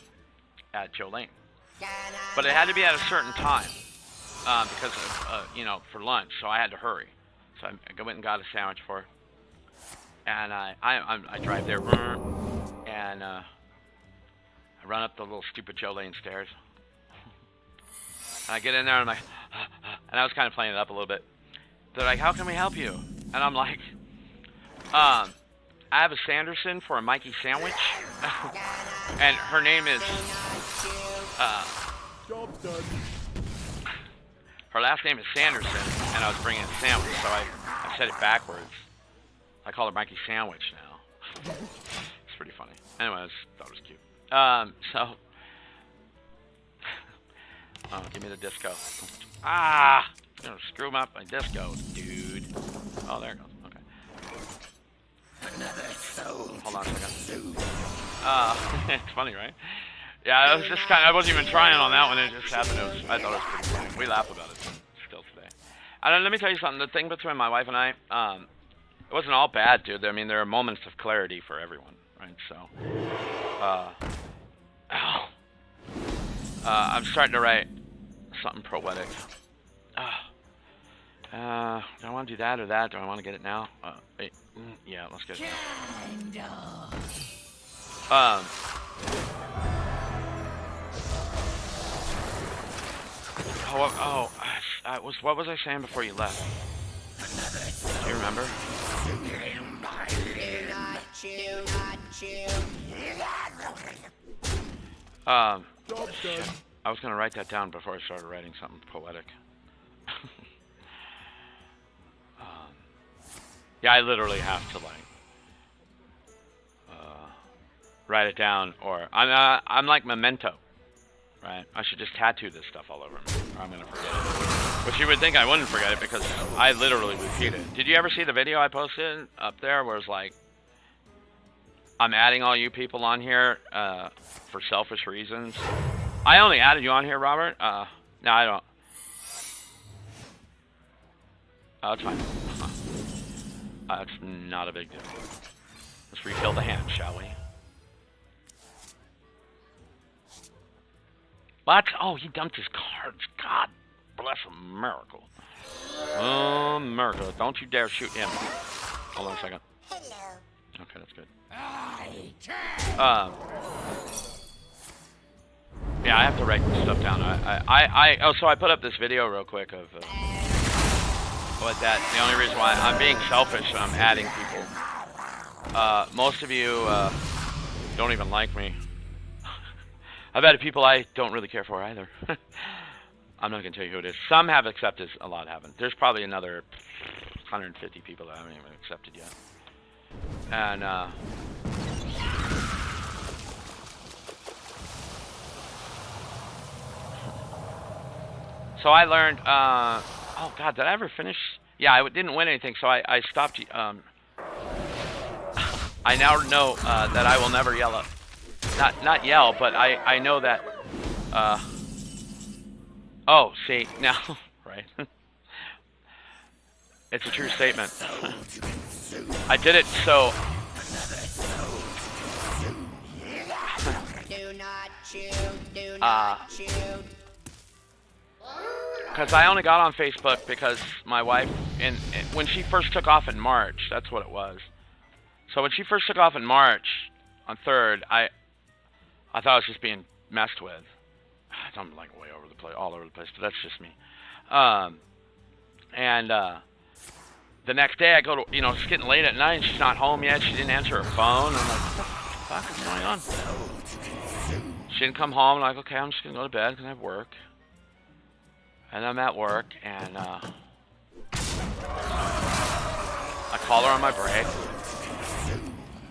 at Jolene, but it had to be at a certain time because of, for lunch, so I had to hurry. So I went and got a sandwich for her, and I drive there, and I run up the little stupid Jolene stairs, and I get in there and I'm like, and I was kind of playing it up a little bit. They're like, "How can we help you?" And I'm like, I have a Sanderson for a Mikey sandwich, and her name is,
Job's done.
her last name is Sanderson, and I was bringing a sandwich, so I said it backwards. I call her Mikey Sandwich now. It's pretty funny. Anyway, I thought it was cute. Oh, give me the disco. Ah! You're gonna screw up my disco, dude. Oh, there it goes. Okay.
Another soul.
Hold on a second. It's funny, right? Yeah, it was just I wasn't even trying on that one. It just happened. I thought it was pretty funny. We laugh about it still today. Let me tell you something. The thing between my wife and I, it wasn't all bad, dude. I mean, there are moments of clarity for everyone, right? So, I'm starting to write something poetic. Do I want to do that or that? Do I want to get it now? Wait, yeah, let's get it now. What was I saying before you left? Do you remember? Shit. I was gonna write that down before I started writing something poetic. Yeah, I literally have to like write it down, or I'm like Memento, right? I should just tattoo this stuff all over me, or I'm gonna forget it. Which you would think I wouldn't forget it because I literally repeat it. Did you ever see the video I posted up there where it's like, I'm adding all you people on here for selfish reasons? I only added you on here, Robert. No, I don't. Oh, it's fine. That's not a big deal. Let's refill the hand, shall we? What? Oh, he dumped his cards. God bless America. Oh, America. Don't you dare shoot him. Hold on a second.
Hello.
Okay, that's good. Yeah, I have to write stuff down. So I put up this video real quick of what that. The only reason why I'm being selfish and I'm adding people. Most of you don't even like me. I've added people I don't really care for either. I'm not gonna tell you who it is. Some have accepted, a lot haven't. There's probably another 150 people that haven't even accepted yet. And so I learned, oh God, did I ever finish? Yeah, I didn't win anything, so I stopped, I now know that I will never yell at, not yell, but I know that, oh, see, now, right? It's a true statement. I did it so...
Do not shoot, do not shoot.
Because I only got on Facebook because my wife, when she first took off in March, that's what it was. So when she first took off in March, on 3rd, I thought I was just being messed with. I'm like way over the place, all over the place, but that's just me. The next day I go to, it's getting late at night and she's not home yet. She didn't answer her phone. I'm like, what the fuck is going on? She didn't come home. I'm like, okay, I'm just going to go to bed because I have work. And I'm at work and I call her on my break.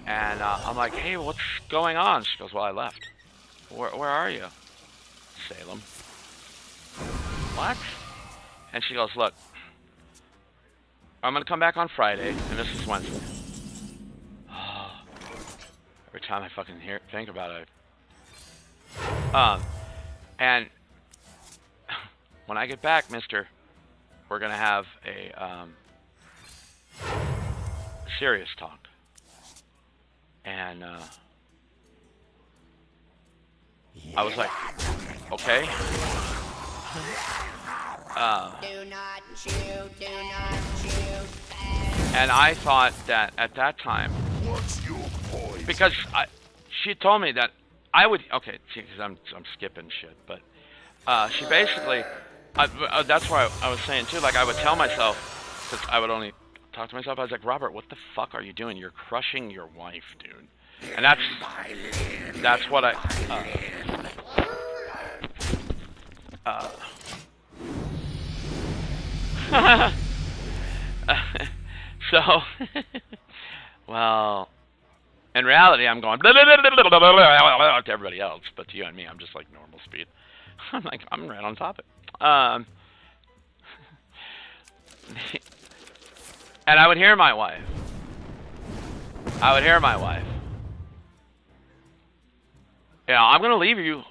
And I'm like, hey, what's going on? She goes, well, I left. Where are you? Salem. What? And she goes, look, I'm going to come back on Friday, and this is Wednesday. Oh, every time I fucking think about it. And when I get back, mister, we're going to have a serious talk. And I was like, okay.
Do not shoot, do not shoot.
And I thought that at that time,
What's your point?
because she told me that I would, okay, because I'm skipping shit, but she basically, that's why I was saying too, like I would tell myself, because I would only talk to myself, I was like, Robert, what the fuck are you doing? You're crushing your wife, dude. And that's what I, so, well, in reality, I'm going to everybody else, but to you and me, I'm just like normal speed. I'm like, I'm right on topic. And I would hear my wife. I'm going to leave you.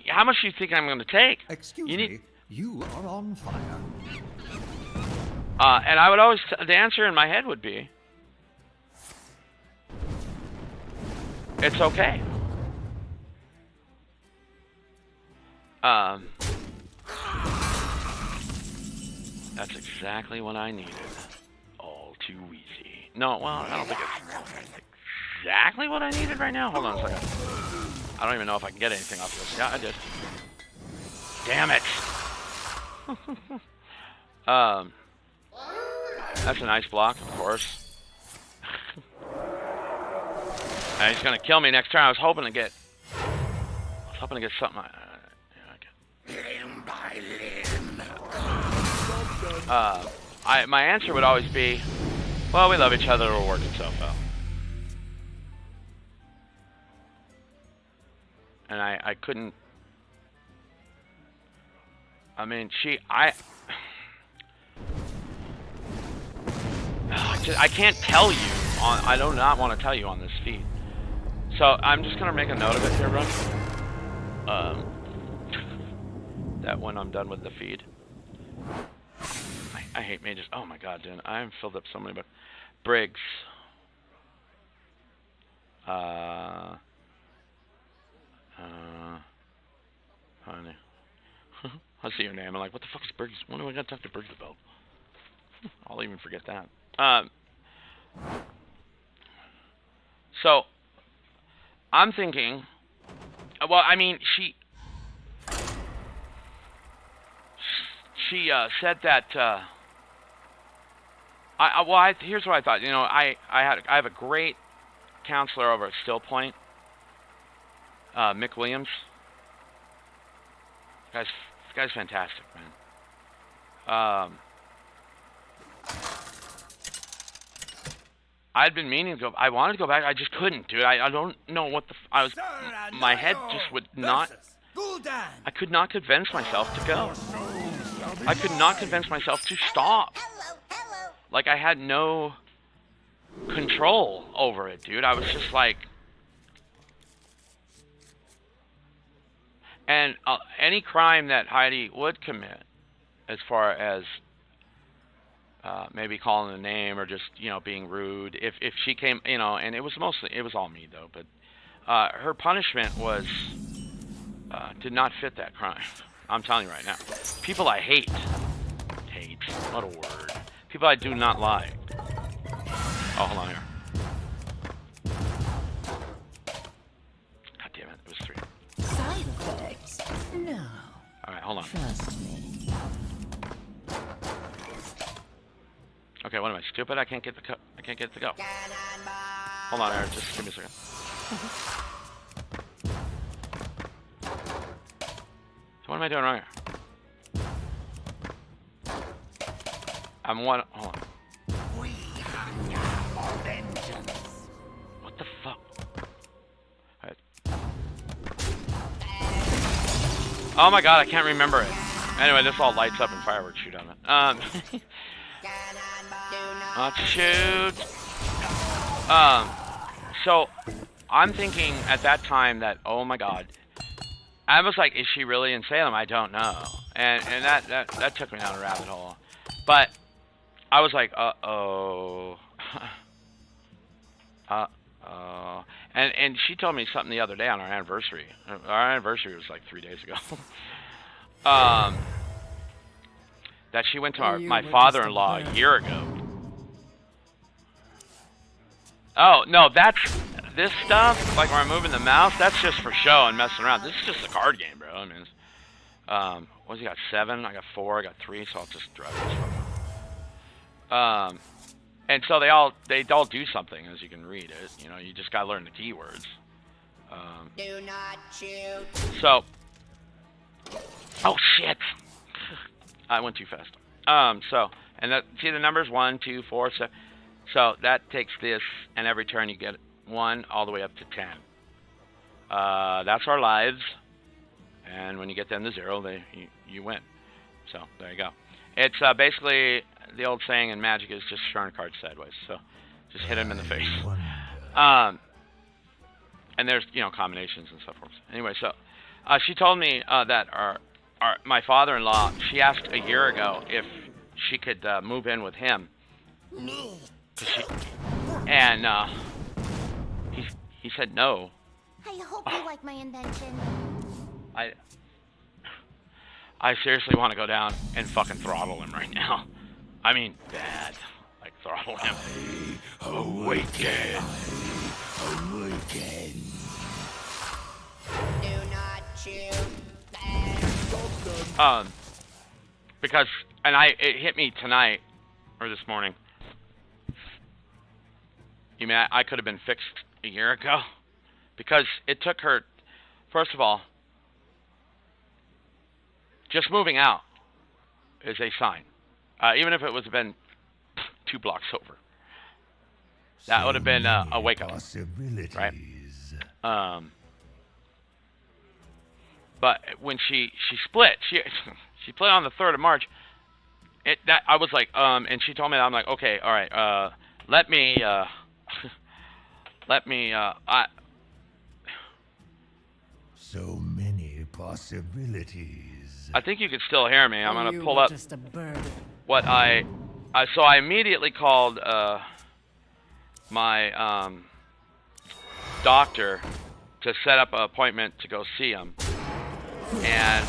How much do you think I'm going to take?
Excuse me, you are on fire.
And I would always, the answer in my head would be, it's okay. That's exactly what I needed. All too easy. No, well, I don't think it's exactly what I needed right now. Hold on a second. I don't even know if I can get anything off this. Yeah, I did. Damn it. That's a nice block, of course. And he's gonna kill me next turn. I was hoping to get something. My answer would always be, well, we love each other. It'll work itself out. And I couldn't. I mean, I can't tell you on. I do not want to tell you on this feed. So I'm just gonna make a note of it here, bro. That when I'm done with the feed. I hate mages. Oh my god, dude. I'm filled up so many, but Briggs. Honey. I see your name. I'm like, what the fuck is Briggs? When do I gotta talk to Briggs about? I'll even forget that. So, I'm thinking, well, I mean, she said that, here's what I thought. You know, I have a great counselor over at Still Point, Mick Williams. This guy's fantastic, man. I'd been meaning to go. I wanted to go back. I just couldn't, dude. I don't know what my head just would not. I could not convince myself to go. I could not convince myself to stop. Like I had no control over it, dude. I was just like, and any crime that Heidi would commit, as far as maybe calling a name or just, you know, being rude, if she came, you know, and it was all me though, but her punishment was did not fit that crime. I'm telling you right now. People I hate, what a word. People I do not like. Oh, hold on here. God damn it, it was 3.
Side effects? No.
Alright, hold on.
Trust me.
Okay, what am I, stupid? I can't get the I can't get it to go. Hold on, Eric, just give me a second. So what am I doing wrong here? I'm one. Hold on. What the fuck? Right. Oh my god, I can't remember it. Anyway, this all lights up and fireworks shoot on it. Not shoot. So I'm thinking at that time that, oh my god. I was like, is she really in Salem? I don't know. And that took me down a rabbit hole. But I was like, uh-oh. Uh-oh. And she told me something the other day on our anniversary. Our anniversary was like 3 days ago. That she went to my father-in-law a year ago. Oh, no, that's... This stuff, like where I'm moving the mouse, that's just for show and messing around. This is just a card game, bro. I mean, what's he got? 7? I got 4. I got 3. So I'll just drive this. And so they all do something, as you can read it. You know, you just gotta learn the keywords.
Do not shoot.
So, oh shit, I went too fast. So, and that, see the numbers 1, 2, 4, 7. So that takes this, and every turn you get 1 all the way up to 10. That's our lives, and when you get them to 0, you win. So there you go. It's basically the old saying in Magic is just turn cards sideways. So just hit him in the face. And there's, you know, combinations and stuff. Anyway, so she told me that my father-in-law, she asked a year ago if she could move in with him. And he said no.
I hope you like my invention.
I seriously want to go down and fucking throttle him right now. I mean, bad. Like, throttle him. Awaken.
Do not choose.
Because, and it hit me tonight, or this morning. You mean, I could have been fixed a year ago? Because it took her, first of all, just moving out is a sign. Even if it was been 2 blocks over. That would have been a wake-up, right? But when she split, she split on the 3rd of March. I was like, and she told me that. I'm like, okay, all right, let me.
So many possibilities.
I think you can still hear me. I'm gonna
You
pull
were
up
just a bird.
what so I immediately called my doctor to set up an appointment to go see him, and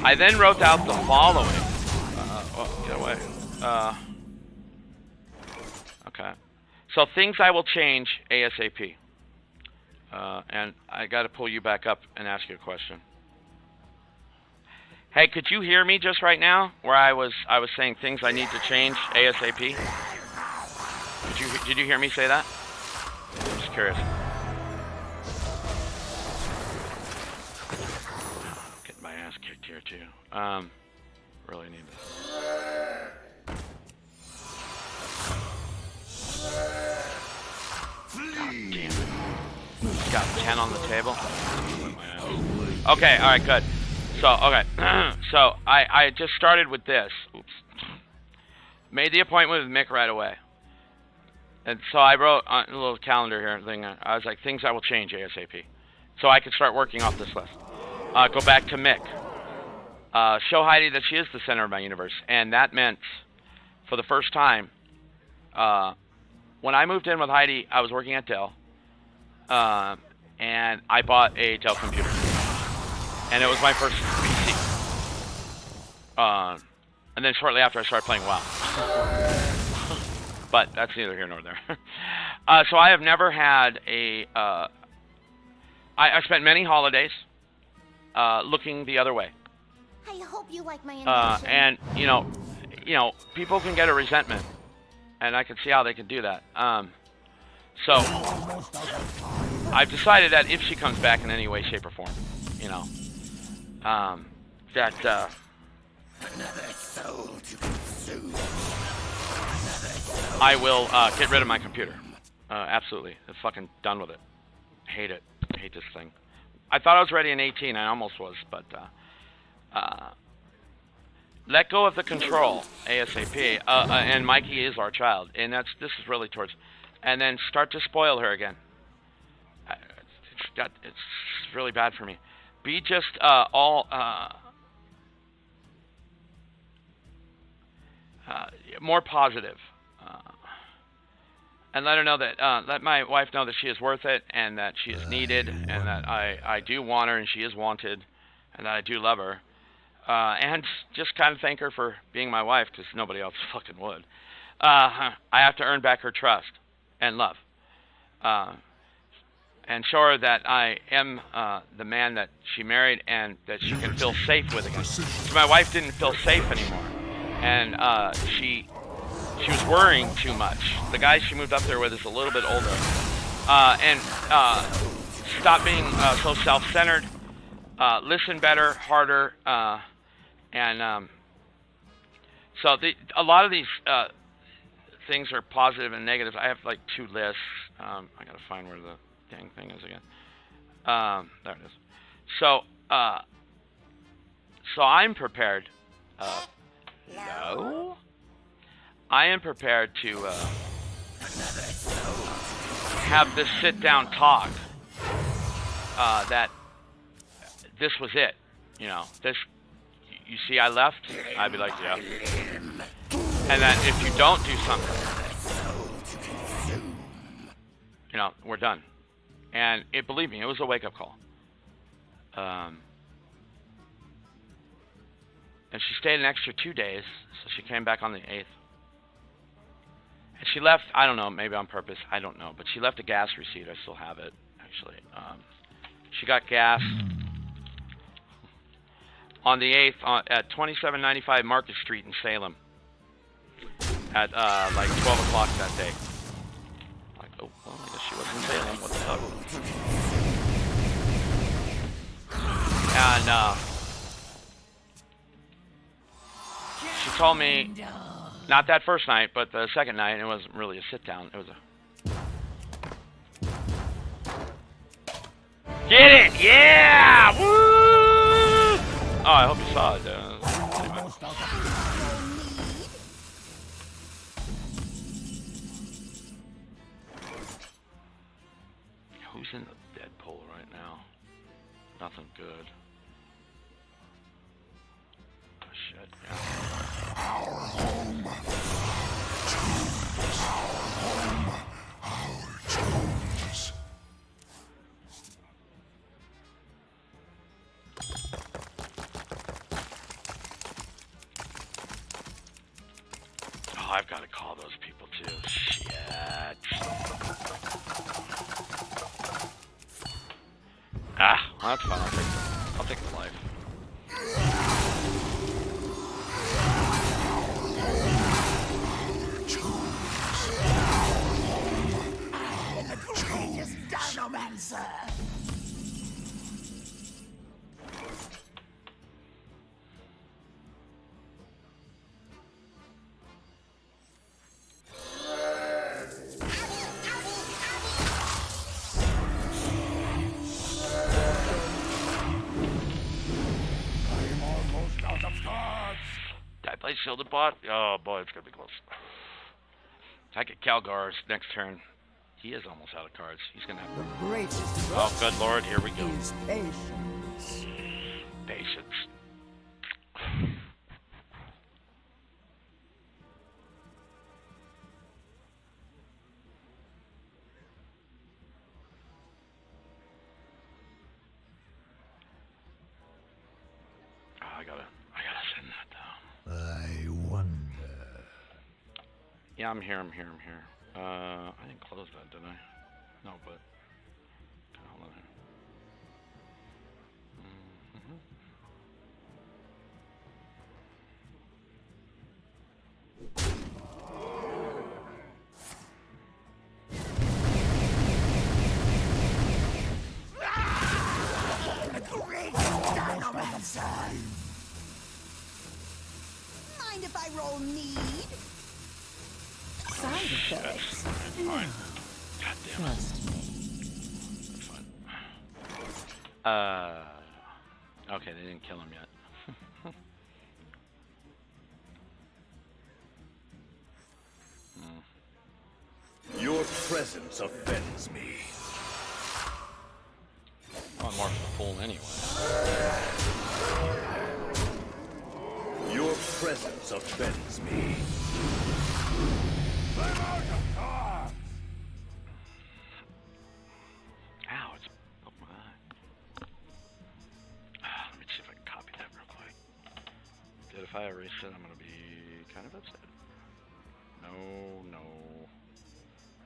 I then wrote out the following. Get away. Okay. So things I will change ASAP. And I got to pull you back up and ask you a question. Hey, could you hear me just right now, where I was saying things I need to change ASAP? Did you hear me say that? I'm just curious. Getting my ass kicked here too. Really need this. God damn it. Got 10 on the table. Okay, alright, good. So, okay. So, I just started with this. Oops. Made the appointment with Mick right away. And so I wrote on a little calendar here thing. I was like, things I will change ASAP. So I could start working off this list. Go back to Mick. Show Heidi that she is the center of my universe. And that meant, for the first time, when I moved in with Heidi, I was working at Dell. And I bought a Dell computer. And it was my first PC. And then shortly after, I started playing WoW. But that's neither here nor there. So I have never had a... I spent many holidays looking the other way.
I hope you like my invention.
And, you know, people can get a resentment. And I can see how they can do that. So, I've decided that if she comes back in any way, shape, or form, you know, that, I will get rid of my computer. Absolutely. I'm fucking done with it. Hate it. Hate this thing. I thought I was ready in 18. I almost was, but let go of the control ASAP. And Mikey is our child, and this is really towards. And then start to spoil her again. It's really bad for me. Be just more positive. And let her know that, let my wife know that she is worth it, and that she is needed, and that I do want her, and she is wanted, and that I do love her. And just kind of thank her for being my wife, because nobody else fucking would. I have to earn back her trust and love. And show her that I am the man that she married, and that she can feel safe with again. So my wife didn't feel safe anymore. And she was worrying too much. The guy she moved up there with is a little bit older. And stop being so self-centered. Listen better, harder. So a lot of these things are positive and negative. I have like 2 lists. I gotta find where the dang thing is again. There it is. So I'm prepared. No. I am prepared to have this sit-down talk. That this was it. You know, this. you see I left, I'd be like, yeah. And then if you don't do something, you know, we're done. And believe me, it was a wake-up call. And she stayed an extra 2 days, so she came back on the 8th. And she left, I don't know, maybe on purpose, I don't know, but she left a gas receipt. I still have it, actually. She got gas on the 8th at 2795 Market Street in Salem at like 12 o'clock that day. Like, oh, well, I guess she was in Salem. What the fuck? And she told me, not that first night, but the second night, it wasn't really a sit-down. It was a... Get it! Yeah! Woo! Oh, I hope you saw it. Anyway. Who's in the Deadpool right now? Nothing good. Oh, shit, yeah.
Our home. Our tombs.
Oh, I've got to call those people too. Shit. Ah, well, that's fine. I'll take the life.
Courageous Dinomancer!
I'm almost out of cards.
Did I play Shielded Bot? Oh boy, it's gonna be close. I get Calgar's next turn. He is almost out of cards. He's gonna have
The greatest
Oh, good lord, here we go.
is patience.
Patience. Oh, I gotta send that down.
I wonder.
Yeah, I'm here. I didn't close that, did I? No, but hold on here.
The courageous Dinomancer!
Mind if I roll need?
Side effects.
Fine. God damn it.
Trust me.
That's fine. Okay, they didn't kill him yet.
Your presence offends me.
Oh, Mark's a fool anyway.
Your presence offends me.
I'm out of cards.
Ow, it's up my eye. Let me see if I can copy that real quick. Dude, if I erase it, I'm gonna be kind of upset. No.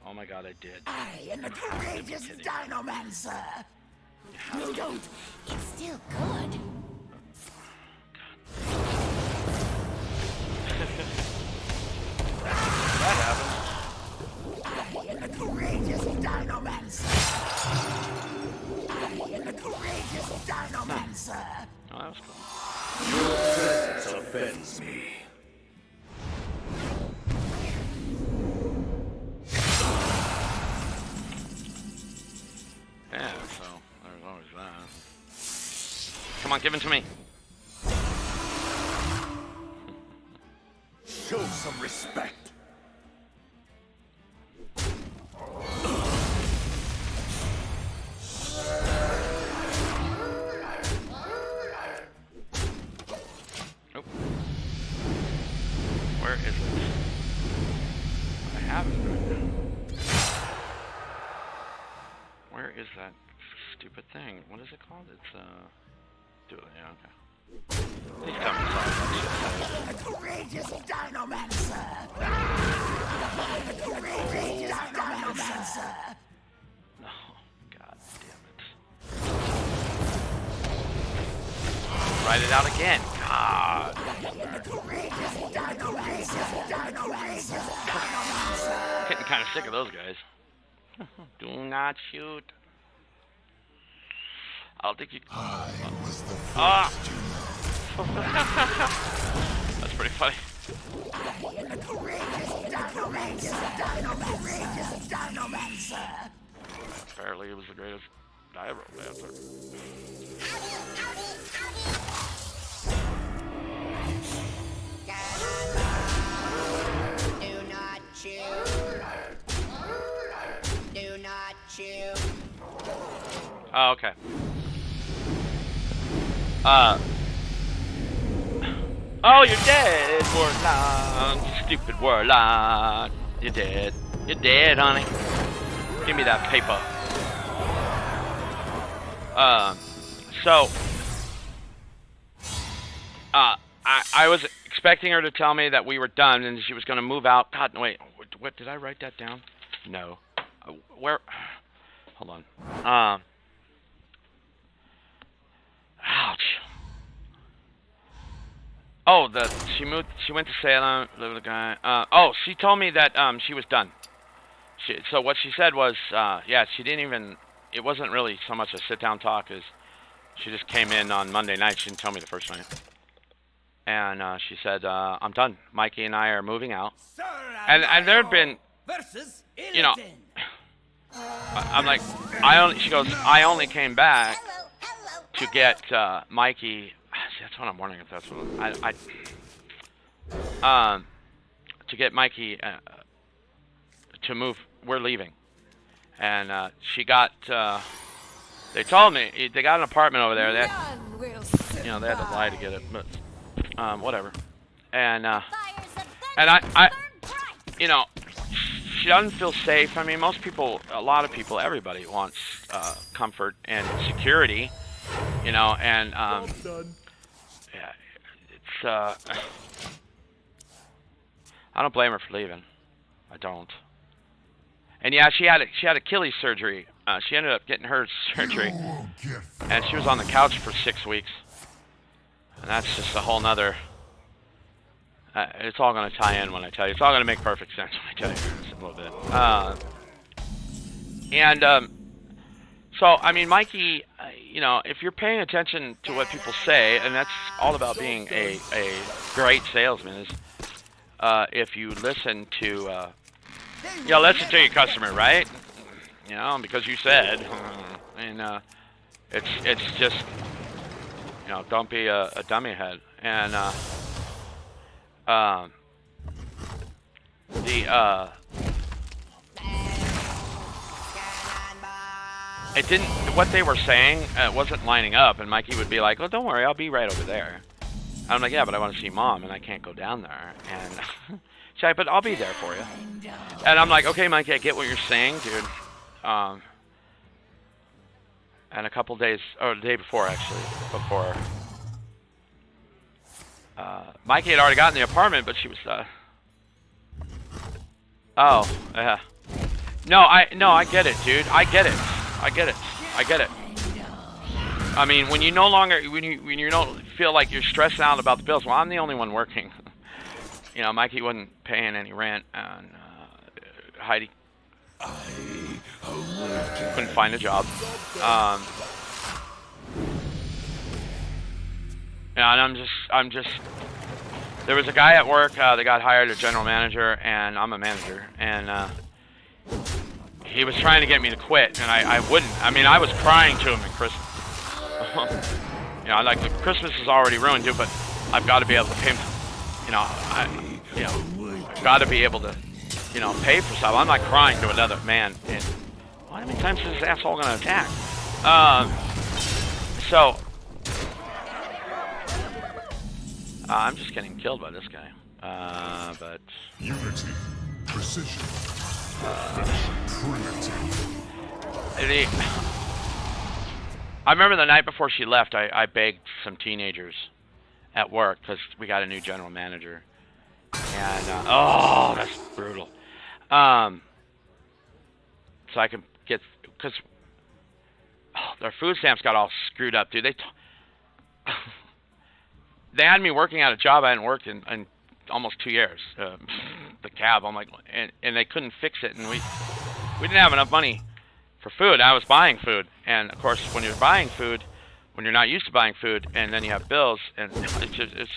Oh my god, I did.
I am the courageous Dinomancer! You don't!
It's still good.
That happened.
I am the courageous Dinomancer! I am the courageous Dinomancer!
Oh, that was cool.
Your presence offends me.
Yeah, so there's always that. Come on, give it to me.
Show some respect.
called? It's do it. Yeah, okay. He's coming. Sorry.
The courageous Dinomancer! The courageous Dinomancer!
Oh, god damn it. Write it out again. God.
The courageous Dinomancer!
Getting kind of sick of those guys. Do not shoot. I don't think you.
I was the first
Ah!
to know.
That's pretty funny.
The courageous Dinomancer!
Apparently, it was the greatest diver ever.
Do not chew. Do not chew.
Oh, okay. Oh, you're dead, Warlock. Stupid Warlock. You're dead. You're dead, honey. Give me that paper. So, I was expecting her to tell me that we were done and she was going to move out. God, no, wait. What, did I write that down? No. Where? Hold on. Ouch. Oh, she went to Salem, lived with a guy. Oh, she told me that she was done. So what she said was, yeah, she didn't even. It wasn't really so much a sit-down talk as she just came in on Monday night. She didn't tell me the first night, and she said, "I'm done. Mikey and I are moving out." And there had been, you know, I'm like, she goes, I only came back
Hello, hello.
to get Mikey. See, that's what I'm wondering if that's what to get Mikey to move. We're leaving, and she got. They told me they got an apartment over there. That you know they had to lie to get it, but whatever. And
Fires of
and I
burn bright.
you know, she doesn't feel safe. I mean, most people, a lot of people, everybody wants comfort and security, you know, and yeah, it's I don't blame her for leaving. I don't. And yeah, she had Achilles surgery. She ended up getting her surgery, and she was on the couch for 6 weeks. And that's just a whole nother. It's all going to tie in when I tell you. It's all going to make perfect sense when I tell you just a little bit. So, I mean, Mikey, you know, if you're paying attention to what people say, and that's all about being a great salesman, is if you listen to, listen to your customer, right? You know, because you said, and it's just, you know, don't be a dummy head. And it didn't, what they were saying wasn't lining up, and Mikey would be like, oh, don't worry, I'll be right over there. I'm like, yeah, but I want to see Mom, and I can't go down there. And she's like, but I'll be there for you. And I'm like, okay, Mikey, I get what you're saying, dude. And a couple days, or the day before, actually, Mikey had already gotten the apartment, but she was, oh, yeah. No, I get it, dude. I get it. I mean, when you no longer, when you don't feel like you're stressing out about the bills, well, I'm the only one working. You know, Mikey wasn't paying any rent, and Heidi couldn't find a job. Yeah, and I'm just. There was a guy at work that got hired as general manager, and I'm a manager, and he was trying to get me to quit, and I wouldn't. I mean, I was crying to him at Christmas. You know, like, Christmas is already ruined, dude, but I've got to be able to pay him. You know, got to be able to, you know, pay for stuff. I'm not crying to another man. And how many times is this asshole gonna attack? So I'm just getting killed by this guy. But
Unity, precision, primitive.
I remember the night before she left, I begged some teenagers at work because we got a new general manager. And, oh, that's brutal. So I can get, because their food stamps got all screwed up, dude. They had me working at a job I hadn't worked in almost 2 years. The cab, I'm like, and they couldn't fix it, and we didn't have enough money for food. I was buying food, and of course, when you're buying food, when you're not used to buying food, and then you have bills, and it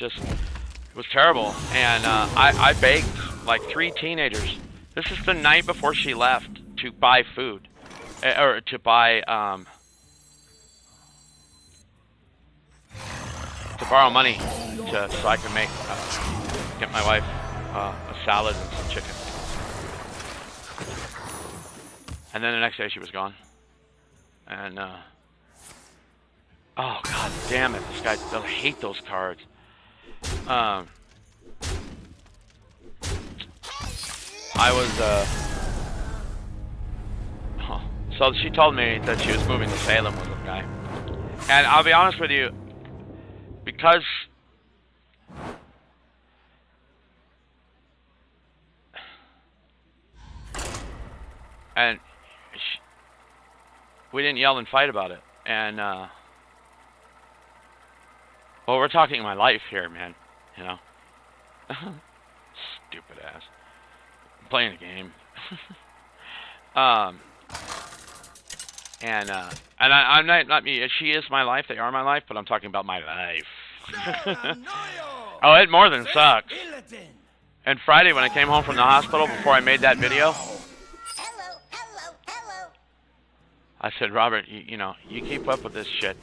was terrible. And I begged like 3 teenagers. This is the night before she left to buy food, or to buy to borrow money so I can make get my wife a salad and some chicken. And then the next day she was gone. And oh god damn it, this guy, I hate those cards. I was so she told me that she was moving to Salem with a guy. And I'll be honest with you, because we didn't yell and fight about it. And well, we're talking my life here, man. You know, stupid ass. I'm playing a game. And I'm not me. She is my life. They are my life. But I'm talking about my life. Oh, it more than sucks. And Friday when I came home from the hospital before I made that video, I said, Robert, you know, you keep up with this shit.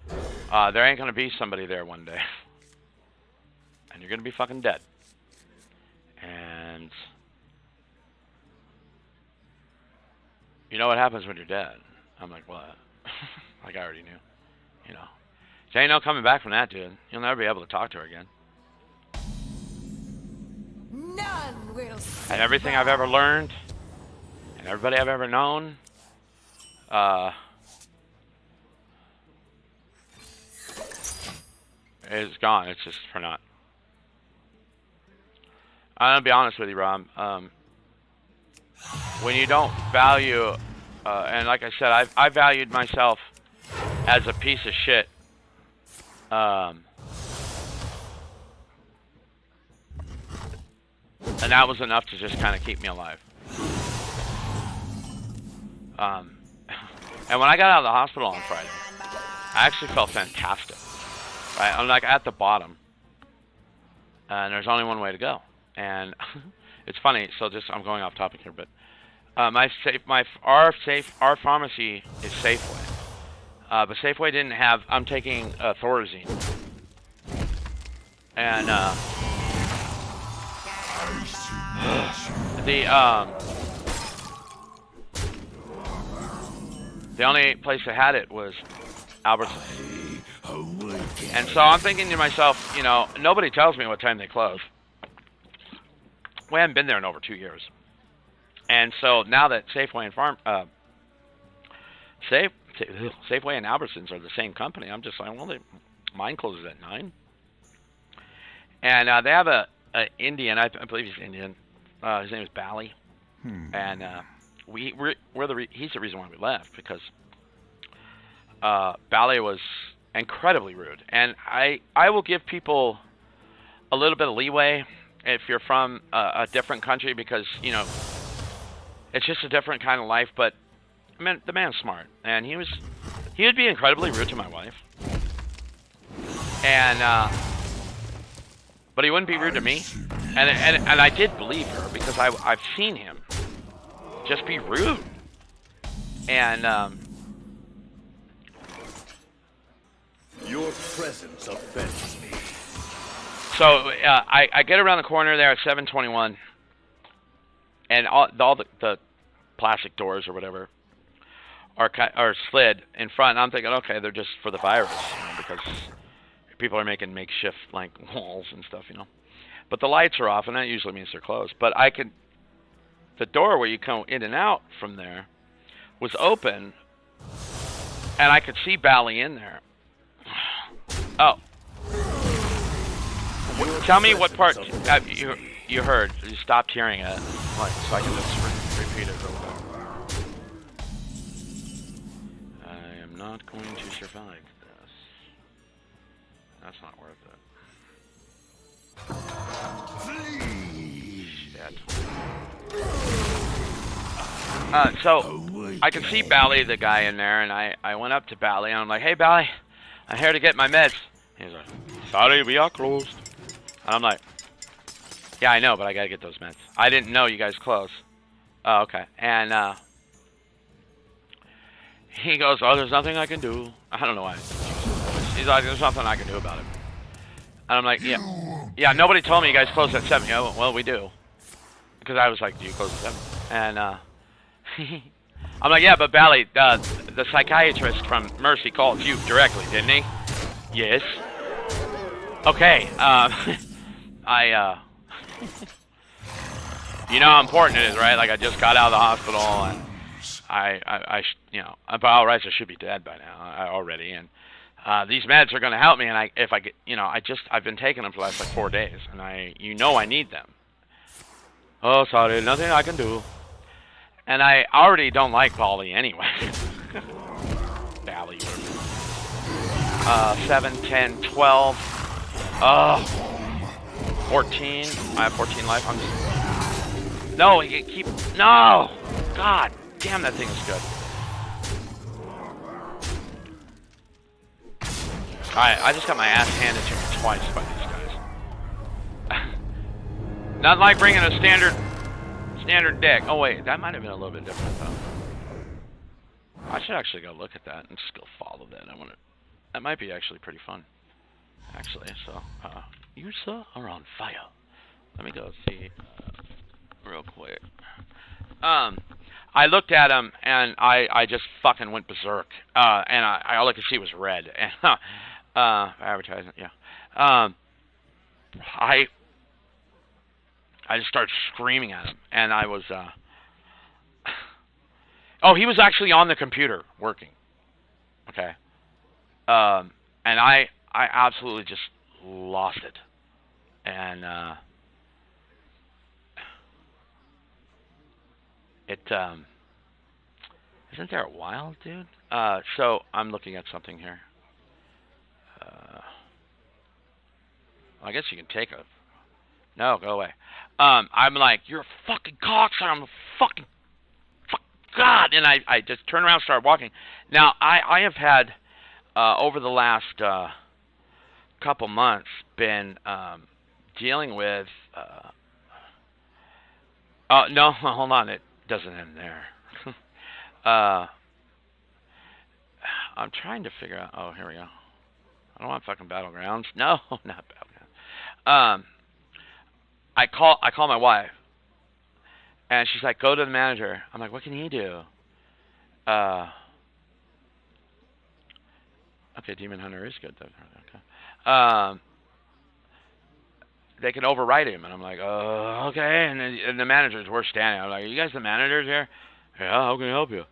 There ain't gonna be somebody there one day, and you're gonna be fucking dead. And you know what happens when you're dead? I'm like, what? Like I already knew. You know, there ain't no coming back from that, dude. You'll never be able to talk to her again.
None will
And everything I've ever learned, and everybody I've ever known, is gone. It's just for naught. I'm gonna be honest with you, Rob. When you don't value, and like I said, I valued myself as a piece of shit. And that was enough to just kind of keep me alive. And when I got out of the hospital on Friday, I actually felt fantastic. Right? I'm like at the bottom, and there's only one way to go. And it's funny. So I'm going off topic here, but our pharmacy is Safeway, but Safeway didn't have. I'm taking Thorazine, and the only place that had it was Albertsons. And so I'm thinking to myself, you know, nobody tells me what time they close. We haven't been there in over 2 years. And so now that Safeway and Safeway and Albertsons are the same company, I'm just like, well, mine closes at 9. And they have a Indian, I believe he's Indian. His name is Bally. And he's the reason why we left, because Bally was incredibly rude. And I will give people a little bit of leeway if you're from a different country, because, you know, it's just a different kind of life. But I mean, the man's smart, and he would be incredibly rude to my wife, and but he wouldn't be rude to me, and I did believe her, because I've seen him just be rude. And
your presence offends me.
So I get around the corner there at 721, and all the plastic doors or whatever are slid in front. And I'm thinking, okay, they're just for the virus, you know, because people are making makeshift like walls and stuff, you know. But the lights are off, and that usually means they're closed. But the door where you come in and out from there was open, And I could see Bally in there. Oh. Tell me what part you heard. You stopped hearing it. Like, so I can just repeat it real quick. I am not going to survive this. That's not worth it. Shit. So I can see Bally, the guy in there, and I went up to Bally and I'm like, hey Bally, I'm here to get my meds. He's like, sorry, we are closed. And I'm like, yeah, I know, but I gotta get those meds. I didn't know you guys closed. Oh, okay. And he goes, oh, there's nothing I can do. I don't know why. He's like, there's nothing I can do about it. And I'm like, yeah, nobody told me you guys closed at 7. Yeah, well, we do. Because I was like, do you close at 7? And I'm like, yeah, but Bally, the psychiatrist from Mercy called you directly, didn't he? Yes. Okay, you know how important it is, right? Like, I just got out of the hospital, and you know, by all rights, I should be dead by now already, and these meds are going to help me, and if I get, you know, I've been taking them for the last, like, 4 days, and you know I need them. Oh, sorry, nothing I can do. And I already don't like Bally anyway. Bally. 7, 10, 12. 14. I have 14 life. I'm just... No, you keep... No! God damn, that thing is good. Alright, I just got my ass handed to me twice by these guys. Not like bringing a standard deck. Oh, wait. That might have been a little bit different, though. I should actually go look at that and just go follow that. That might be actually pretty fun. Actually, so, you, sir, are on fire. Let me go see, real quick. I looked at him, and I just fucking went berserk. And all I could see was red. And, advertising, yeah. I just started screaming at him, and I was, oh, he was actually on the computer working. Okay. And I absolutely just lost it. And, isn't there a wild dude? So I'm looking at something here. I guess you can take a... No, go away. I'm like, you're a fucking cocksucker. I'm a fucking God. And I just turn around and start walking. Now, I have had, over the last couple months, been dealing with... oh, no, hold on. It doesn't end there. I'm trying to figure out... Oh, here we go. I don't want fucking Battlegrounds. No, not Battlegrounds. I call my wife, and she's like, go to the manager. I'm like, what can he do? Okay, Demon Hunter is good, though. Okay. They can override him, and I'm like, okay. And the managers were standing. I'm like, are you guys the managers here? Yeah, how can I help you?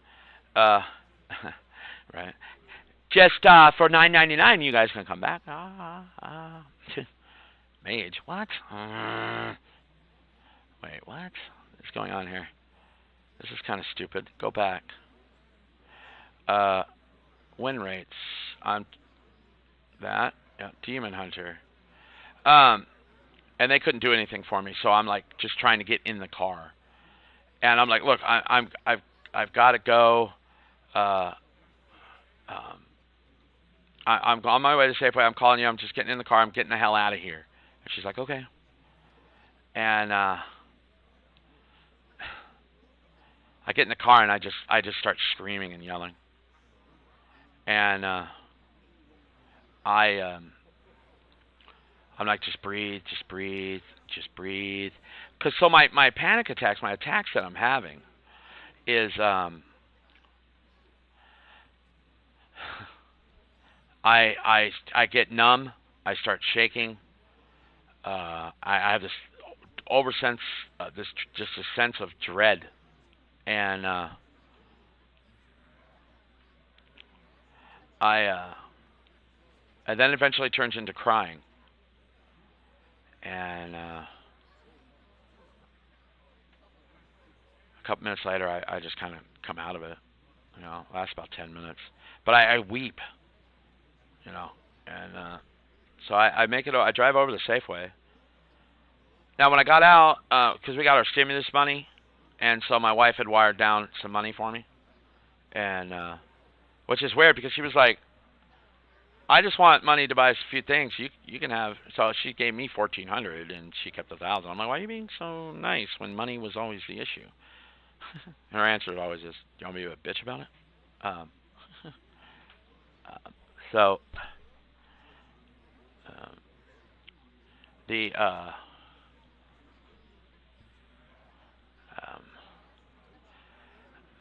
Right. Just for $9.99, you guys can come back. Mage, what? Wait, what? What's going on here? This is kind of stupid. Go back. Win rates on that. Yeah, Demon Hunter. And they couldn't do anything for me, so I'm like just trying to get in the car. And I'm like, look, I've got to go. I'm on my way to Safeway. I'm calling you. I'm just getting in the car. I'm getting the hell out of here. And she's like, okay. And I get in the car and I just start screaming and yelling. And I'm like, just breathe, just breathe, just breathe. Because so my panic attacks, my attacks that I'm having is I get numb. I start shaking. I have this oversense, just a sense of dread, and and then eventually turns into crying. And a couple minutes later, I just kind of come out of it. You know, lasts about 10 minutes. But I weep, you know. And so I make it. I drive over to the Safeway. Now, when I got out, because we got our stimulus money, and so my wife had wired down some money for me, and which is weird because she was like, "I just want money to buy a few things. You can have." So she gave me $1,400, and she kept $1,000. I'm like, "Why are you being so nice when money was always the issue?" And her answer always is, "Do you want me to be a bitch about it?" So the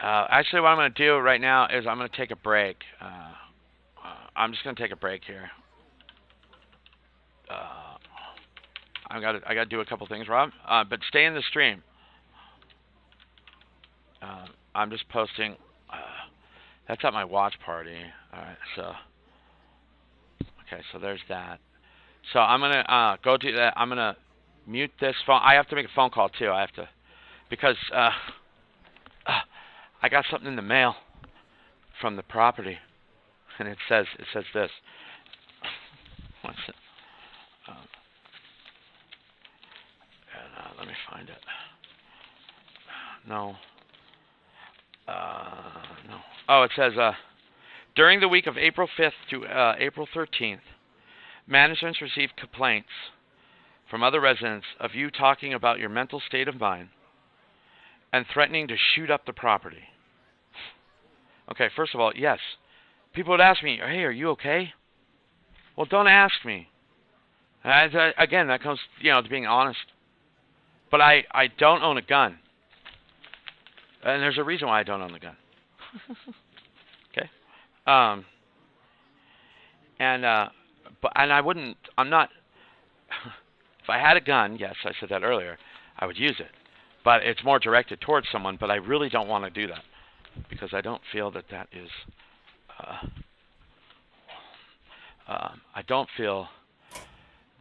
actually, what I'm going to do right now is I'm going to take a break. I'm just going to take a break here. I got to do a couple things, Rob. But stay in the stream. I'm just posting. That's at my watch party. All right, so okay, so there's that. So I'm gonna go do that. I'm gonna mute this phone. I have to make a phone call too. I have to because I got something in the mail from the property, and it says this. What's it? Let me find it. No. No. Oh, it says during the week of April 5th to April 13th, managements received complaints from other residents of you talking about your mental state of mind and threatening to shoot up the property. Okay, first of all, yes. People would ask me, "Hey, are you okay?" Well, don't ask me. Again, that comes, to being honest. But I don't own a gun. And there's a reason why I don't own the gun. Okay? And I wouldn't, I'm not, if I had a gun, yes, I said that earlier, I would use it. But it's more directed towards someone, but I really don't want to do that. Because I don't feel that is, I don't feel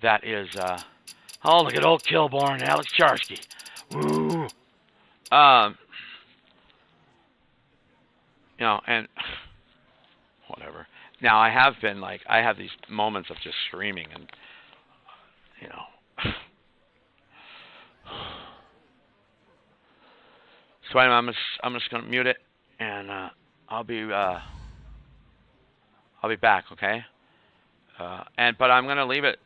that is, oh, look at old Kilborn, Alex Charsky. Woo! And whatever. Now, I have been, I have these moments of just screaming and, So anyway, I'm just going to mute it, and I'll be back, okay? But I'm going to leave it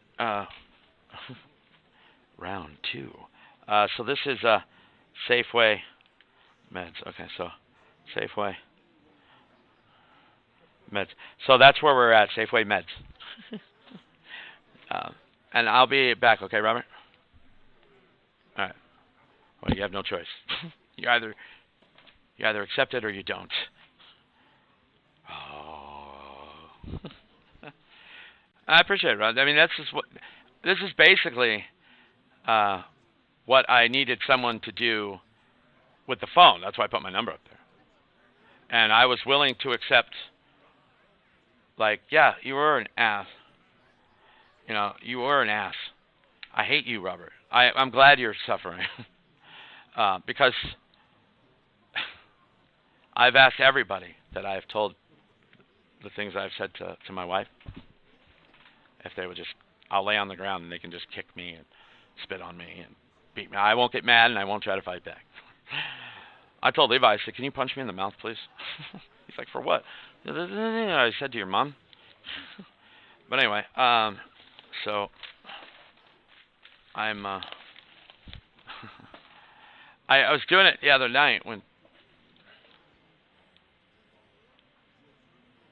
round 2. So this is Safeway Meds. Okay, so Safeway Meds. So that's where we're at, Safeway Meds. And I'll be back, okay, Robert? All right. Well, you have no choice. You either accept it or you don't. Oh. I appreciate it, Rod. I mean, this is basically what I needed someone to do with the phone. That's why I put my number up there. And I was willing to accept, yeah, you were an ass. You were an ass. I hate you, Robert. I'm glad you're suffering. Because I've asked everybody that I've told the things I've said to my wife, if they would I'll lay on the ground and they can just kick me and spit on me and beat me. I won't get mad and I won't try to fight back. I told Levi, I said, "Can you punch me in the mouth, please?" He's like, "For what?" I said, "To your mom." But anyway, so I'm, I was doing it the other night when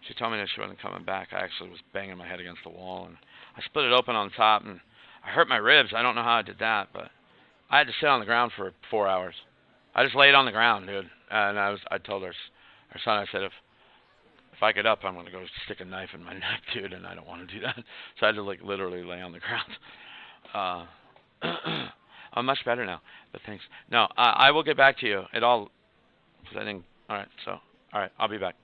she told me that she wasn't coming back. I actually was banging my head against the wall, and I split it open on top, and I hurt my ribs. I don't know how I did that, but I had to sit on the ground for 4 hours. I just laid on the ground, dude, and I told her son, I said, if I get up, I'm going to go stick a knife in my neck, dude, and I don't want to do that. So I had to, literally lay on the ground. I'm much better now, but thanks. No, I will get back to you. All right, I'll be back.